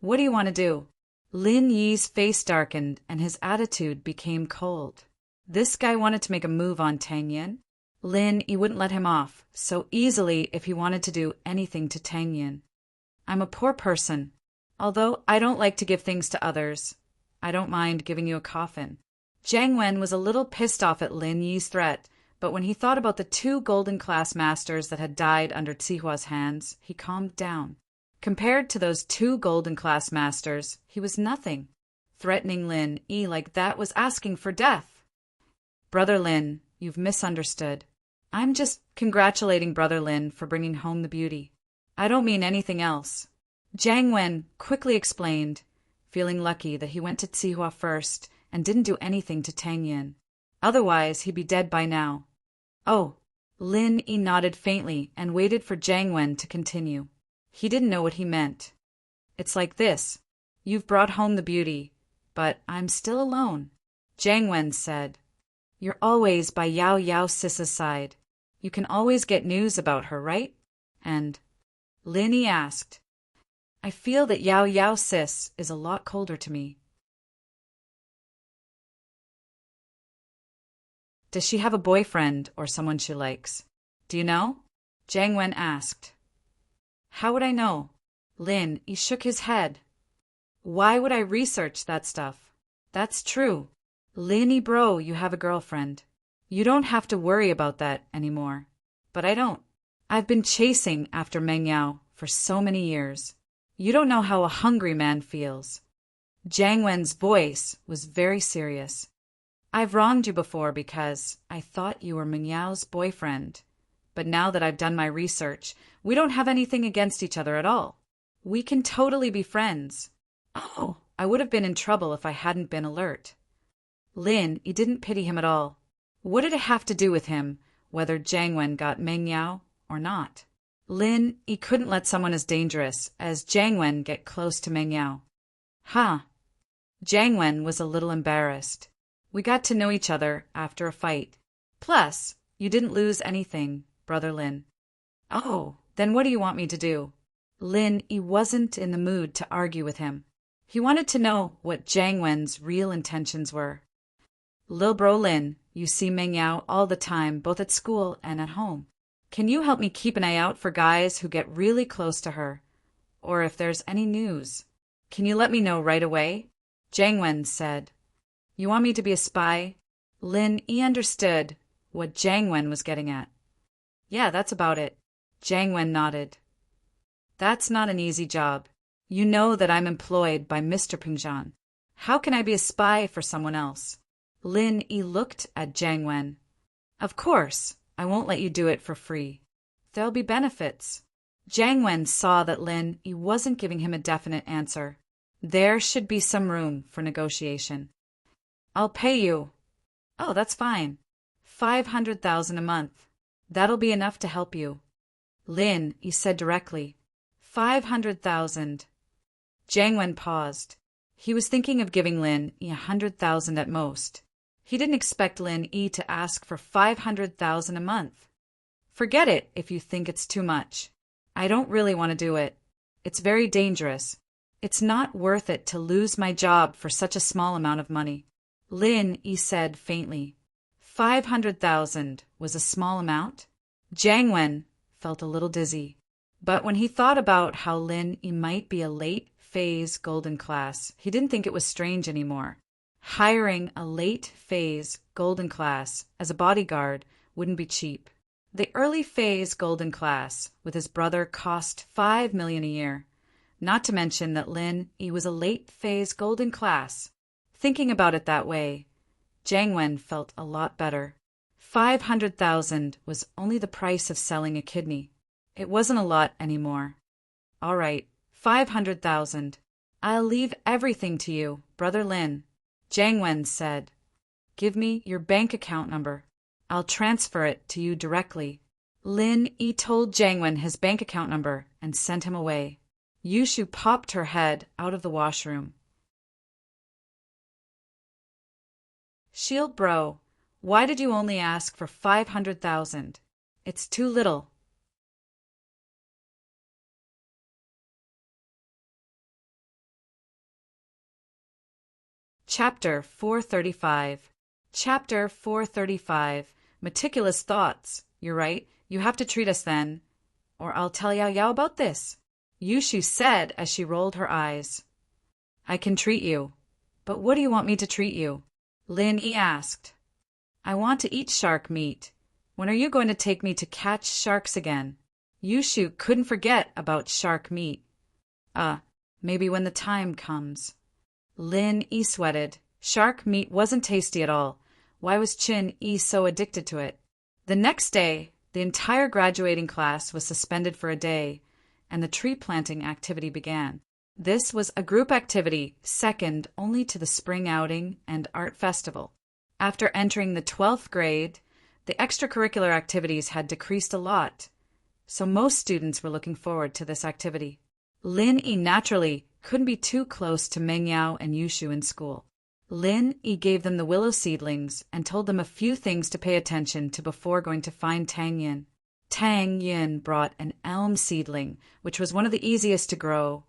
What do you want to do? Lin Yi's face darkened and his attitude became cold. This guy wanted to make a move on Tang Yin. Lin Yi wouldn't let him off so easily if he wanted to do anything to Tang Yin. I'm a poor person. Although I don't like to give things to others, I don't mind giving you a coffin. Jiang Wen was a little pissed off at Lin Yi's threat, but when he thought about the 2 golden class masters that had died under Zihua's hands, he calmed down. Compared to those 2 golden class masters, he was nothing. Threatening Lin Yi like that was asking for death. Brother Lin, you've misunderstood. I'm just congratulating Brother Lin for bringing home the beauty. I don't mean anything else. Jiang Wen quickly explained, feeling lucky that he went to Zihua first and didn't do anything to Tang Yin. Otherwise, he'd be dead by now. Oh, Lin Yi nodded faintly and waited for Jiang Wen to continue. He didn't know what he meant. It's like this. You've brought home the beauty, but I'm still alone. Jiang Wen said, You're always by Yao Yao Sis's side. You can always get news about her, right? And Lin Yi asked, I feel that Yao Yao Sis is a lot colder to me. Does she have a boyfriend or someone she likes? Do you know? Jiang Wen asked. How would I know? Lin Yi shook his head. Why would I research that stuff? That's true. Lin Yi bro, you have a girlfriend. You don't have to worry about that anymore. But I don't. I've been chasing after Meng Yao for so many years. You don't know how a hungry man feels. Jiang Wen's voice was very serious. I've wronged you before because I thought you were Meng Yao's boyfriend. But now that I've done my research, we don't have anything against each other at all. We can totally be friends. Oh, I would have been in trouble if I hadn't been alert. Lin Yi didn't pity him at all. What did it have to do with him, whether Jiang Wen got Meng Yao or not? Lin Yi couldn't let someone as dangerous as Jiang Wen get close to Meng Yao. Jiang Wen was a little embarrassed. We got to know each other after a fight. Plus, you didn't lose anything, Brother Lin. Oh, then what do you want me to do? Lin Yi wasn't in the mood to argue with him. He wanted to know what Jiang Wen's real intentions were. Lil bro Lin, you see Meng Yao all the time, both at school and at home. Can you help me keep an eye out for guys who get really close to her? Or if there's any news, can you let me know right away? Jiang Wen said. You want me to be a spy? Lin Yi understood what Jiang Wen was getting at. Yeah, that's about it. Jiang Wen nodded. That's not an easy job. You know that I'm employed by Mr. Pingzhan. How can I be a spy for someone else? Lin Yi looked at Jiang Wen. Of course, I won't let you do it for free. There'll be benefits. Jiang Wen saw that Lin Yi wasn't giving him a definite answer. There should be some room for negotiation. I'll pay you. Oh, that's fine. 500,000 a month. That'll be enough to help you. Lin Yi said directly. 500,000. Jiang Wen paused. He was thinking of giving Lin Yi 100,000 at most. He didn't expect Lin Yi to ask for 500,000 a month. Forget it if you think it's too much. I don't really want to do it. It's very dangerous. It's not worth it to lose my job for such a small amount of money. Lin Yi said faintly. 500,000 was a small amount? Jiang Wen felt a little dizzy. But when he thought about how Lin Yi might be a late-phase golden class, he didn't think it was strange anymore. Hiring a late-phase golden class as a bodyguard wouldn't be cheap. The early-phase golden class with his brother cost $5 million a year. Not to mention that Lin Yi was a late-phase golden class. Thinking about it that way, Jiang Wen felt a lot better. 500,000 was only the price of selling a kidney. It wasn't a lot anymore. All right, 500,000. I'll leave everything to you, Brother Lin, Jiang Wen said. Give me your bank account number. I'll transfer it to you directly. Lin Yi told Jiang Wen his bank account number and sent him away. Yushu popped her head out of the washroom. Shield bro, why did you only ask for 500,000? It's too little. Chapter 435. Chapter 435. Meticulous thoughts. You're right. You have to treat us then, or I'll tell Yao Yao about this, Yushu said as she rolled her eyes. I can treat you. But what do you want me to treat you? Lin Yi asked. I want to eat shark meat. When are you going to take me to catch sharks again? Yushu couldn't forget about shark meat. Maybe when the time comes. Lin Yi sweated. Shark meat wasn't tasty at all. Why was Chin Yi so addicted to it? The next day, the entire graduating class was suspended for a day, and the tree planting activity began. This was a group activity second only to the spring outing and art festival. After entering the 12th grade, the extracurricular activities had decreased a lot, so most students were looking forward to this activity. Lin Yi naturally couldn't be too close to Meng Yao and Yushu in school. Lin Yi gave them the willow seedlings and told them a few things to pay attention to before going to find Tang Yin. Tang Yin brought an elm seedling, which was one of the easiest to grow,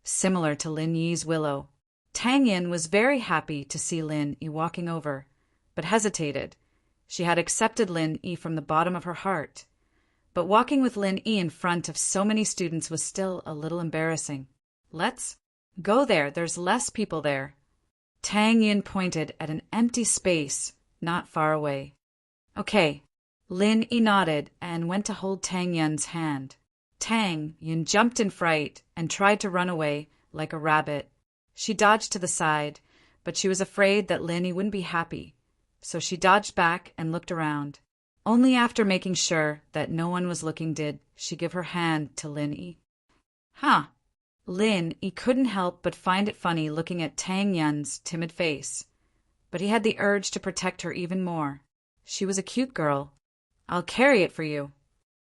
similar to Lin Yi's willow. Tang Yin was very happy to see Lin Yi walking over, but hesitated. She had accepted Lin Yi from the bottom of her heart, but walking with Lin Yi in front of so many students was still a little embarrassing. Let's go there. There's less people there. Tang Yin pointed at an empty space not far away. Okay. Lin Yi nodded and went to hold Tang Yin's hand. Tang Yin jumped in fright and tried to run away like a rabbit. She dodged to the side, but she was afraid that Lin Yi wouldn't be happy, so she dodged back and looked around. Only after making sure that no one was looking did she give her hand to Lin Yi. Lin Yi couldn't help but find it funny looking at Tang Yin's timid face, but he had the urge to protect her even more. She was a cute girl. I'll carry it for you.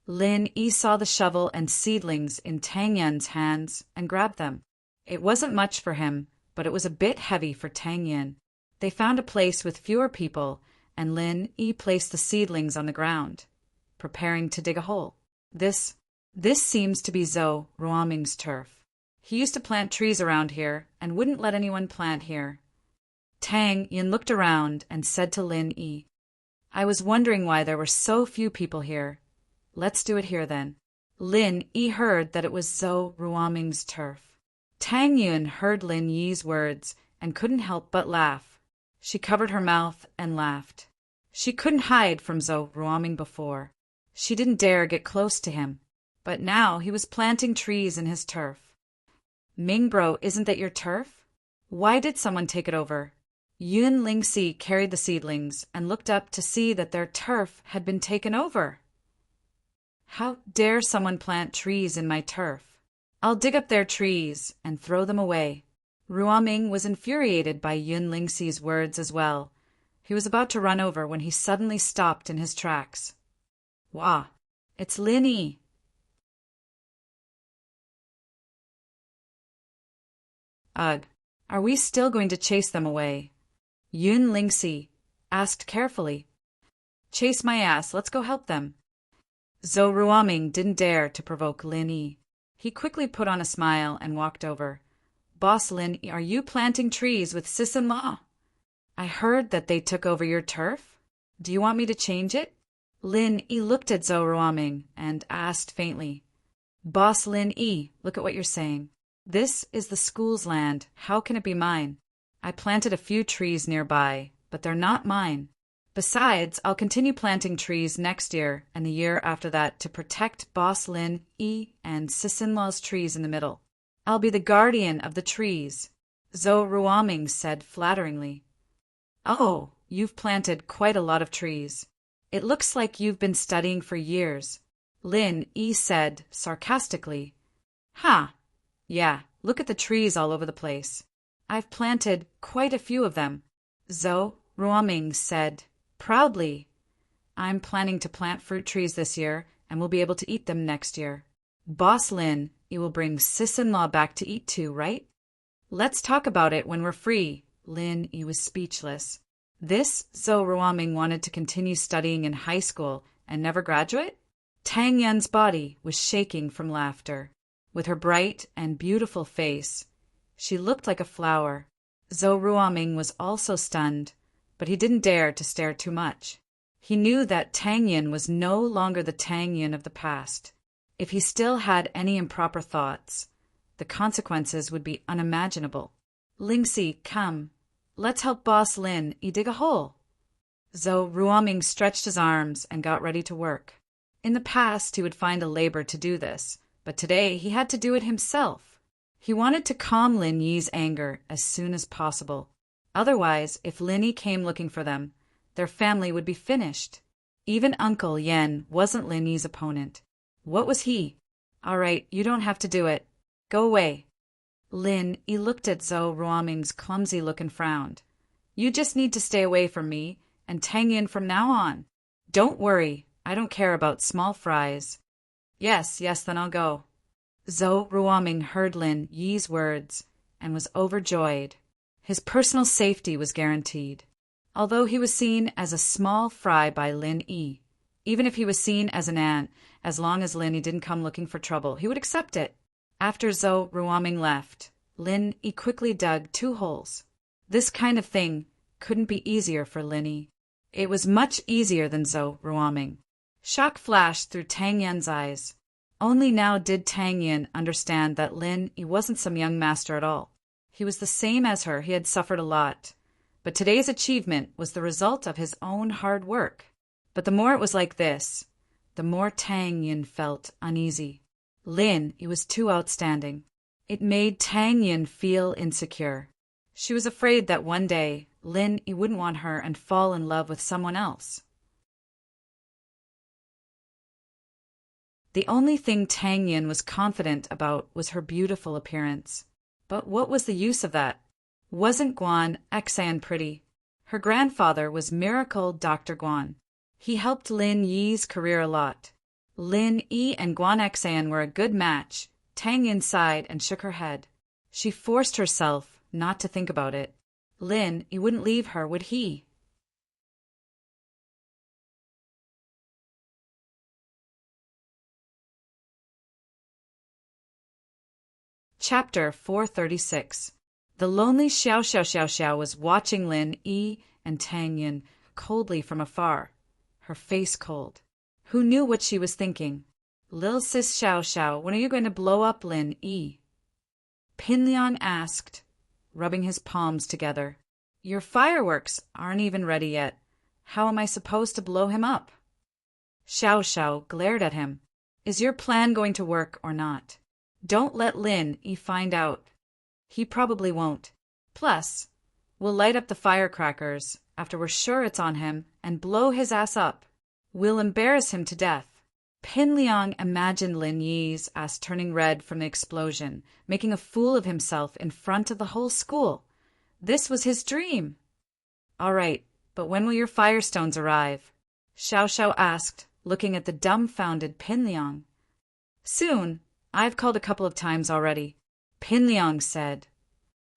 Lin Yi saw the shovel and seedlings in Tang Yin's hands and grabbed them. It wasn't much for him, but it was a bit heavy for Tang Yin. They found a place with fewer people, and Lin Yi placed the seedlings on the ground, preparing to dig a hole. This seems to be Zhou Ruoming's turf. He used to plant trees around here and wouldn't let anyone plant here. Tang Yin looked around and said to Lin Yi, I was wondering why there were so few people here. Let's do it here then. Lin Yi heard that it was Zhou Ruoming's turf. Tang Yin heard Lin Yi's words and couldn't help but laugh. She covered her mouth and laughed. She couldn't hide from Zhou Ruoming before. She didn't dare get close to him, but now he was planting trees in his turf. Ming bro, isn't that your turf? Why did someone take it over? Yun Lingxi carried the seedlings and looked up to see that their turf had been taken over. How dare someone plant trees in my turf? I'll dig up their trees and throw them away. Ruoming was infuriated by Yun Lingxi's words as well. He was about to run over when he suddenly stopped in his tracks. Wah! It's Lin Yi. Ugh! Are we still going to chase them away? Yun Lingxi asked carefully. Chase my ass, let's go help them. Zhou Ruoming didn't dare to provoke Lin Yi. He quickly put on a smile and walked over. Boss Lin, are you planting trees with sis-in-law? I heard that they took over your turf. Do you want me to change it? Lin Yi looked at Zhou Ruoming and asked faintly. Boss Lin Yi, look at what you're saying. This is the school's land. How can it be mine? I planted a few trees nearby, but they're not mine. Besides, I'll continue planting trees next year and the year after that to protect Boss Lin Yi and sis-in-law's trees in the middle. I'll be the guardian of the trees, Zhou Ruoming said flatteringly. Oh, you've planted quite a lot of trees. It looks like you've been studying for years, Lin Yi said sarcastically. Ha! Yeah, look at the trees all over the place. I've planted quite a few of them, Zhou Ruoming said proudly. I'm planning to plant fruit trees this year, and we'll be able to eat them next year. Boss Lin, you will bring sis-in-law back to eat too, right? Let's talk about it when we're free. Lin Yi was speechless. This Zhou Ruoming wanted to continue studying in high school and never graduate? Tang Yan's body was shaking from laughter. With her bright and beautiful face, she looked like a flower. Zhou Ruoming was also stunned, but he didn't dare to stare too much. He knew that Tang Yan was no longer the Tang Yan of the past. If he still had any improper thoughts, the consequences would be unimaginable. Lingxi, come. Let's help Boss Lin Yi dig a hole. Zhou Ruoming stretched his arms and got ready to work. In the past, he would find a labor to do this, but today he had to do it himself. He wanted to calm Lin Yi's anger as soon as possible. Otherwise, if Lin Yi came looking for them, their family would be finished. Even Uncle Yen wasn't Lin Yi's opponent. What was he? All right, you don't have to do it. Go away. Lin Yi looked at Zhou Ruoming's clumsy look and frowned. You just need to stay away from me and Tang Yan from now on. Don't worry, I don't care about small fries. Yes, then I'll go. Zhou Ruoming heard Lin Yi's words and was overjoyed. His personal safety was guaranteed. Although he was seen as a small fry by Lin Yi, even if he was seen as an ant, as long as Lin Yi didn't come looking for trouble, he would accept it. After Zhou Ruoming left, Lin Yi quickly dug 2 holes. This kind of thing couldn't be easier for Lin Yi. It was much easier than Zhou Ruoming. Shock flashed through Tang Yan's eyes. Only now did Tang Yan understand that Lin Yi wasn't some young master at all. He was the same as her. He had suffered a lot. But today's achievement was the result of his own hard work. But the more it was like this, the more Tang Yan felt uneasy. Lin Yi was too outstanding. It made Tang Yan feel insecure. She was afraid that one day Lin Yi wouldn't want her and fall in love with someone else. The only thing Tang Yan was confident about was her beautiful appearance. But what was the use of that? Wasn't Guan Xan pretty? Her grandfather was Miracle Dr. Guan. He helped Lin Yi's career a lot. Lin Yi and Guan Xan were a good match. Tang Yan sighed and shook her head. She forced herself not to think about it. Lin Yi wouldn't leave her, would he? Chapter 436. The lonely Xiao Xiao Xiao Xiao was watching Lin Yi and Tang Yan coldly from afar, her face cold. Who knew what she was thinking? Lil sis Xiao Xiao, when are you going to blow up Lin Yi? Pin Liang asked, rubbing his palms together. Your fireworks aren't even ready yet. How am I supposed to blow him up? Xiao Xiao glared at him. Is your plan going to work or not? Don't let Lin Yi find out. He probably won't. Plus, we'll light up the firecrackers after we're sure it's on him and blow his ass up. We'll embarrass him to death. Pin Liang imagined Lin Yi's ass turning red from the explosion, making a fool of himself in front of the whole school. This was his dream. All right, but when will your firestones arrive? Xiao Xiao asked, looking at the dumbfounded Pin Liang. Soon. I've called a couple of times already. Pin Liang said.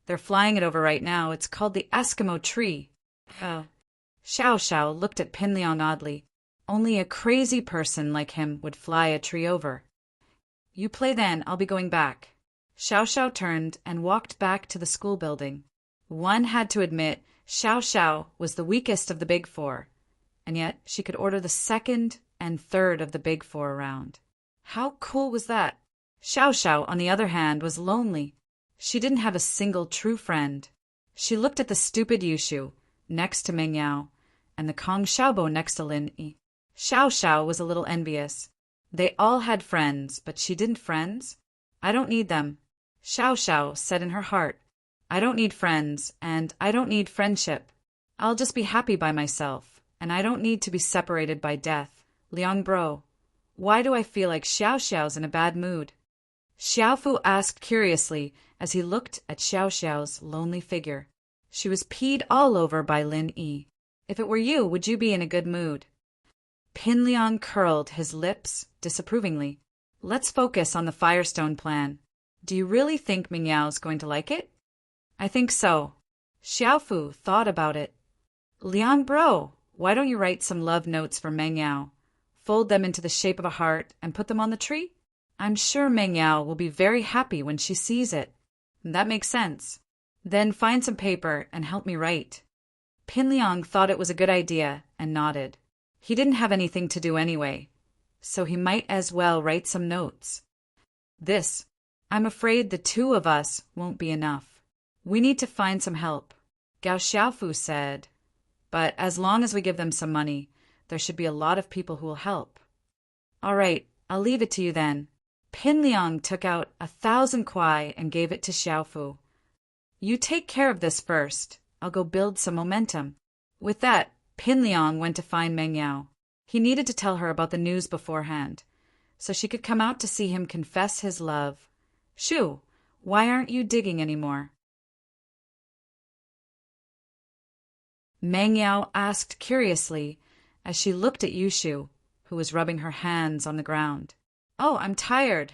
They're flying it over right now. It's called the Eskimo tree. Oh. Xiao Xiao looked at Pinliang oddly. Only a crazy person like him would fly a tree over. You play then, I'll be going back. Xiao Xiao turned and walked back to the school building. One had to admit Xiao Xiao was the weakest of the big four, and yet she could order the second and third of the big four around. How cool was that? Xiao Xiao, on the other hand, was lonely. She didn't have a single true friend. She looked at the stupid Yushu, next to Meng Yao, and the Kong Xiaobo next to Lin Yi. Xiao Xiao was a little envious. They all had friends, but she didn't friends. I don't need them. Xiao Xiao said in her heart, I don't need friends, and I don't need friendship. I'll just be happy by myself, and I don't need to be separated by death. Liang bro, why do I feel like Xiao Xiao's in a bad mood? Xiaofu asked curiously as he looked at Xiao Xiao's lonely figure. She was peed all over by Lin Yi. If it were you, would you be in a good mood? Pinliang curled his lips disapprovingly. Let's focus on the Firestone plan. Do you really think Ming Yao's going to like it? I think so. Xiaofu thought about it. Liang bro, why don't you write some love notes for Meng Yao? Fold them into the shape of a heart and put them on the tree? I'm sure Meng Yao will be very happy when she sees it. That makes sense. Then find some paper and help me write. Pinliang thought it was a good idea and nodded. He didn't have anything to do anyway, so he might as well write some notes. I'm afraid the two of us won't be enough. We need to find some help, Gao Xiaofu said. But as long as we give them some money, there should be a lot of people who will help. All right, I'll leave it to you then. Pinliang took out 1,000 kuai and gave it to Xiaofu. You take care of this first. I'll go build some momentum. With that, Pinliang went to find Meng Yao. He needed to tell her about the news beforehand, so she could come out to see him confess his love. Shu, why aren't you digging anymore? Meng Yao asked curiously as she looked at Yushu, who was rubbing her hands on the ground. Oh, I'm tired.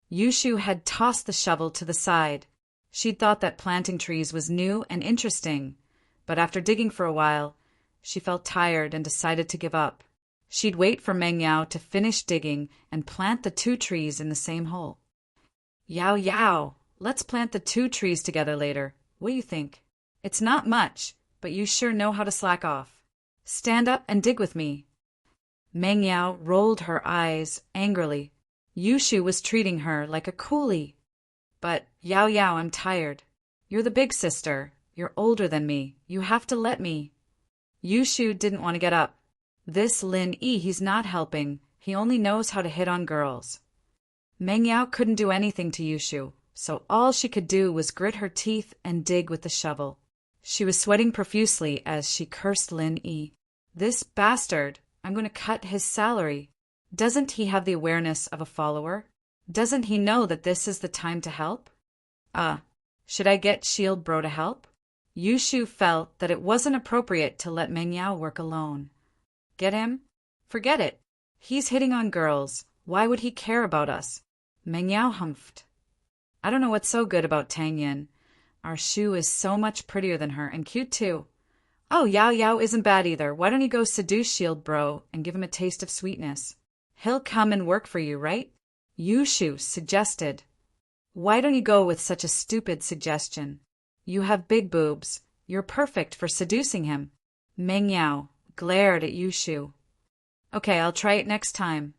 Yushu had tossed the shovel to the side. She'd thought that planting trees was new and interesting, but after digging for a while, she felt tired and decided to give up. She'd wait for Meng Yao to finish digging and plant the 2 trees in the same hole. Yao Yao, let's plant the 2 trees together later. What do you think? It's not much, but you sure know how to slack off. Stand up and dig with me. Meng Yao rolled her eyes angrily. Yushu was treating her like a coolie. But, Yao Yao, I'm tired. You're the big sister. You're older than me. You have to let me. Yushu didn't want to get up. This Lin Yi, he's not helping. He only knows how to hit on girls. Meng Yao couldn't do anything to Yushu, so all she could do was grit her teeth and dig with the shovel. She was sweating profusely as she cursed Lin Yi. This bastard, I'm going to cut his salary. Doesn't he have the awareness of a follower? Doesn't he know that this is the time to help? Should I get Shield Bro to help? Yushu felt that it wasn't appropriate to let Meng Yao work alone. Get him? Forget it. He's hitting on girls. Why would he care about us? Meng Yao humphed. I don't know what's so good about Tang Yin. Our Shu is so much prettier than her, and cute too. Oh, Yao Yao isn't bad either. Why don't you go seduce Shield Bro and give him a taste of sweetness? He'll come and work for you, right? Yushu suggested. Why don't you go with such a stupid suggestion? You have big boobs. You're perfect for seducing him. Meng Yao glared at Yushu. Okay, I'll try it next time.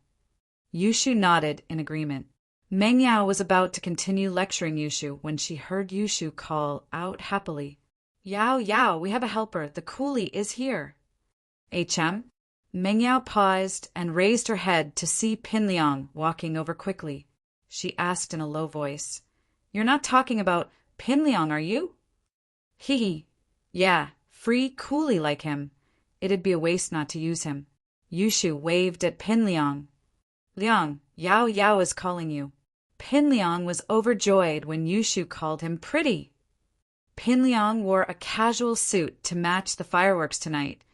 Yushu nodded in agreement. Meng Yao was about to continue lecturing Yushu when she heard Yushu call out happily. Yao Yao, we have a helper. The coolie is here. HM? Meng Yao paused and raised her head to see Pinliang walking over quickly. She asked in a low voice, You're not talking about Pinliang, are you? Hee. Yeah, free coolie like him. It'd be a waste not to use him. Yushu waved at Pinliang. Liang, Yao Yao is calling you. Pinliang was overjoyed when Yushu called him pretty. Pinliang wore a casual suit to match the fireworks tonight,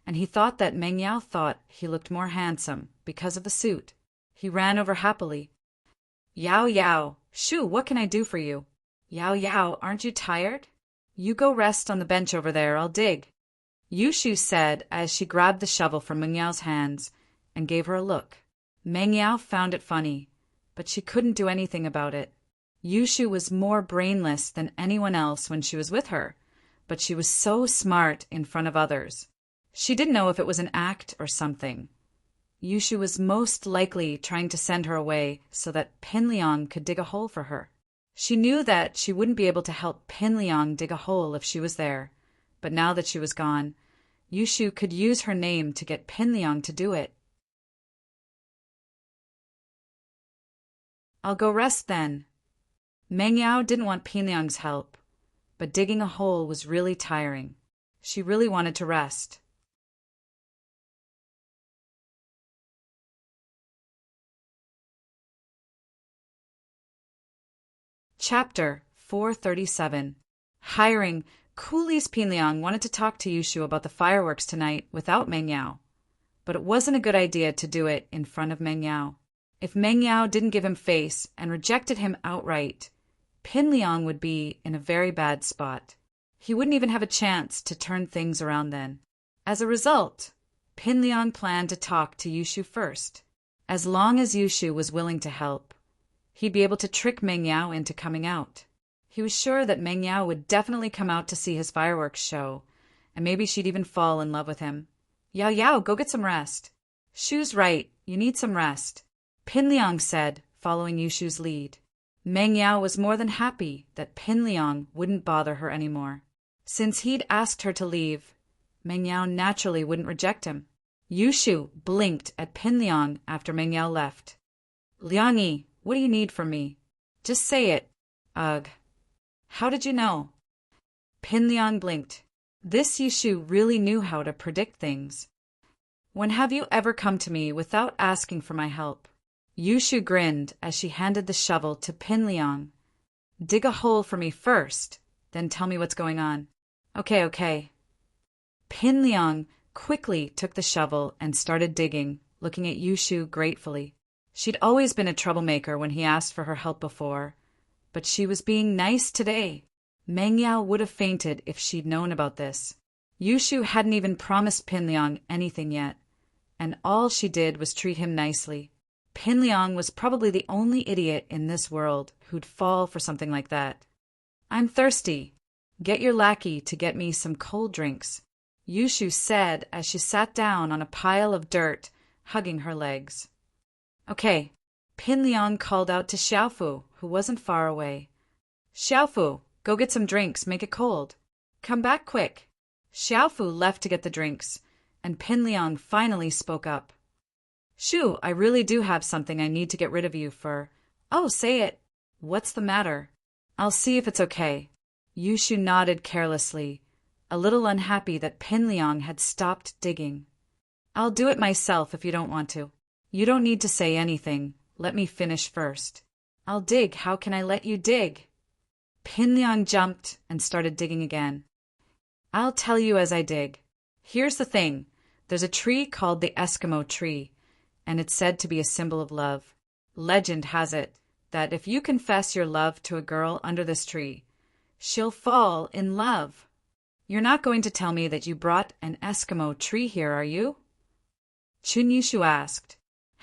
and he thought that Meng Yao thought he looked more handsome because of the suit. He ran over happily. Yao Yao, Shu, what can I do for you? Yao Yao, aren't you tired? You go rest on the bench over there, I'll dig. Yushu said as she grabbed the shovel from Meng Yao's hands and gave her a look. Meng Yao found it funny, but she couldn't do anything about it. Yushu was more brainless than anyone else when she was with her, but she was so smart in front of others. She didn't know if it was an act or something. Yushu was most likely trying to send her away so that Pin Liang could dig a hole for her. She knew that she wouldn't be able to help Pin Liang dig a hole if she was there, but now that she was gone, Yushu could use her name to get Pin Liang to do it. I'll go rest then. Meng Yao didn't want Pin Liang's help, but digging a hole was really tiring. She really wanted to rest. Chapter 437. Hiring. Coolie's Pin Liang wanted to talk to Yushu about the fireworks tonight without Meng Yao, but it wasn't a good idea to do it in front of Meng Yao. If Meng Yao didn't give him face and rejected him outright, Pin Liang would be in a very bad spot. He wouldn't even have a chance to turn things around then. As a result, Pin Liang planned to talk to Yushu first. As long as Yushu was willing to help, he'd be able to trick Meng Yao into coming out. He was sure that Meng Yao would definitely come out to see his fireworks show, and maybe she'd even fall in love with him. Yao Yao, go get some rest. Shu's right, you need some rest, Pin Liang said, following Yushu's lead. Meng Yao was more than happy that Pin Liang wouldn't bother her anymore. Since he'd asked her to leave, Meng Yao naturally wouldn't reject him. Yushu blinked at Pin Liang after Meng Yao left. Liang-yi, what do you need from me? Just say it. Ugh. How did you know? Pin Liang blinked. This Yushu really knew how to predict things. When have you ever come to me without asking for my help? Yushu grinned as she handed the shovel to Pin Liang. Dig a hole for me first, then tell me what's going on. Okay. Pin Liang quickly took the shovel and started digging, looking at Yushu gratefully. She'd always been a troublemaker when he asked for her help before, but she was being nice today. Meng Yao would have fainted if she'd known about this. Yushu hadn't even promised Pin Liang anything yet, and all she did was treat him nicely. Pin Liang was probably the only idiot in this world who'd fall for something like that. I'm thirsty. Get your lackey to get me some cold drinks, Yushu said as she sat down on a pile of dirt, hugging her legs. Okay. Pin Liang called out to Xiaofu, who wasn't far away. Xiaofu, go get some drinks, make it cold. Come back quick. Xiaofu left to get the drinks, and Pin Liang finally spoke up. Shu, I really do have something I need to get rid of you for. Oh, say it. What's the matter? I'll see if it's okay. Yushu nodded carelessly, a little unhappy that Pin Liang had stopped digging. I'll do it myself if you don't want to. You don't need to say anything. Let me finish first. I'll dig. How can I let you dig? Pin Liang jumped and started digging again. I'll tell you as I dig. Here's the thing. There's a tree called the Eskimo tree, and it's said to be a symbol of love. Legend has it that if you confess your love to a girl under this tree, she'll fall in love. You're not going to tell me that you brought an Eskimo tree here, are you? Chun Yushu asked.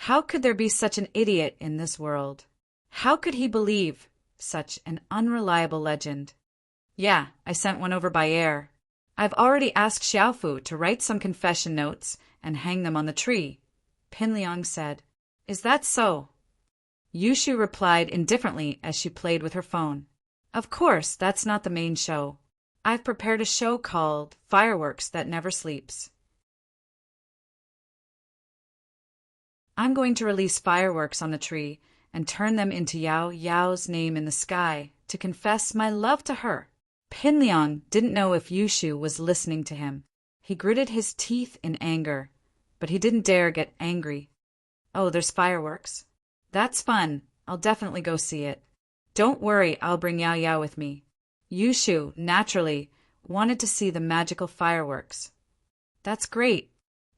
How could there be such an idiot in this world? How could he believe such an unreliable legend? Yeah, I sent one over by air. I've already asked Xiaofu to write some confession notes and hang them on the tree, Pin Liang said. Is that so? Yushu replied indifferently as she played with her phone. Of course, that's not the main show. I've prepared a show called Fireworks That Never Sleeps. I'm going to release fireworks on the tree and turn them into Yao Yao's name in the sky to confess my love to her. Pin Liang didn't know if Yushu was listening to him. He gritted his teeth in anger, but he didn't dare get angry. Oh, there's fireworks. That's fun. I'll definitely go see it. Don't worry, I'll bring Yao Yao with me. Yushu, naturally, wanted to see the magical fireworks. That's great.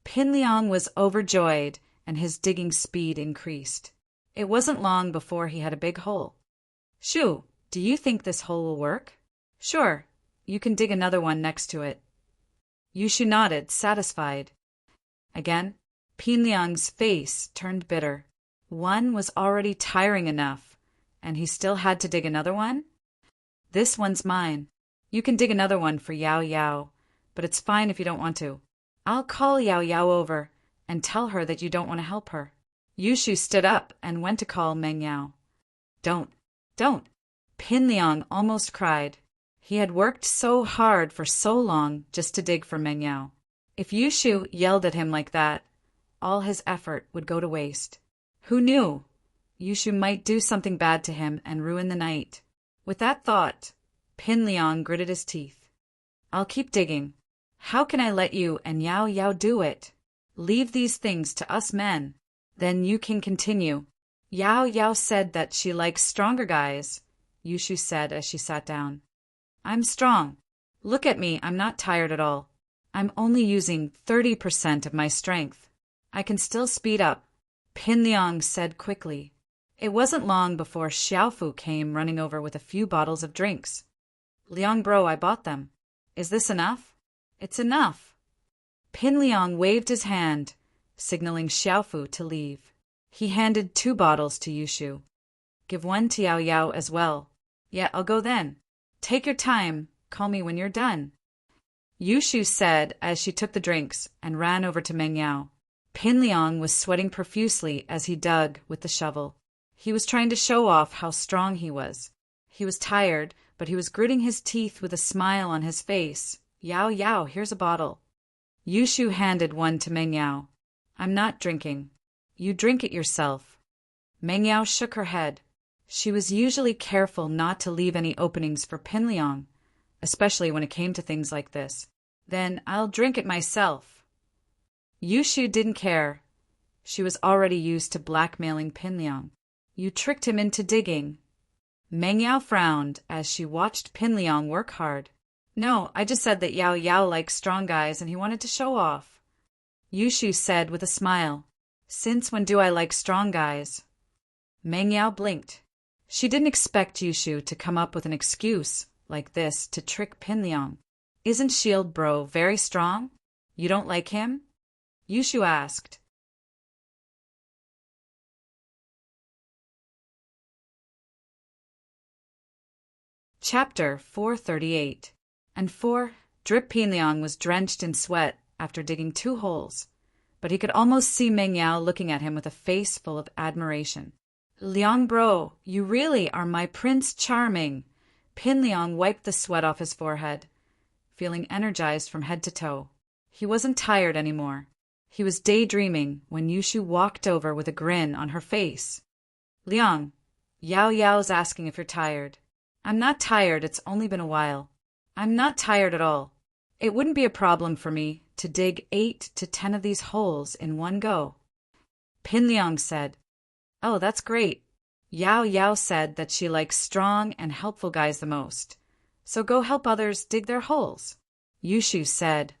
Pin Liang was overjoyed, and his digging speed increased. It wasn't long before he had a big hole. Shu, do you think this hole will work? Sure, you can dig another one next to it. Yushu nodded, satisfied. Again, Pinliang's face turned bitter. One was already tiring enough, and he still had to dig another one? This one's mine. You can dig another one for Yao Yao, but it's fine if you don't want to. I'll call Yao Yao over and tell her that you don't want to help her. Yushu stood up and went to call Meng Yao. Don't. Pinliang almost cried. He had worked so hard for so long just to dig for Meng Yao. If Yushu yelled at him like that, all his effort would go to waste. Who knew? Yushu might do something bad to him and ruin the night. With that thought, Pinliang gritted his teeth. I'll keep digging. How can I let you and Yao Yao do it? Leave these things to us men. Then you can continue. Yao Yao said that she likes stronger guys, Yushu said as she sat down. I'm strong. Look at me, I'm not tired at all. I'm only using 30% of my strength. I can still speed up, Pinliang said quickly. It wasn't long before Xiaofu came running over with a few bottles of drinks. Liang bro, I bought them. Is this enough? It's enough. Pinliang waved his hand, signaling Xiaofu to leave. He handed 2 bottles to Yushu. Give one to Yao Yao as well. Yeah, I'll go then. Take your time. Call me when you're done. Yushu said as she took the drinks and ran over to Meng Yao. Pinliang was sweating profusely as he dug with the shovel. He was trying to show off how strong he was. He was tired, but he was gritting his teeth with a smile on his face. Yao Yao, here's a bottle. Yushu handed one to Meng Yao. I'm not drinking. You drink it yourself. Meng Yao shook her head. She was usually careful not to leave any openings for Pinliang, especially when it came to things like this. Then I'll drink it myself. Yushu didn't care. She was already used to blackmailing Pinliang. You tricked him into digging. Meng Yao frowned as she watched Pinliang work hard. No, I just said that Yao Yao likes strong guys and he wanted to show off. Yushu said with a smile. Since when do I like strong guys? Meng Yao blinked. She didn't expect Yushu to come up with an excuse like this to trick Pinliang. Isn't Shield Bro very strong? You don't like him? Yushu asked. Chapter 438. And 4. Drip Pinliang was drenched in sweat after digging 2 holes, but he could almost see Meng Yao looking at him with a face full of admiration. Liang bro, you really are my Prince Charming. Pinliang wiped the sweat off his forehead, feeling energized from head to toe. He wasn't tired anymore. He was daydreaming when Yushu walked over with a grin on her face. Liang, Yao Yao's asking if you're tired. I'm not tired, it's only been a while. I'm not tired at all. It wouldn't be a problem for me to dig 8 to 10 of these holes in one go. Pinliang said, Oh, that's great. Yao Yao said that she likes strong and helpful guys the most. So go help others dig their holes. Yushu said,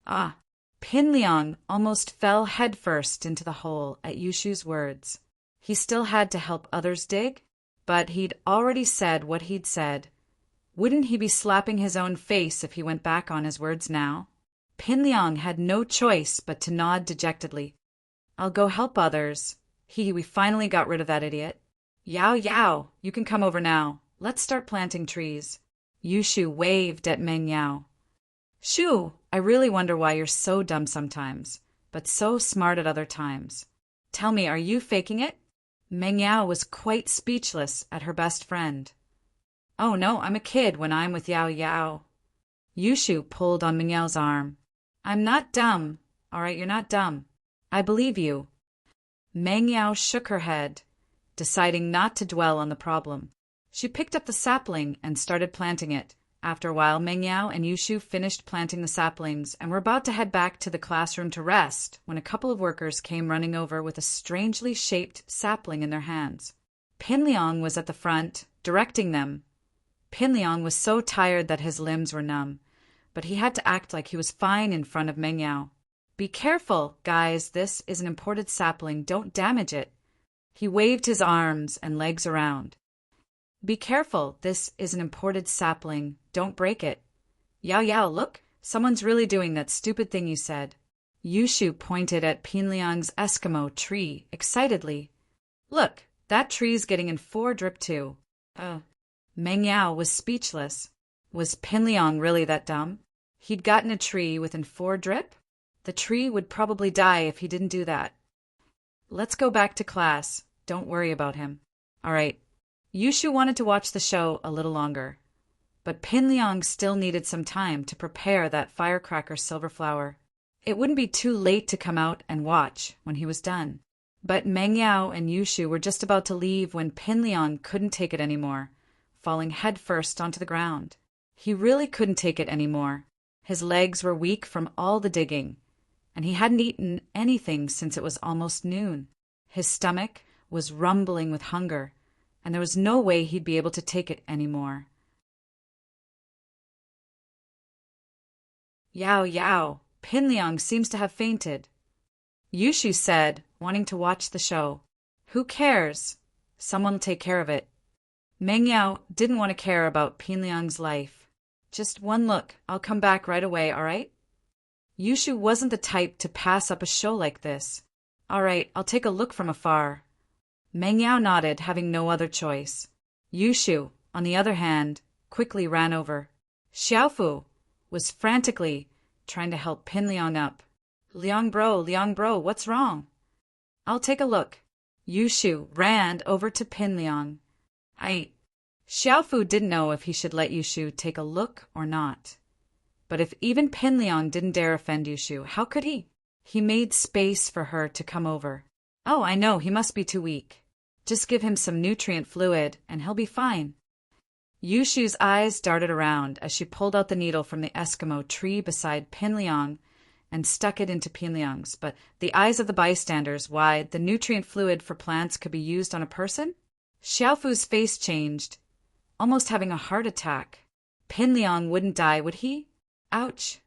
Ah. Pinliang almost fell headfirst into the hole at Yushu's words. He still had to help others dig, but he'd already said what he'd said. Wouldn't he be slapping his own face if he went back on his words now? Pinliang had no choice but to nod dejectedly. I'll go help others. We finally got rid of that idiot. Yao Yao, you can come over now. Let's start planting trees. Yushu waved at Meng Yao. Shoo, I really wonder why you're so dumb sometimes, but so smart at other times. Tell me, are you faking it? Meng Yao was quite speechless at her best friend. Oh no, I'm a kid when I'm with Yao Yao. Yushu pulled on Meng Yao's arm. I'm not dumb. All right, you're not dumb. I believe you. Meng Yao shook her head, deciding not to dwell on the problem. She picked up the sapling and started planting it. After a while, Meng Yao and Yushu finished planting the saplings and were about to head back to the classroom to rest when a couple of workers came running over with a strangely shaped sapling in their hands. Pinliang was at the front, directing them. Pinliang was so tired that his limbs were numb, but he had to act like he was fine in front of Meng Yao. Be careful, guys, this is an imported sapling, don't damage it. He waved his arms and legs around. Be careful, this is an imported sapling, don't break it. Yao Yao, look, Someone's really doing that stupid thing you said. Yushu pointed at Pinliang's Eskimo tree excitedly. Look, that tree's getting in 4 drip too. Meng Yao was speechless. Was Pinliang really that dumb? He'd gotten a tree within 4 drip? The tree would probably die if he didn't do that. Let's go back to class. Don't worry about him. All right. Yushu wanted to watch the show a little longer, but Pinliang still needed some time to prepare that firecracker silver flower. It wouldn't be too late to come out and watch when he was done. But Meng Yao and Yushu were just about to leave when Pinliang couldn't take it anymore, falling headfirst onto the ground. He really couldn't take it anymore. His legs were weak from all the digging, and he hadn't eaten anything since it was almost noon. His stomach was rumbling with hunger, and there was no way he'd be able to take it anymore. Yao, Yao, Pinliang seems to have fainted. Yushu said, wanting to watch the show. Who cares? Someone will take care of it. Meng Yao didn't want to care about Pinliang's life. Just one look, I'll come back right away, all right? Yushu wasn't the type to pass up a show like this. All right, I'll take a look from afar. Meng Yao nodded, having no other choice. Yushu, on the other hand, quickly ran over. Xiaofu was frantically trying to help Pinliang up. Liang bro, what's wrong? I'll take a look. Yushu ran over to Pinliang. Xiaofu didn't know if he should let Yushu take a look or not. But if even Pinliang didn't dare offend Yushu, how could he? He made space for her to come over. Oh, I know, he must be too weak. Just give him some nutrient fluid, and he'll be fine. Yushu's eyes darted around as she pulled out the needle from the Eskimo tree beside Pinliang and stuck it into Pinliang's, but the eyes of the bystanders wide, the nutrient fluid for plants could be used on a person? Xiaofu's face changed, almost having a heart attack. Pinliang wouldn't die, would he? Ouch!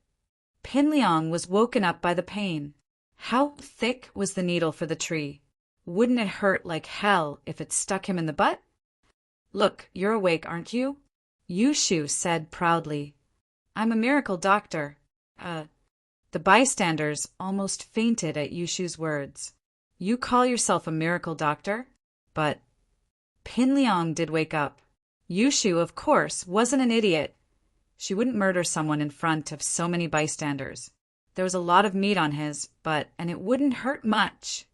Pinliang was woken up by the pain. How thick was the needle for the tree? Wouldn't it hurt like hell if it stuck him in the butt? Look, you're awake, aren't you? Yushu said proudly. I'm a miracle doctor. The bystanders almost fainted at Yushu's words. You call yourself a miracle doctor? But Pinliang did wake up. Yushu, of course, wasn't an idiot. She wouldn't murder someone in front of so many bystanders. There was a lot of meat on his, and it wouldn't hurt much.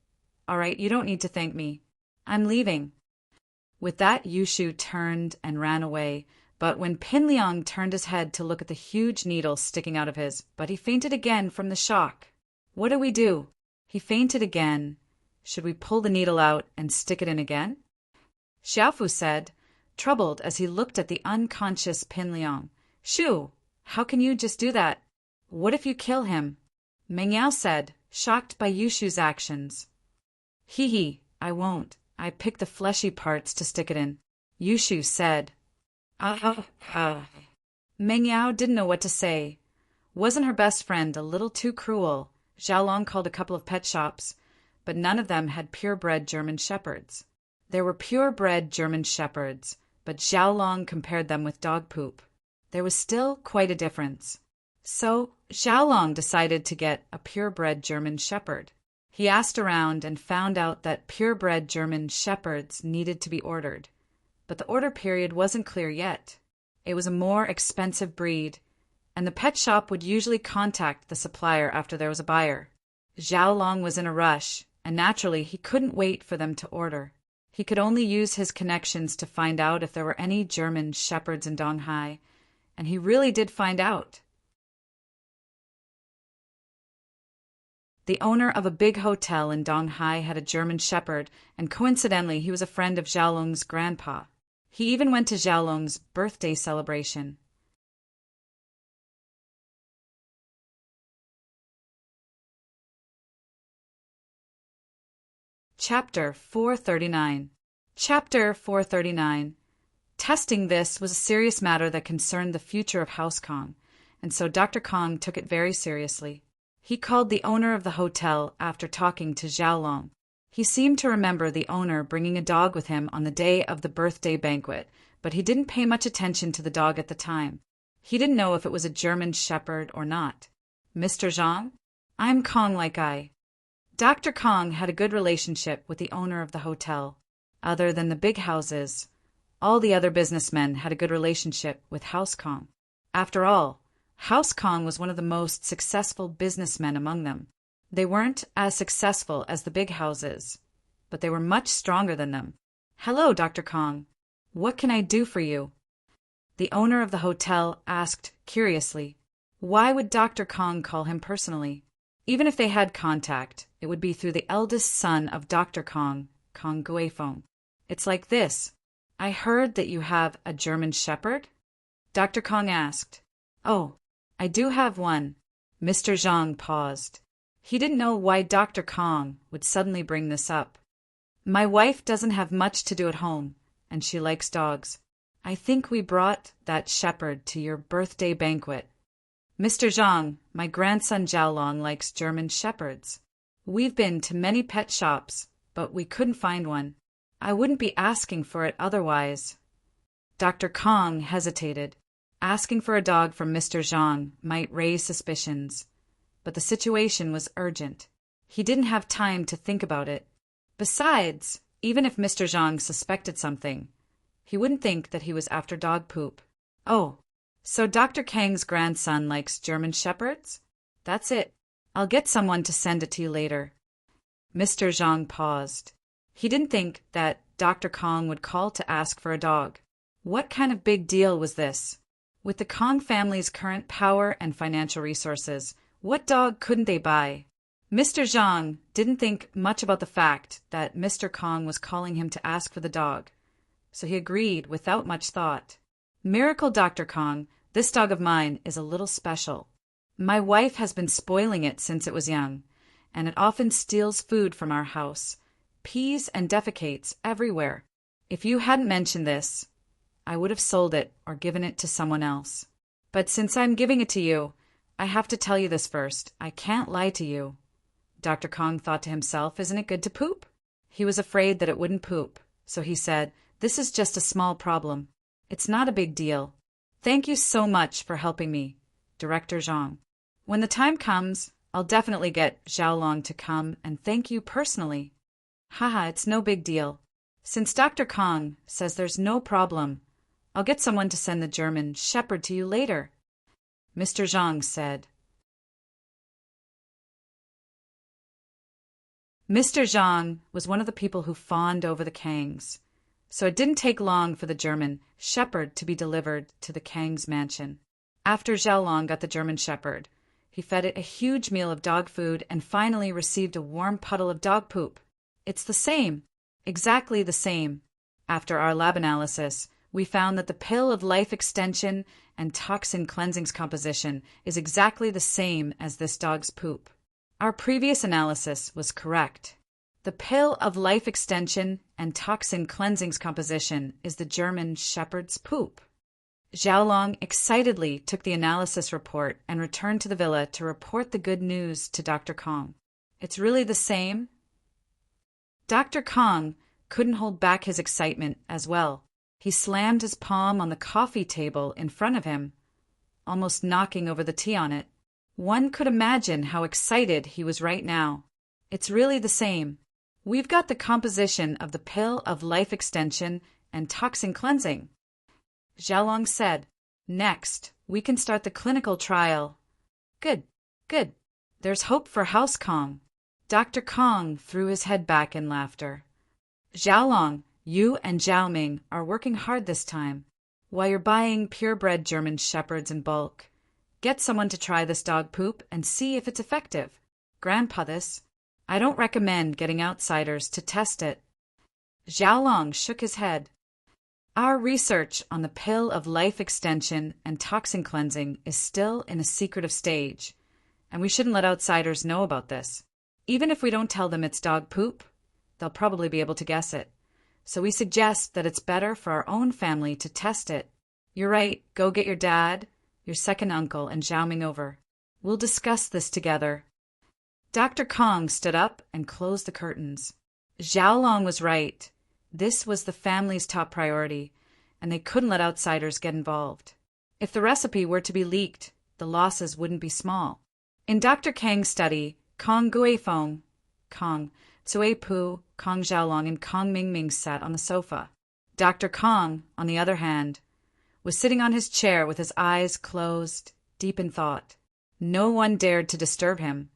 All right, you don't need to thank me. I'm leaving. With that, Yushu turned and ran away, but when Pinliang turned his head to look at the huge needle sticking out of his, but he fainted again from the shock. What do we do? He fainted again. Should we pull the needle out and stick it in again? Xiaofu said, troubled as he looked at the unconscious Pinliang. Shu, how can you just do that? What if you kill him? Meng Yao said, shocked by Yushu's actions. Hee, I won't. I picked the fleshy parts to stick it in. Yushu said. Meng Yao didn't know what to say. Wasn't her best friend a little too cruel? Xiaolong called a couple of pet shops, but none of them had purebred German shepherds. There were purebred German shepherds, but Xiaolong compared them with dog poop. There was still quite a difference. So Xiaolong decided to get a purebred German shepherd. He asked around and found out that purebred German shepherds needed to be ordered, but the order period wasn't clear yet. It was a more expensive breed, and the pet shop would usually contact the supplier after there was a buyer. Xiaolong was in a rush, and naturally he couldn't wait for them to order. He could only use his connections to find out if there were any German shepherds in Donghai, and he really did find out. The owner of a big hotel in Donghai had a German shepherd, and coincidentally he was a friend of Xiaolong's grandpa. He even went to Xiaolong's birthday celebration. Chapter 439. Chapter 439. Testing this was a serious matter that concerned the future of House Kong, and so Dr. Kong took it very seriously. He called the owner of the hotel after talking to Xiaolong. He seemed to remember the owner bringing a dog with him on the day of the birthday banquet, but he didn't pay much attention to the dog at the time. He didn't know if it was a German shepherd or not. Mr. Zhang? I'm Kong like I. Dr. Kong had a good relationship with the owner of the hotel. Other than the big houses, all the other businessmen had a good relationship with House Kong. After all, House Kong was one of the most successful businessmen among them. They weren't as successful as the big houses, but they were much stronger than them. Hello, Dr. Kong. What can I do for you? The owner of the hotel asked curiously. Why would Dr. Kong call him personally? Even if they had contact, it would be through the eldest son of Dr. Kong, Kong Guifeng. It's like this. I heard that you have a German shepherd? Dr. Kong asked. Oh, I do have one. Mr. Zhang paused. He didn't know why Dr. Kong would suddenly bring this up. My wife doesn't have much to do at home, and she likes dogs. I think we brought that shepherd to your birthday banquet. Mr. Zhang, my grandson Xiaolong likes German shepherds. We've been to many pet shops, but we couldn't find one. I wouldn't be asking for it otherwise. Dr. Kong hesitated. Asking for a dog from Mr. Zhang might raise suspicions, but the situation was urgent. He didn't have time to think about it. Besides, even if Mr. Zhang suspected something, he wouldn't think that he was after dog poop. Oh, so Dr. Kang's grandson likes German shepherds? That's it. I'll get someone to send it to you later. Mr. Zhang paused. He didn't think that Dr. Kong would call to ask for a dog. What kind of big deal was this? With the Kong family's current power and financial resources, what dog couldn't they buy? Mr. Zhang didn't think much about the fact that Mr. Kong was calling him to ask for the dog, so he agreed without much thought. Miracle Dr. Kong, this dog of mine is a little special. My wife has been spoiling it since it was young, and it often steals food from our house, pees and defecates everywhere. If you hadn't mentioned this, I would have sold it or given it to someone else. But since I'm giving it to you, I have to tell you this first. I can't lie to you. Dr. Kong thought to himself, isn't it good to poop? He was afraid that it wouldn't poop, so he said, this is just a small problem. It's not a big deal. Thank you so much for helping me, Director Zhang. When the time comes, I'll definitely get Xiaolong to come and thank you personally. Haha, it's no big deal. Since Dr. Kong says there's no problem, I'll get someone to send the German shepherd to you later. Mr. Zhang said. Mr. Zhang was one of the people who fawned over the Kangs, so it didn't take long for the German shepherd to be delivered to the Kang's mansion. After Xiaolong got the German shepherd, he fed it a huge meal of dog food and finally received a warm puddle of dog poop. It's the same, exactly the same. After our lab analysis, we found that the pill of life extension and toxin cleansing's composition is exactly the same as this dog's poop. Our previous analysis was correct. The pill of life extension and toxin cleansing's composition is the German shepherd's poop. Xiaolong excitedly took the analysis report and returned to the villa to report the good news to Dr. Kong. It's really the same? Dr. Kong couldn't hold back his excitement as well. He slammed his palm on the coffee table in front of him, almost knocking over the tea on it. One could imagine how excited he was right now. It's really the same. We've got the composition of the pill of life extension and toxin cleansing. Xiaolong said, next, we can start the clinical trial. Good, good. There's hope for House Kong. Dr. Kong threw his head back in laughter. Xiaolong, you and Zhao Ming are working hard this time. While you're buying purebred German shepherds in bulk, get someone to try this dog poop and see if it's effective. Grandpa this. I don't recommend getting outsiders to test it. Xiaolong shook his head. Our research on the pill of life extension and toxin cleansing is still in a secretive stage, and we shouldn't let outsiders know about this. Even if we don't tell them it's dog poop, they'll probably be able to guess it. So we suggest that it's better for our own family to test it. You're right, go get your dad, your second uncle, and Zhao Ming over. We'll discuss this together. Dr. Kong stood up and closed the curtains. Xiaolong was right. This was the family's top priority, and they couldn't let outsiders get involved. If the recipe were to be leaked, the losses wouldn't be small. In Dr. Kang's study, Kong Guifeng, Kong Tsui Pu, Kong Xiaolong, and Kong Mingming sat on the sofa. Dr. Kong, on the other hand, was sitting on his chair with his eyes closed, deep in thought. No one dared to disturb him,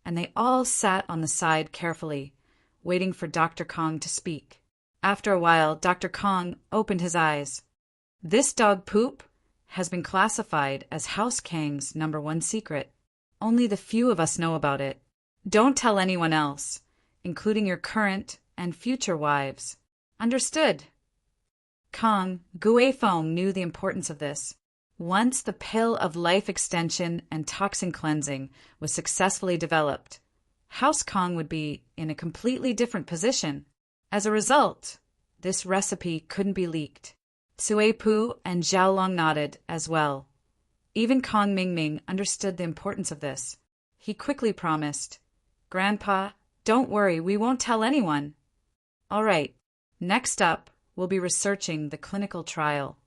and they all sat on the side carefully, waiting for Dr. Kong to speak. After a while, Dr. Kong opened his eyes. This dog poop has been classified as House Kang's #1 secret. Only the few of us know about it. Don't tell anyone else, including your current and future wives. Understood? Kong Guifeng knew the importance of this. Once the pill of life extension and toxin cleansing was successfully developed, House Kong would be in a completely different position. As a result, this recipe couldn't be leaked. Tsui Pu and Xiaolong nodded as well. Even Kong Mingming understood the importance of this. He quickly promised, "Grandpa, don't worry, we won't tell anyone." All right, next up, we'll be researching the clinical trial.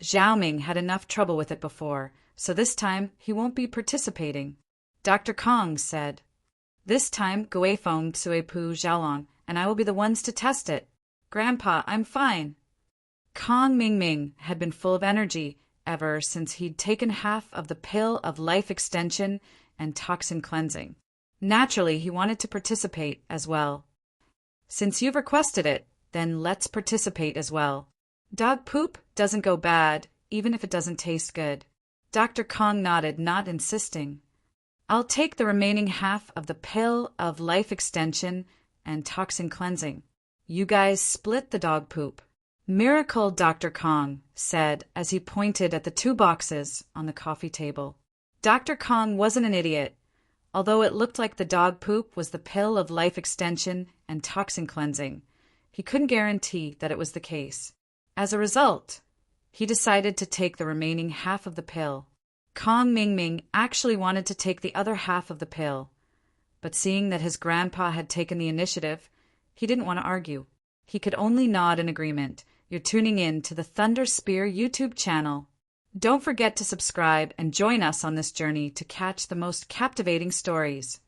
Xiaoming had enough trouble with it before, so this time he won't be participating. Dr. Kong said, "This time, Guifeng, Tsui Pu, Xiaolong, and I will be the ones to test it. Grandpa, I'm fine." Kong Mingming had been full of energy ever since he'd taken half of the pill of life extension and toxin cleansing. Naturally, he wanted to participate as well. "Since you've requested it, then let's participate as well. Dog poop doesn't go bad, even if it doesn't taste good." Dr. Kong nodded, not insisting. "I'll take the remaining half of the pill of life extension and toxin cleansing. You guys split the dog poop." "Miracle," Dr. Kong said as he pointed at the 2 boxes on the coffee table. Dr. Kong wasn't an idiot. Although it looked like the dog poop was the pill of life extension and toxin cleansing, he couldn't guarantee that it was the case. As a result, he decided to take the remaining half of the pill. Kong Mingming actually wanted to take the other half of the pill, but seeing that his grandpa had taken the initiative, he didn't want to argue. He could only nod in agreement. You're tuning in to the Thunder Spear YouTube channel. Don't forget to subscribe and join us on this journey to catch the most captivating stories.